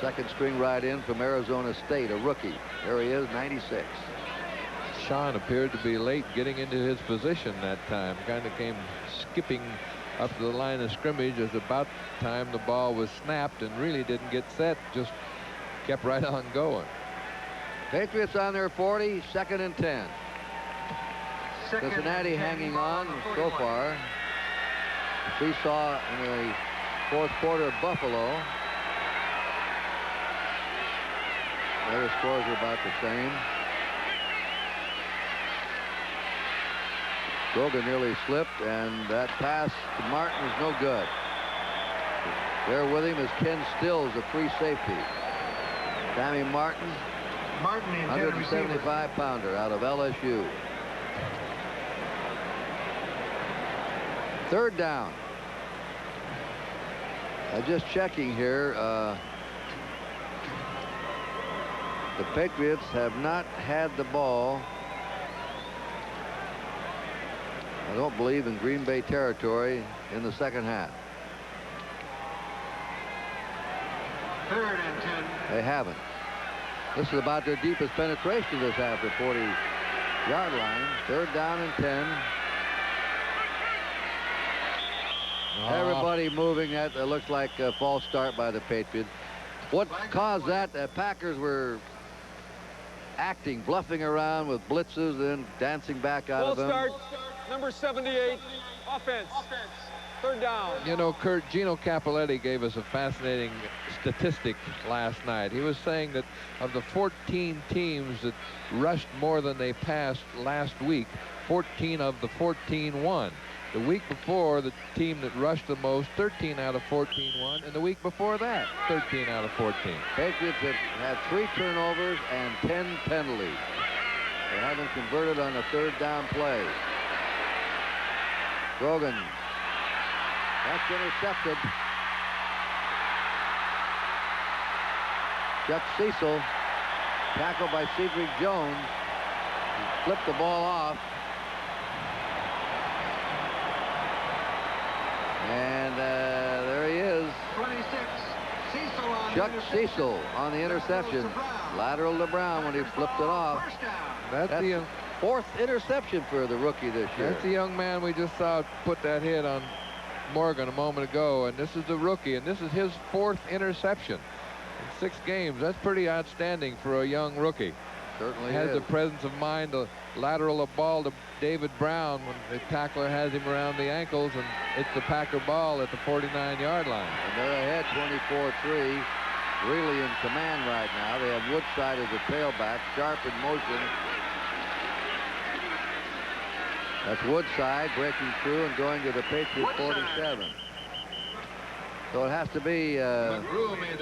Second string right in from Arizona State, a rookie. There he is, 96. Sean appeared to be late getting into his position that time. Kind of came skipping up to the line of scrimmage. As about time the ball was snapped and really didn't get set, just kept right on going. Patriots on their 40, 2nd and 10. Cincinnati hanging on so far. As we saw in the 4th quarter of Buffalo, their scores are about the same. Grogan nearly slipped, and that pass to Martin is no good. There with him is Ken Stills, a free safety. Sammy Martin, 175-pounder out of LSU. 3rd down. Just checking here. The Patriots have not had the ball, I don't believe, in Green Bay territory in the 2nd half. 3rd and 10. They haven't. This is about their deepest penetration this half, the 40-yard line. 3rd down and 10. Everybody moving. That looks like a false start by the Patriots. What caused that? The Packers were acting, bluffing around with blitzes and dancing back out of them. Start, number 78, offense. 3rd down. You know, Kurt, Gino Cappelletti gave us a fascinating statistic last night. He was saying that of the 14 teams that rushed more than they passed last week, 14 of the 14 won. The week before, the team that rushed the most, 13 out of 14 won, and the week before that, 13 out of 14. Patriots have had 3 turnovers and 10 penalties. They haven't converted on a 3rd down play. Grogan. That's intercepted. Chuck Cecil, tackled by Cedric Jones. He flipped the ball off. And there he is. 26. Cecil on Chuck Cecil on the interception. Lateral to Brown when he flipped it off. First down. That's the 4th interception for the rookie this year. That's the young man we just saw put that hit on Morgan a moment ago, and this is the rookie, and this is his 4th interception in 6 games. That's pretty outstanding for a young rookie. Certainly has is. the presence of mind to lateral a ball to David Brown when the tackler has him around the ankles, and it's the Packer ball at the 49-yard line. And they're ahead 24-3. Really in command right now. They have Woodside as a tailback, Sharp in motion. That's Woodside breaking through and going to the Patriots 47. So it has to be,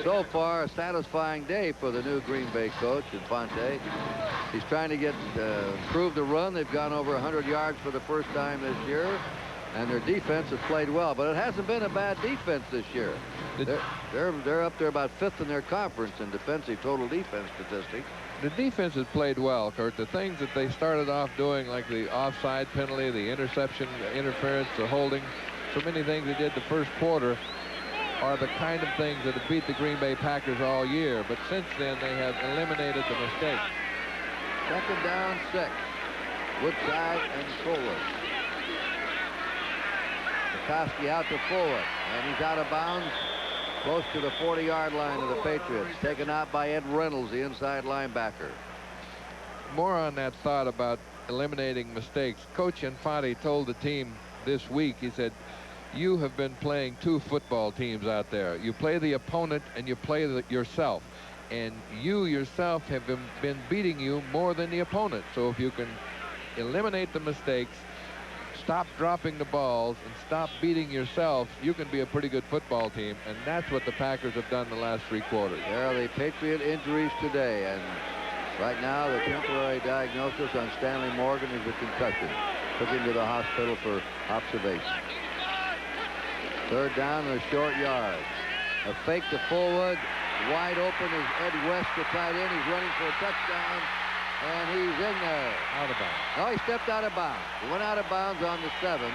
so far, a satisfying day for the new Green Bay coach, Infante. He's trying to get improve the run. They've gone over 100 yards for the first time this year, and their defense has played well. But it hasn't been a bad defense this year. They're up there about 5th in their conference in defensive total defense statistics. The defense has played well, Kurt. The things that they started off doing, like the offside penalty, the interception, interference, the holding, so many things they did the first quarter, are the kind of things that have beat the Green Bay Packers all year. But since then, they have eliminated the mistakes. 2nd down, 6. Woodside and Fuller. McCoskey out to Fuller, and he's out of bounds close to the 40-yard line of the Patriots. Taken out by Ed Reynolds, the inside linebacker. More on that thought about eliminating mistakes. Coach Infante told the team this week, he said, you have been playing 2 football teams out there. You play the opponent and you play yourself. And you yourself have been beating you more than the opponent. So if you can eliminate the mistakes, stop dropping the balls, and stop beating yourself, you can be a pretty good football team. And that's what the Packers have done the last 3 quarters. There are the Patriot injuries today. And right now, the temporary diagnosis on Stanley Morgan is a concussion. Took him to the hospital for observation. 3rd down and a short yard. A fake to Fullwood. Wide open is Ed West, the tight end. He's running for a touchdown, and he's in there. Out of bounds. No, he stepped out of bounds. He went out of bounds on the 7.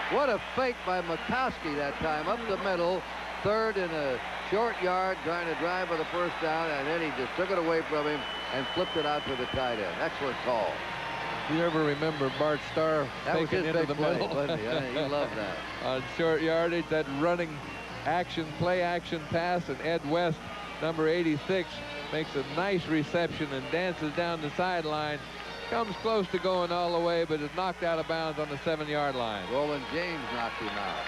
What a fake by McCoskey that time, up the middle. 3rd and a short yard, trying to drive for the first down, and then he just took it away from him and flipped it out to the tight end. Excellent call. You ever remember Bart Starr That was taking his into big the play, middle? wasn't he? He loved that. On short yardage, that running action, play action pass, and Ed West, number 86, makes a nice reception and dances down the sideline. Comes close to going all the way, but is knocked out of bounds on the 7-yard line. Roland James knocked him out.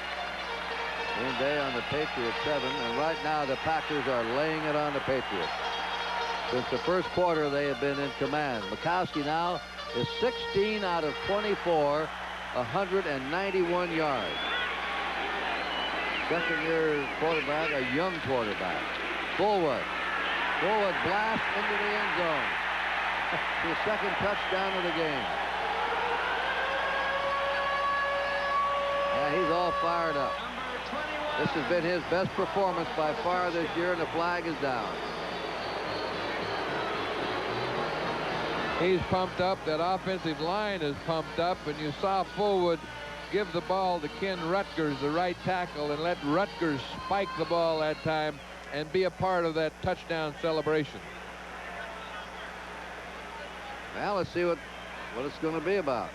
Green Bay on the Patriots 7, and right now the Packers are laying it on the Patriots. Since the first quarter, they have been in command. Mikowski now is 16 out of 24, 191 yards. Second-year quarterback, a young quarterback. Fullwood blast into the end zone. His second touchdown of the game. Yeah, he's all fired up. This has been his best performance by far this year, and the flag is down. He's pumped up. That offensive line is pumped up, and you saw Fullwood give the ball to Ken Rutgers, the right tackle, and let Rutgers spike the ball that time and be a part of that touchdown celebration. Well, let's see what it's going to be about.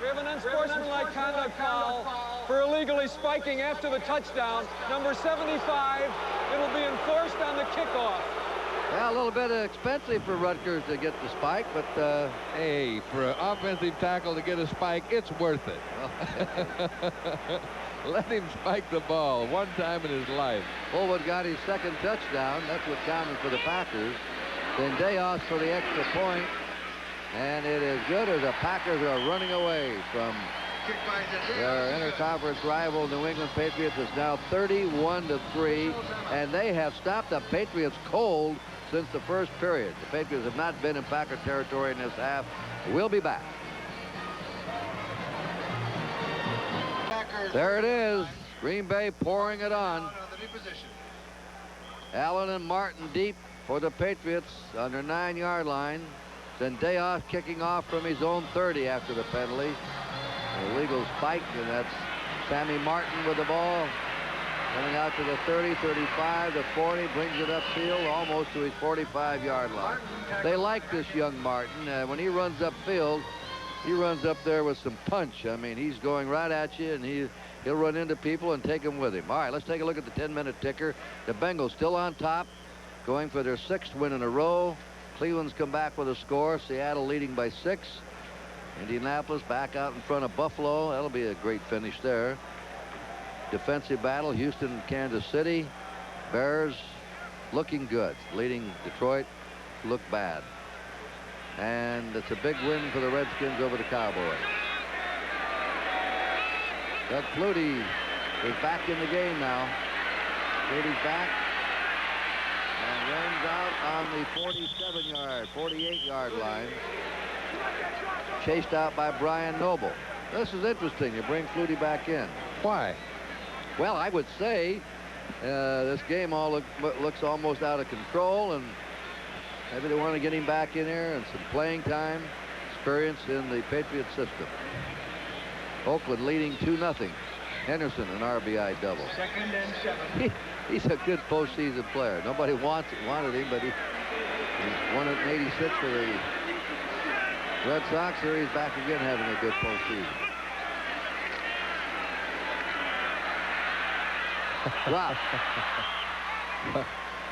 We have an unsportsmanlike conduct foul for illegally spiking after the touchdown. Number 75. It'll be enforced on the kickoff. Well, a little bit expensive for Rutgers to get the spike, but hey, for an offensive tackle to get a spike, it's worth it. Let him spike the ball one time in his life. Fullwood got his second touchdown. That's what counted for the Packers. Then Deos for the extra point. And it is good as the Packers are running away from their interconference rival New England Patriots. It's now 31-3, and they have stopped the Patriots cold since the first period. The Patriots have not been in Packer territory in this half. We'll be back. There it is. Green Bay pouring it on. Allen and Martin deep for the Patriots on their 9-yard line. Then Deos kicking off from his own 30 after the penalty. An illegal spike, and that's Sammy Martin with the ball. Coming out to the 30, 35, the 40, brings it upfield almost to his 45-yard line. They like this young Martin. When he runs upfield, he runs up there with some punch. I mean, he's going right at you, and he'll run into people and take them with him. All right, let's take a look at the 10-minute ticker. The Bengals still on top, going for their 6th win in a row. Cleveland's come back with a score. Seattle leading by 6. Indianapolis back out in front of Buffalo. That'll be a great finish there. Defensive battle, Houston and Kansas City. Bears looking good, leading Detroit look bad. And it's a big win for the Redskins over the Cowboys. Doug Flutie is back in the game now. Flutie's back. And runs out on the 47-yard, 48-yard line. Chased out by Brian Noble. This is interesting. You bring Flutie back in. Why? Well, I would say this game all looks almost out of control, and maybe they want to get him back in here and some playing time, experience in the Patriot system. Oakland leading 2-0. Henderson, an RBI double. 2nd and 7. He's a good postseason player. Nobody wanted him, but he won it in '86 for the Red Sox. Here he's back again having a good postseason. Drop.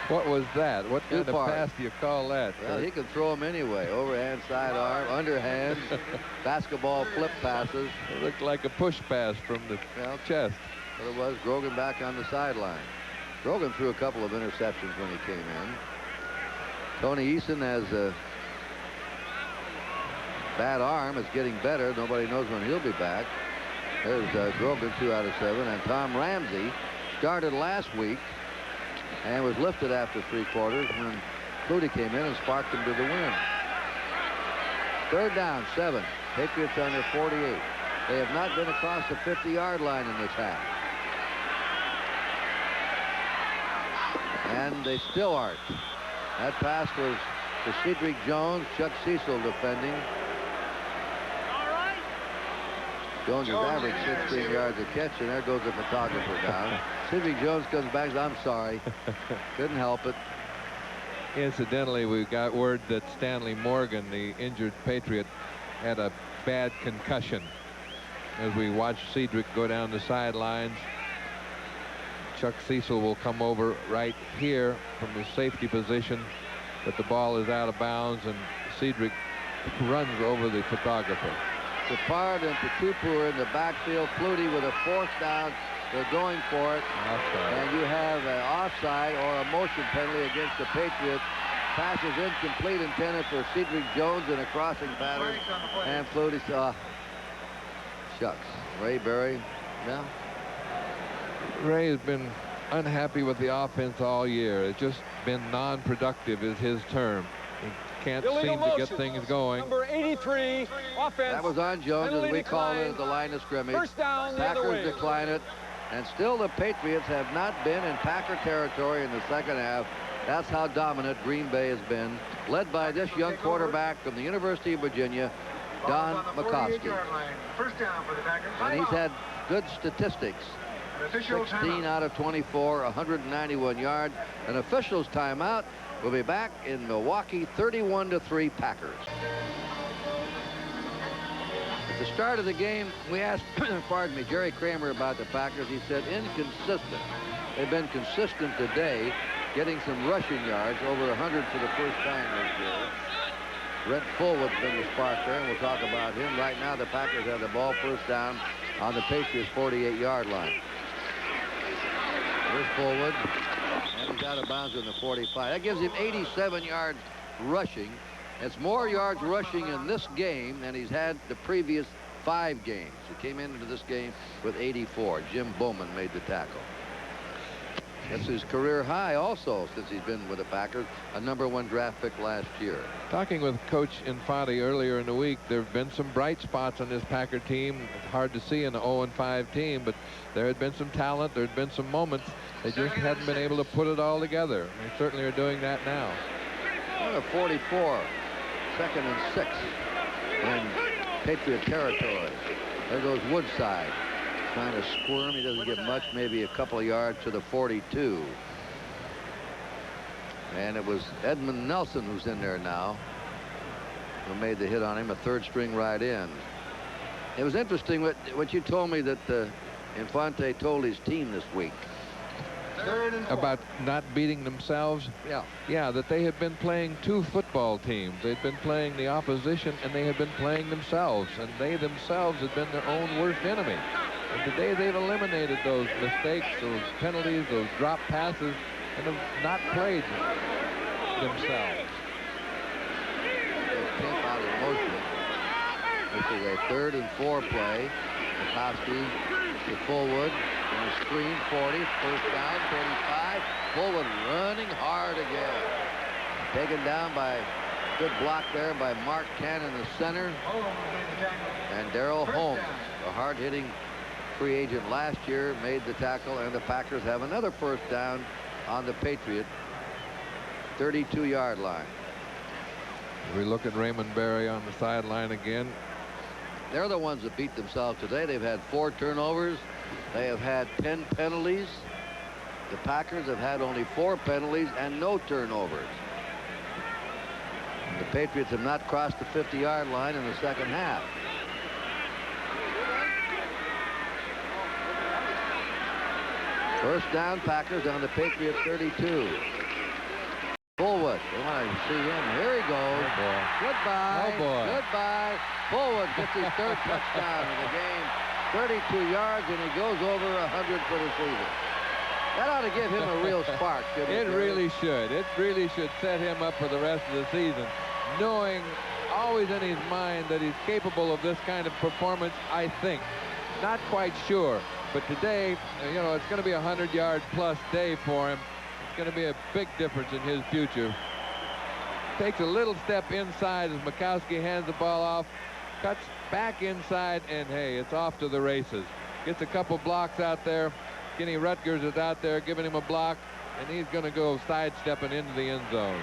What was that? What kind Too of far. pass do you call that? Well, he can throw them anyway. Overhand, sidearm, underhand, basketball flip passes. It looked like a push pass from the chest. But it was Grogan back on the sideline. Grogan threw a couple of interceptions when he came in. Tony Eason has a bad arm. It's getting better. Nobody knows when he'll be back. There's Grogan, 2 out of 7. And Tom Ramsey started last week and was lifted after 3 quarters when Flutie came in and sparked him to the win. 3rd down, 7. Patriots on their 48. They have not been across the 50-yard line in this half. And they still aren't. That pass was to Cedric Jones. Chuck Cecil defending. Jones has averaged 16 yards a catch, and there goes the photographer down. Cedric Jones comes back and says, I'm sorry. Couldn't help it. Incidentally, we got word that Stanley Morgan, the injured Patriot, had a bad concussion. As we watch Cedric go down the sidelines, Chuck Cecil will come over right here from the safety position, but the ball is out of bounds, and Cedric runs over the photographer. Shepard and Patupu are in the backfield. Flutie with a 4th down. They're going for it. Offside. And you have an offside or a motion penalty against the Patriots. Pass is incomplete, intended for Cedric Jones in a crossing pattern. And Flutie saw. Shucks. Ray Berry. Yeah. Ray has been unhappy with the offense all year. It's just been non-productive is his term. He can't seem to get things going. Number 83, offense. That was on Jones, as we called it at the line of scrimmage. First down the other way. Packers decline it. And still the Patriots have not been in Packer territory in the second half. That's how dominant Green Bay has been, led by this young quarterback from the University of Virginia, Don McCoskey. And he's had good statistics. 16 out of 24, 191 yards. An official's timeout. We'll be back in Milwaukee, 31-3 Packers. At the start of the game, we asked, pardon me, Jerry Kramer about the Packers. He said inconsistent. They've been consistent today, getting some rushing yards, over 100 for the first time this year. Brent Fullwood's been the spark there, and we'll talk about him. Right now, the Packers have the ball first down on the Patriots' 48-yard line. Here's Fullwood, and he's out of bounds in the 45. That gives him 87 yards rushing. It's more yards rushing in this game than he's had the previous 5 games. He came into this game with 84. Jim Bowman made the tackle. That's his career high also since he's been with the Packers, a #1 draft pick last year. Talking with Coach Infante earlier in the week, there have been some bright spots on this Packer team. It's hard to see in an 0-5 team, but there had been some talent. There had been some moments. They just hadn't been able to put it all together. They certainly are doing that now. 44, 2nd and 6 in Patriot territory. There goes Woodside. Trying to squirm. He doesn't get much, maybe a couple of yards to the 42. And it was Edmund Nelson who's in there now, who made the hit on him, a 3rd-string right end. It was interesting what you told me that Infante told his team this week. About not beating themselves? Yeah, that they had been playing 2 football teams. They'd been playing the opposition, and they had been playing themselves, and they themselves had been their own worst enemy. And today they've eliminated those mistakes, those penalties, those drop passes, and have not played themselves. Out in motion. This is a 3rd and 4 play. McCoskey to Fullwood. And a screen, 40, first down, 35. Fullwood running hard again. Taken down by, good block there by Mark Cannon, the center. And Darrell Holmes, a hard-hitting free agent last year, made the tackle, and the Packers have another first down on the Patriot 32-yard line. We look at Raymond Berry on the sideline again. They're the ones that beat themselves today. They've had 4 turnovers. They have had 10 penalties. The Packers have had only 4 penalties and no turnovers. The Patriots have not crossed the 50-yard line in the second half. First down, Packers on the Patriot 32. Fullwood, they want to see him. Here he goes. Oh boy. Goodbye. Oh boy. Goodbye. Fullwood gets his 3rd touchdown of the game. 32 yards, and he goes over 100 for the season. That ought to give him a real spark, shouldn't it? It really should. It really should set him up for the rest of the season, knowing always in his mind that he's capable of this kind of performance, I think. Not quite sure, but today, you know, it's going to be a 100-yard plus day for him. It's going to be a big difference in his future. Takes a little step inside as Mikowski hands the ball off, cuts back inside, and hey, it's off to the races. Gets a couple blocks out there. Kenny Rutgers is out there giving him a block, and he's going to go sidestepping into the end zone.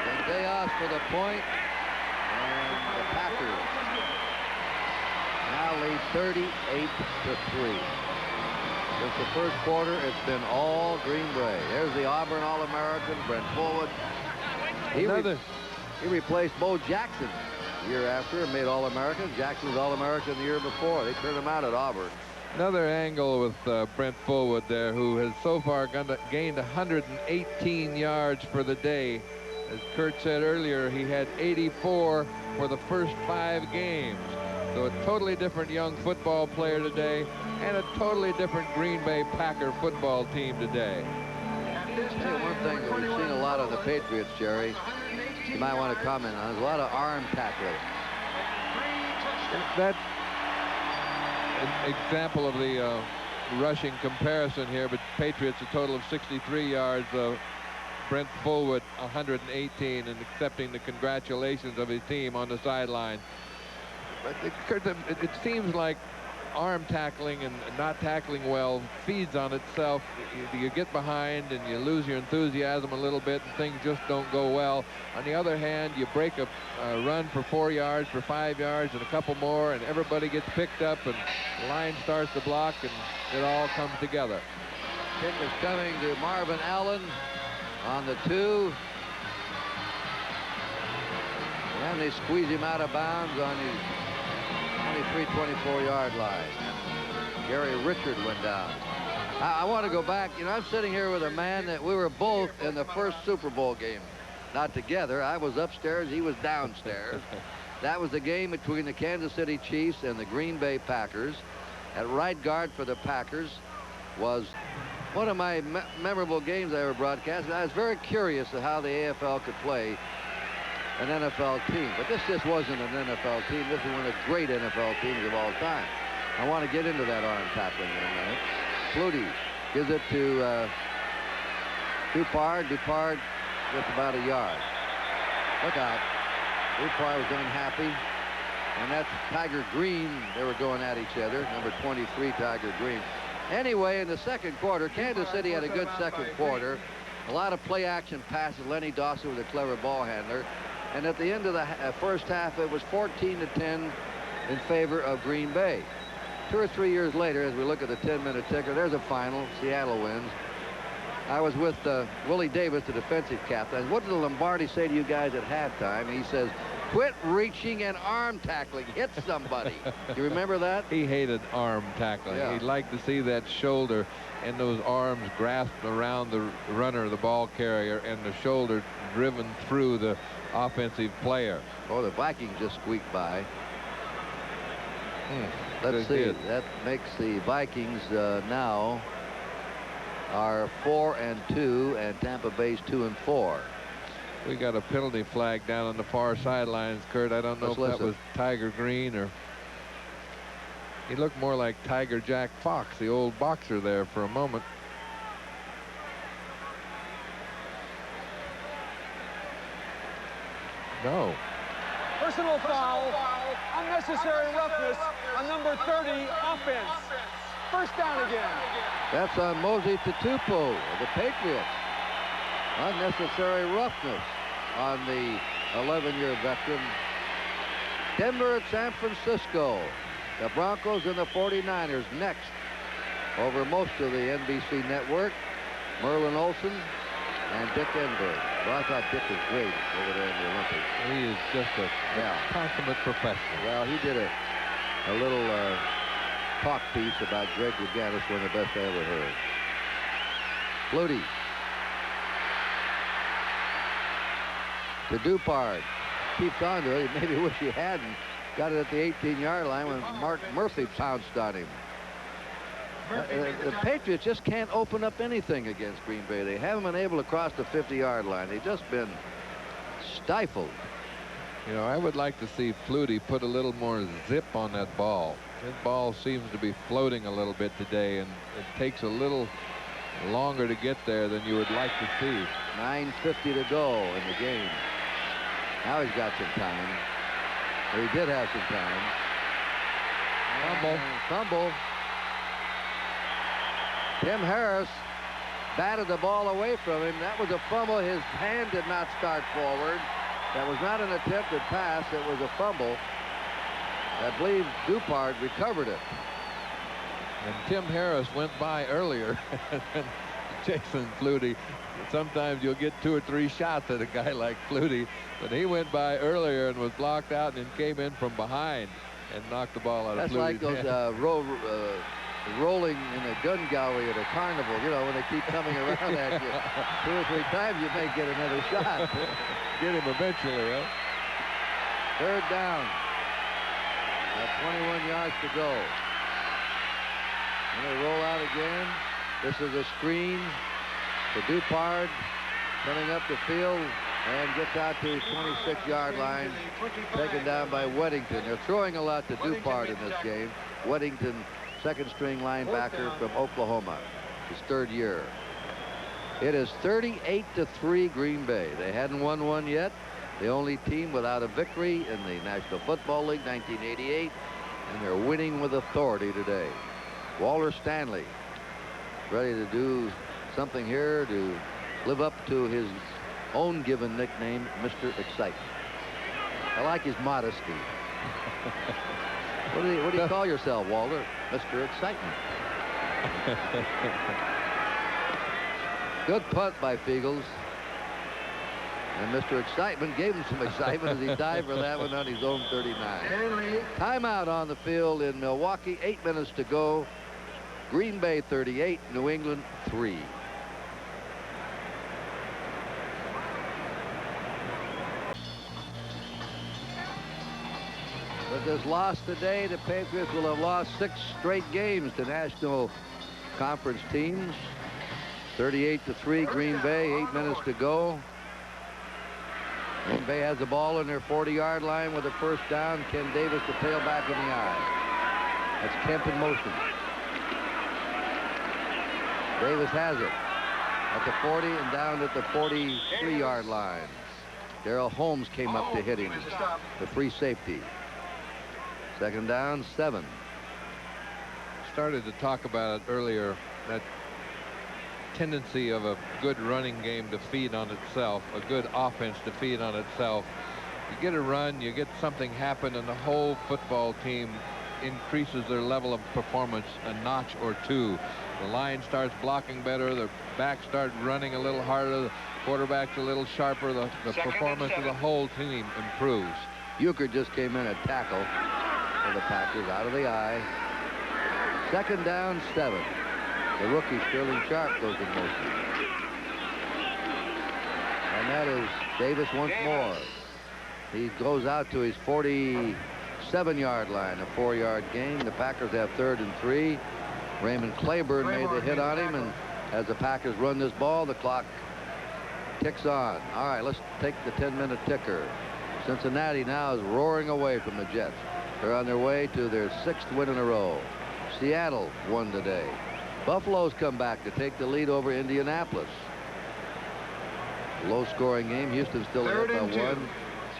And Deos for the point, and the Packers now lead 38-3. Since the first quarter, it's been all Green Bay. There's the Auburn All-American, Brent Fullwood. He replaced Bo Jackson the year after, made All-American. Jackson was All-American the year before. They turned him out at Auburn. Another angle with Brent Fullwood there, who has so far gained 118 yards for the day. As Kurt said earlier, he had 84 for the first 5 games. So a totally different young football player today, and a totally different Green Bay Packer football team today. Hey, one thing that we've seen a lot on the Patriots, Jerry, you might want to comment on, is a lot of arm tackling. That's an example of the rushing comparison here, but Patriots a total of 63 yards. Brent Fullwood 118, and accepting the congratulations of his team on the sideline. But it seems like arm tackling and not tackling well feeds on itself. You get behind and you lose your enthusiasm a little bit, and things just don't go well. On the other hand, you break a run for 4 yards, for 5 yards, and a couple more, and everybody gets picked up, and the line starts to block, and it all comes together. Kick is coming to Marvin Allen on the 2. And they squeeze him out of bounds on his 23-24-yard line. Gary Richard went down. I want to go back. You know, I'm sitting here with a man that we were both in the first Super Bowl game. Not together. I was upstairs. He was downstairs. That was the game between the Kansas City Chiefs and the Green Bay Packers. At right guard for the Packers was one of my memorable games I ever broadcast. I was very curious of how the AFL could play an NFL team, but this just wasn't an NFL team. This is one of the great NFL teams of all time. I want to get into that arm tackling in a minute. Flutie gives it to Dupard. Dupard just about a yard. Look out. Dupard was unhappy. And that's Tiger Green. They were going at each other. Number 23, Tiger Green. Anyway, in the second quarter, Kansas City had a good second quarter. A lot of play-action passes. Lenny Dawson was a clever ball handler. And at the end of the first half, it was 14-10 in favor of Green Bay. 2 or 3 years later, as we look at the 10-minute ticker, there's a final. Seattle wins. I was with Willie Davis, the defensive captain. What did Lombardi say to you guys at halftime? He says, quit reaching and arm tackling. Hit somebody. You remember that? He hated arm tackling. Yeah. He'd like to see that shoulder and those arms grasped around the runner, the ball carrier, and the shoulder driven through the offensive player. Oh, the Vikings just squeaked by. Let's see. That makes the Vikings now are 4-2, and Tampa Bay's 2-4. We got a penalty flag down on the far sidelines, Kurt. I don't know if that was Tiger Green or... He looked more like Tiger Jack Fox, the old boxer, there for a moment. No. Personal foul, unnecessary roughness on number 30, offense. First down again. That's on Mosey Tatupu of the Patriots. Unnecessary roughness on the 11-year veteran. Denver at San Francisco. The Broncos and the 49ers next. Over most of the NBC network, Merlin Olsen and Dick Enberg. Well, I thought Dick was great over there in the Olympics. He is just a consummate professional. Well, he did a little talk piece about Greg Louganis, one of the best I ever heard. Flutie. To Dupard. Keeps on to it. Maybe wish he hadn't. Got it at the 18-yard line when Mark Murphy pounced on him. The Patriots just can't open up anything against Green Bay. They haven't been able to cross the 50-yard line. They've just been stifled. You know, I would like to see Flutie put a little more zip on that ball. His ball seems to be floating a little bit today, and it takes a little longer to get there than you would like to see. 9:50 to go in the game. Now he's got some time. Or he did have some time. Fumble. Tim Harris batted the ball away from him. That was a fumble. His hand did not start forward. That was not an attempted pass. It was a fumble. I believe Dupard recovered it. And Tim Harris went by earlier. Jason Flutie. Sometimes you'll get 2 or 3 shots at a guy like Flutie, but he went by earlier and was blocked out and then came in from behind and knocked the ball out of Flutie's That's like those rolling in a gun gallery at a carnival, you know, when they keep coming around at you 2 or 3 times, you may get another shot. Get him eventually, right? Third down. 21 yards to go. And they roll out again. This is a screen to Dupard, coming up the field and gets out to his 26-yard line, taken down by Weddington. They're throwing a lot to Dupard in this game. Weddington, second-string linebacker from Oklahoma, his 3rd year. It is 38-3 Green Bay. They hadn't won one yet. The only team without a victory in the National Football League 1988, and they're winning with authority today. Walter Stanley ready to do something here to live up to his own given nickname, Mr. Excitement. I like his modesty. What do you call yourself, Walter? Mr. Excitement. Good punt by Fiegels. And Mr. Excitement gave him some excitement as he dived for that one on his own 39. Timeout on the field in Milwaukee. 8 minutes to go. Green Bay 38, New England 3. With this loss today, the Patriots will have lost 6 straight games to National Conference teams. 38-3 Green Bay, 8 minutes to go. Green Bay has the ball in their 40-yard line with a first down. Ken Davis, the tailback in the eye. That's Kemp in motion. Davis has it at the 40 and down at the 43-yard line. Darrell Holmes came up to hit him, the free safety. Second down, 7. Started to talk about it earlier, that tendency of a good running game to feed on itself, a good offense to feed on itself. You get a run, you get something happen, and the whole football team increases their level of performance a notch or 2. The line starts blocking better, the backs start running a little harder, the quarterback's a little sharper, the performance of the whole team improves. Euchre just came in at tackle for the Packers out of the eye. Second down, 7. The rookie Sterling Sharp goes in motion. And that is Davis once more. He goes out to his 47-yard line, a 4-yard gain. The Packers have 3rd and 3. Raymond Claiborne made the hit on him, and as the Packers run this ball, the clock ticks on. All right, let's take the 10-minute ticker. Cincinnati now is roaring away from the Jets. They're on their way to their 6th win in a row. Seattle won today. Buffalo's come back to take the lead over Indianapolis. Low-scoring game. Houston still up by 1.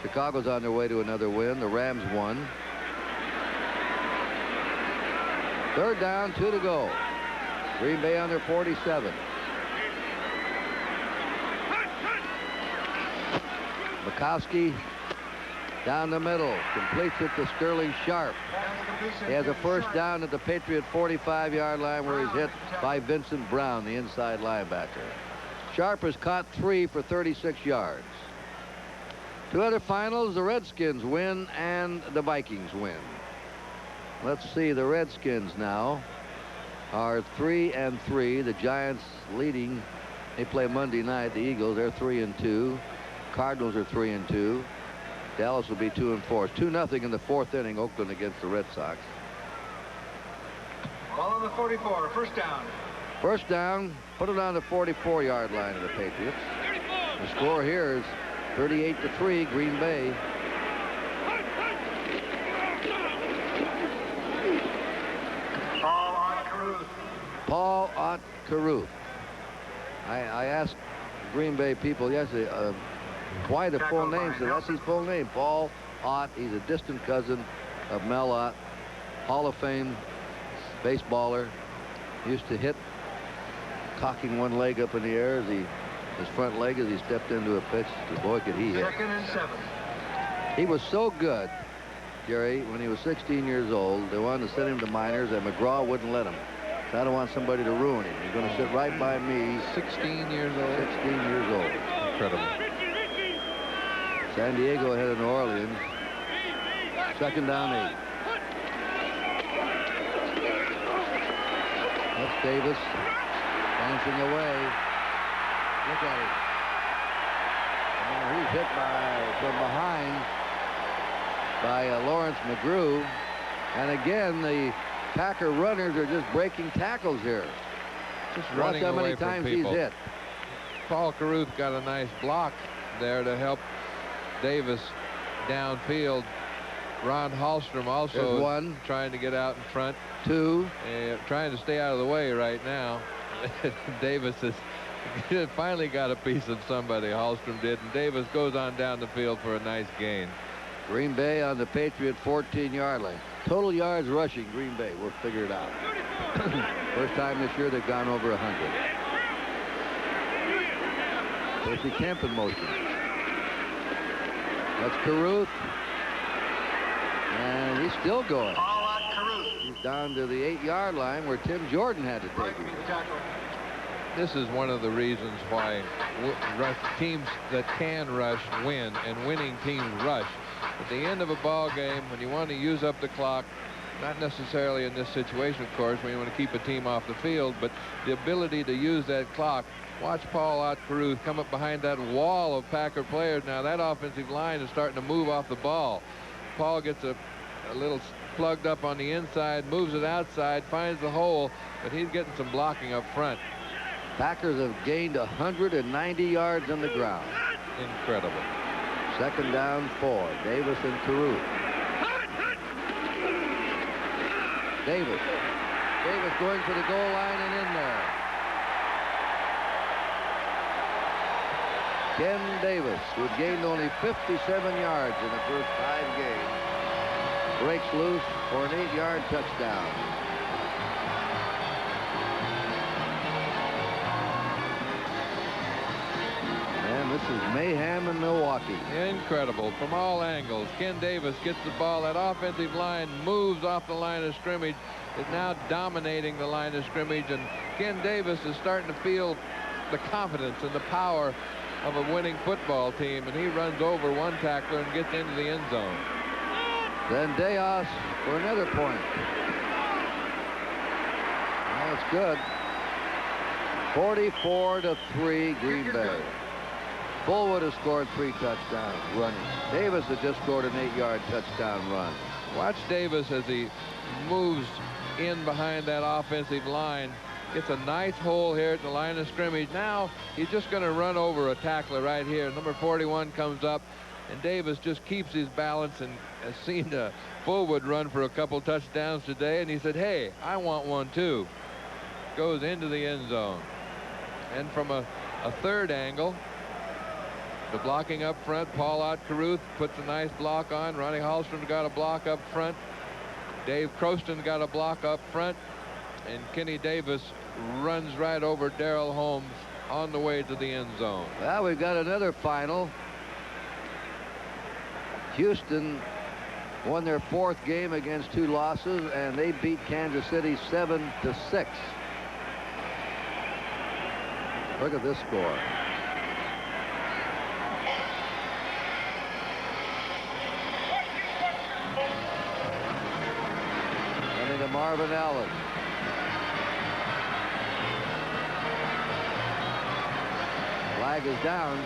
Chicago's on their way to another win. The Rams won. 3rd down, 2 to go. Green Bay on their 47. Mikowski down the middle, completes it to Sterling Sharp. He has a first down at the Patriot 45-yard line where he's hit by Vincent Brown, the inside linebacker. Sharp has caught 3 for 36 yards. 2 other finals, the Redskins win and the Vikings win. Let's see, the Redskins now are 3 and 3. The Giants leading. They play Monday night. The Eagles, they're 3 and 2. Cardinals are 3 and 2. Dallas will be 2 and 4. 2-0 in the 4th inning, Oakland against the Red Sox. Ball on the 44, first down. First down, put it on the 44-yard line of the Patriots. The score here is 38-3, Green Bay. Paul Ott Carruth. I asked Green Bay people yesterday why the full name. So that's his full name, Paul Ott. He's a distant cousin of Mel Ott, Hall of Fame baseballer. Used to hit, cocking one leg up in the air as his front leg as he stepped into a pitch. Boy, could he hit. 2nd and 7. He was so good, Jerry, when he was 16 years old. They wanted to send him to minors, and McGraw wouldn't let him. I don't want somebody to ruin him. He's going to sit right by me. 16 years old. 16 years old. Incredible. San Diego ahead of New Orleans. 2nd down 8. That's Davis dancing away. Look at him. And he's hit from behind by Lawrence McGrew. And again, the Packer runners are just breaking tackles here. Just Watch running how away many from times people. he's hit. Paul Carruth got a nice block there to help Davis downfield. Ron Hallstrom also There's 1. trying to get out in front. 2. Trying to stay out of the way right now. Davis has finally got a piece of somebody. Hallstrom did, and Davis goes on down the field for a nice gain. Green Bay on the Patriot 14-yard line. Total yards rushing, Green Bay. We'll figure it out. First time this year they've gone over 100. Percy Kemp in motion. That's Carruth. And he's still going. He's down to the 8-yard line where Tim Jordan had to take him. This is one of the reasons why teams that can rush win, and winning teams rush. At the end of a ball game, when you want to use up the clock, not necessarily in this situation, of course, when you want to keep a team off the field, but the ability to use that clock. Watch Paul Carruth come up behind that wall of Packer players. Now that offensive line is starting to move off the ball. Paul gets a little plugged up on the inside, moves it outside, finds the hole, but he's getting some blocking up front. Packers have gained 190 yards on the ground. Incredible. 2nd down 4. Davis and Carruth. Davis going for the goal line and in there. Ken Davis, who had gained only 57 yards in the first 5 games, breaks loose for an 8-yard touchdown. And this is mayhem in Milwaukee. Incredible from all angles. Ken Davis gets the ball. That offensive line moves off the line of scrimmage, is now dominating the line of scrimmage, and Ken Davis is starting to feel the confidence and the power of a winning football team, and he runs over one tackler and gets into the end zone. Then Deos for another point. That's good. 44-3 Green Bay. Bullwood has scored 3 touchdowns running. Davis has just scored an 8-yard touchdown run. Watch Davis as he moves in behind that offensive line. Gets a nice hole here at the line of scrimmage. Now he's just going to run over a tackler right here. Number 41 comes up, and Davis just keeps his balance and has seen Bullwood run for a couple touchdowns today, and he said, hey, I want one too. Goes into the end zone. And from a third angle, the blocking up front, Paul Carruth puts a nice block on. Ronnie Hallstrom got a block up front. Dave Croston got a block up front. And Kenny Davis runs right over Darrell Holmes on the way to the end zone. Well, we've got another final. Houston won their 4th game against 2 losses, and they beat Kansas City 7-6. Look at this score. Coming to Marvin Allen. Flag is down.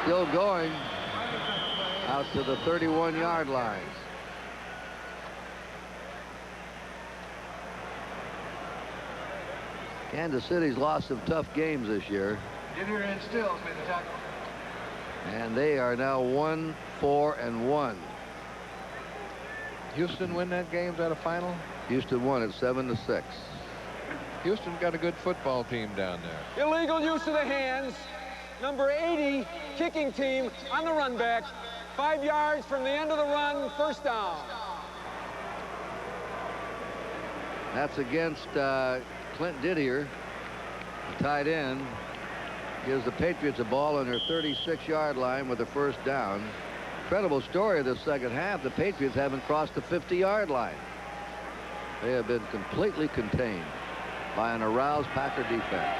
Still going out to the 31-yard line. Kansas City's lost some tough games this year. And Stills made the tackle. And they are now 1-4-1. Houston win that game? Is that a final? Houston won it 7-6. Houston got a good football team down there. Illegal use of the hands. Number 80, kicking team on the run back. 5 yards from the end of the run, first down. That's against Clint Didier, the tight end. Gives the Patriots a ball on their 36-yard line with a first down. Incredible story of the second half. The Patriots haven't crossed the 50-yard line. They have been completely contained by an aroused Packer defense.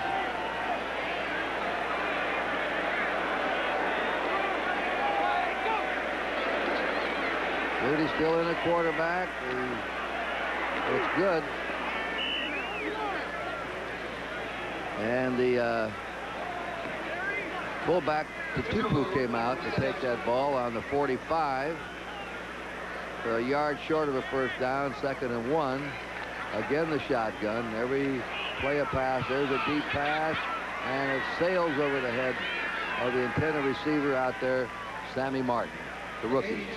Flutie still in at quarterback. It's good. And the fullback Tupu came out to take that ball on the 45 for a yard short of a first down, 2nd and 1. Again, the shotgun. Every play a pass. There's a deep pass, and it sails over the head of the intended receiver out there, Sammy Martin, the rookie.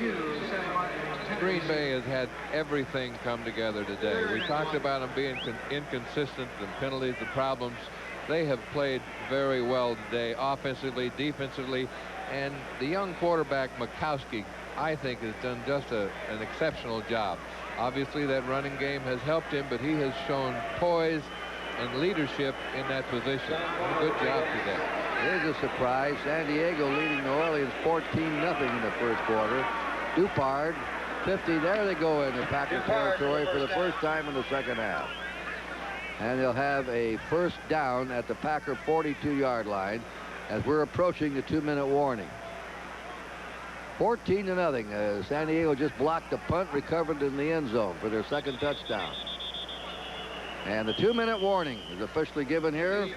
Green Bay has had everything come together today. We talked about them being inconsistent and penalties and problems. They have played very well today, offensively, defensively, and the young quarterback, Mikowski, I think has done just an exceptional job. Obviously, that running game has helped him, but he has shown poise and leadership in that position. Good job today. Here's a surprise. San Diego leading New Orleans 14-0 in the first quarter. Dupard, 50. There they go in the Packer territory for the first time in the second half. And they'll have a first down at the Packer 42-yard line as we're approaching the 2-minute warning. 14-0. San Diego just blocked the punt, recovered in the end zone for their second touchdown. And the 2-minute warning is officially given here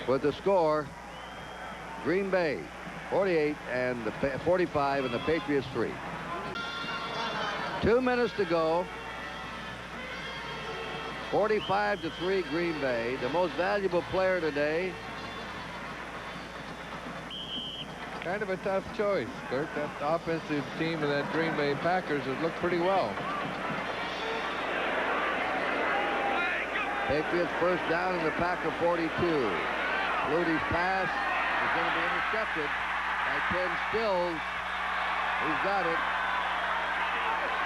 with the score: Green Bay 48 and the 45 and the Patriots 3. 2 minutes to go. 45-3 Green Bay. The most valuable player today. Kind of a tough choice, Kurt. That offensive team of that Green Bay Packers has looked pretty well. Patriots first down in the Packer 42. Flutie's pass is going to be intercepted by Ken Stills. He's got it.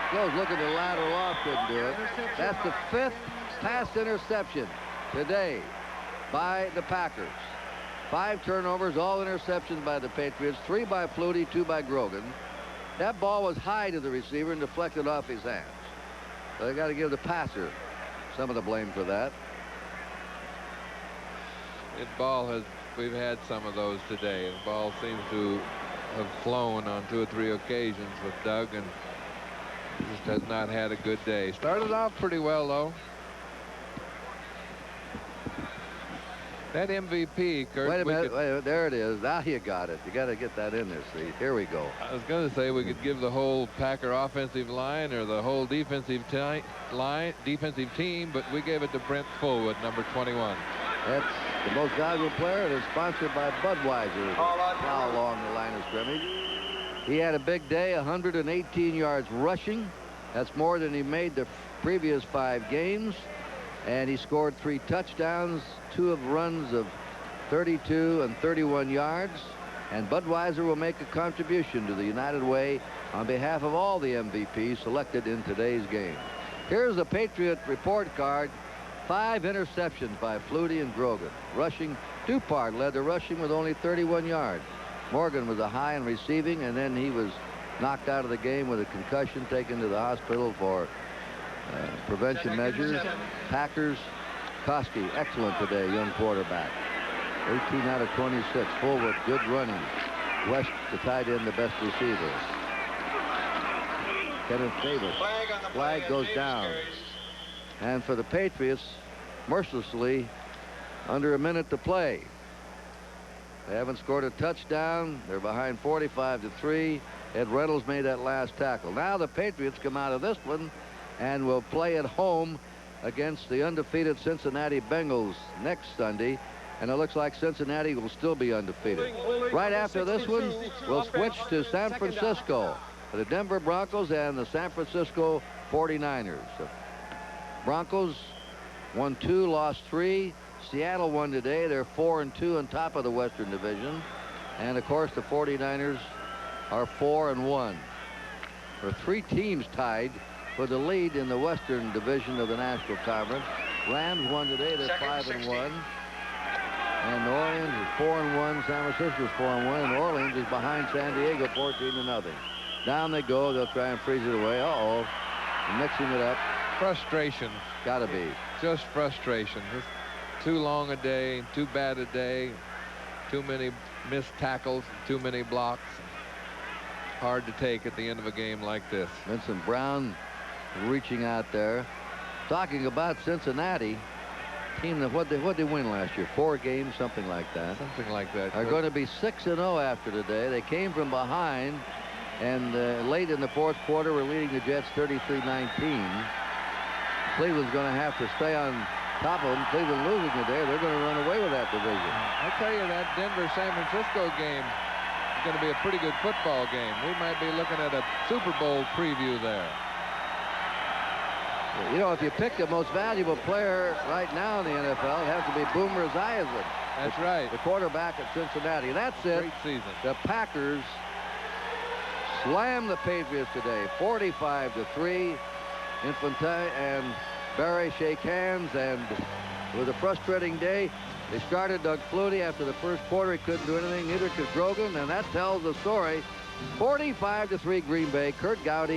Stills looking to lateral off, couldn't do it. That's the 5th pass interception today by the Packers. 5 turnovers, all interceptions by the Patriots. 3 by Flutie, 2 by Grogan. That ball was high to the receiver and deflected off his hands. So they got to give the passer some of the blame for that. We've had some of those today. The ball seems to have flown on 2 or 3 occasions with Doug, and just has not had a good day. Started off pretty well, though. That MVP, Kurt. Wait a minute. There it is. Now you got it. You got to get that in there, see. Here we go. I was going to say we could give the whole Packer offensive line or the whole defensive team, but we gave it to Brent Fullwood, number 21. That's the most valuable player, and it's sponsored by Budweiser. Foul along the line of scrimmage. He had a big day, 118 yards rushing. That's more than he made the previous 5 games. And he scored 3 touchdowns, 2 of runs of 32 and 31 yards. And Budweiser will make a contribution to the United Way on behalf of all the MVPs selected in today's game. Here's the Patriot report card. 5 interceptions by Flutie and Grogan. Rushing, Dupart led the rushing with only 31 yards. Morgan was a high in receiving, and then he was knocked out of the game with a concussion, taken to the hospital for prevention measures. Packers, Koski, excellent today, young quarterback. 18 out of 26. Fullwood, good running. West, the tight end, the best receiver. Kenneth Davis. Flag goes down. And for the Patriots, mercilessly, under a minute to play. They haven't scored a touchdown. They're behind 45-3. Ed Reynolds made that last tackle. Now the Patriots come out of this one and will play at home against the undefeated Cincinnati Bengals next Sunday. And it looks like Cincinnati will still be undefeated. Right after this one, we'll switch to San Francisco. The Denver Broncos and the San Francisco 49ers. The Broncos won 2, lost 3. Seattle won today. They're 4-2 on top of the Western Division. And, of course, the 49ers are 4-1. There are 3 teams tied for the lead in the Western Division of the National Conference. Rams won today. They're 5-1. And New Orleans is 4-1. San Francisco's 4-1. And New Orleans is behind San Diego 14-0. Down they go. They'll try and freeze it away. Uh-oh. Mixing it up. frustration. Got to be. Just frustration. Just too long a day, too bad a day, too many missed tackles, too many blocks. Hard to take at the end of a game like this. Vincent Brown reaching out there. Talking about Cincinnati, team that what they win last year? 4 games, something like that. Something like that. Are going to be 6-0 after today. They came from behind, and late in the 4th quarter, were leading the Jets 33-19. Cleveland's going to have to stay on top of them. Cleveland losing today, they're going to run away with that division. I tell you, that Denver-San Francisco game is going to be a pretty good football game. We might be looking at a Super Bowl preview there. You know, if you pick the most valuable player right now in the NFL, it has to be Boomer Esiason. That's right. The quarterback at Cincinnati. That's it. Great season. The Packers slam the Patriots today, 45-3. Infantile and Barry shake hands, and it was a frustrating day. They started Doug Flutie after the first quarter. He couldn't do anything, neither could Grogan, and that tells the story. 45-3 Green Bay. Kurt Gowdy.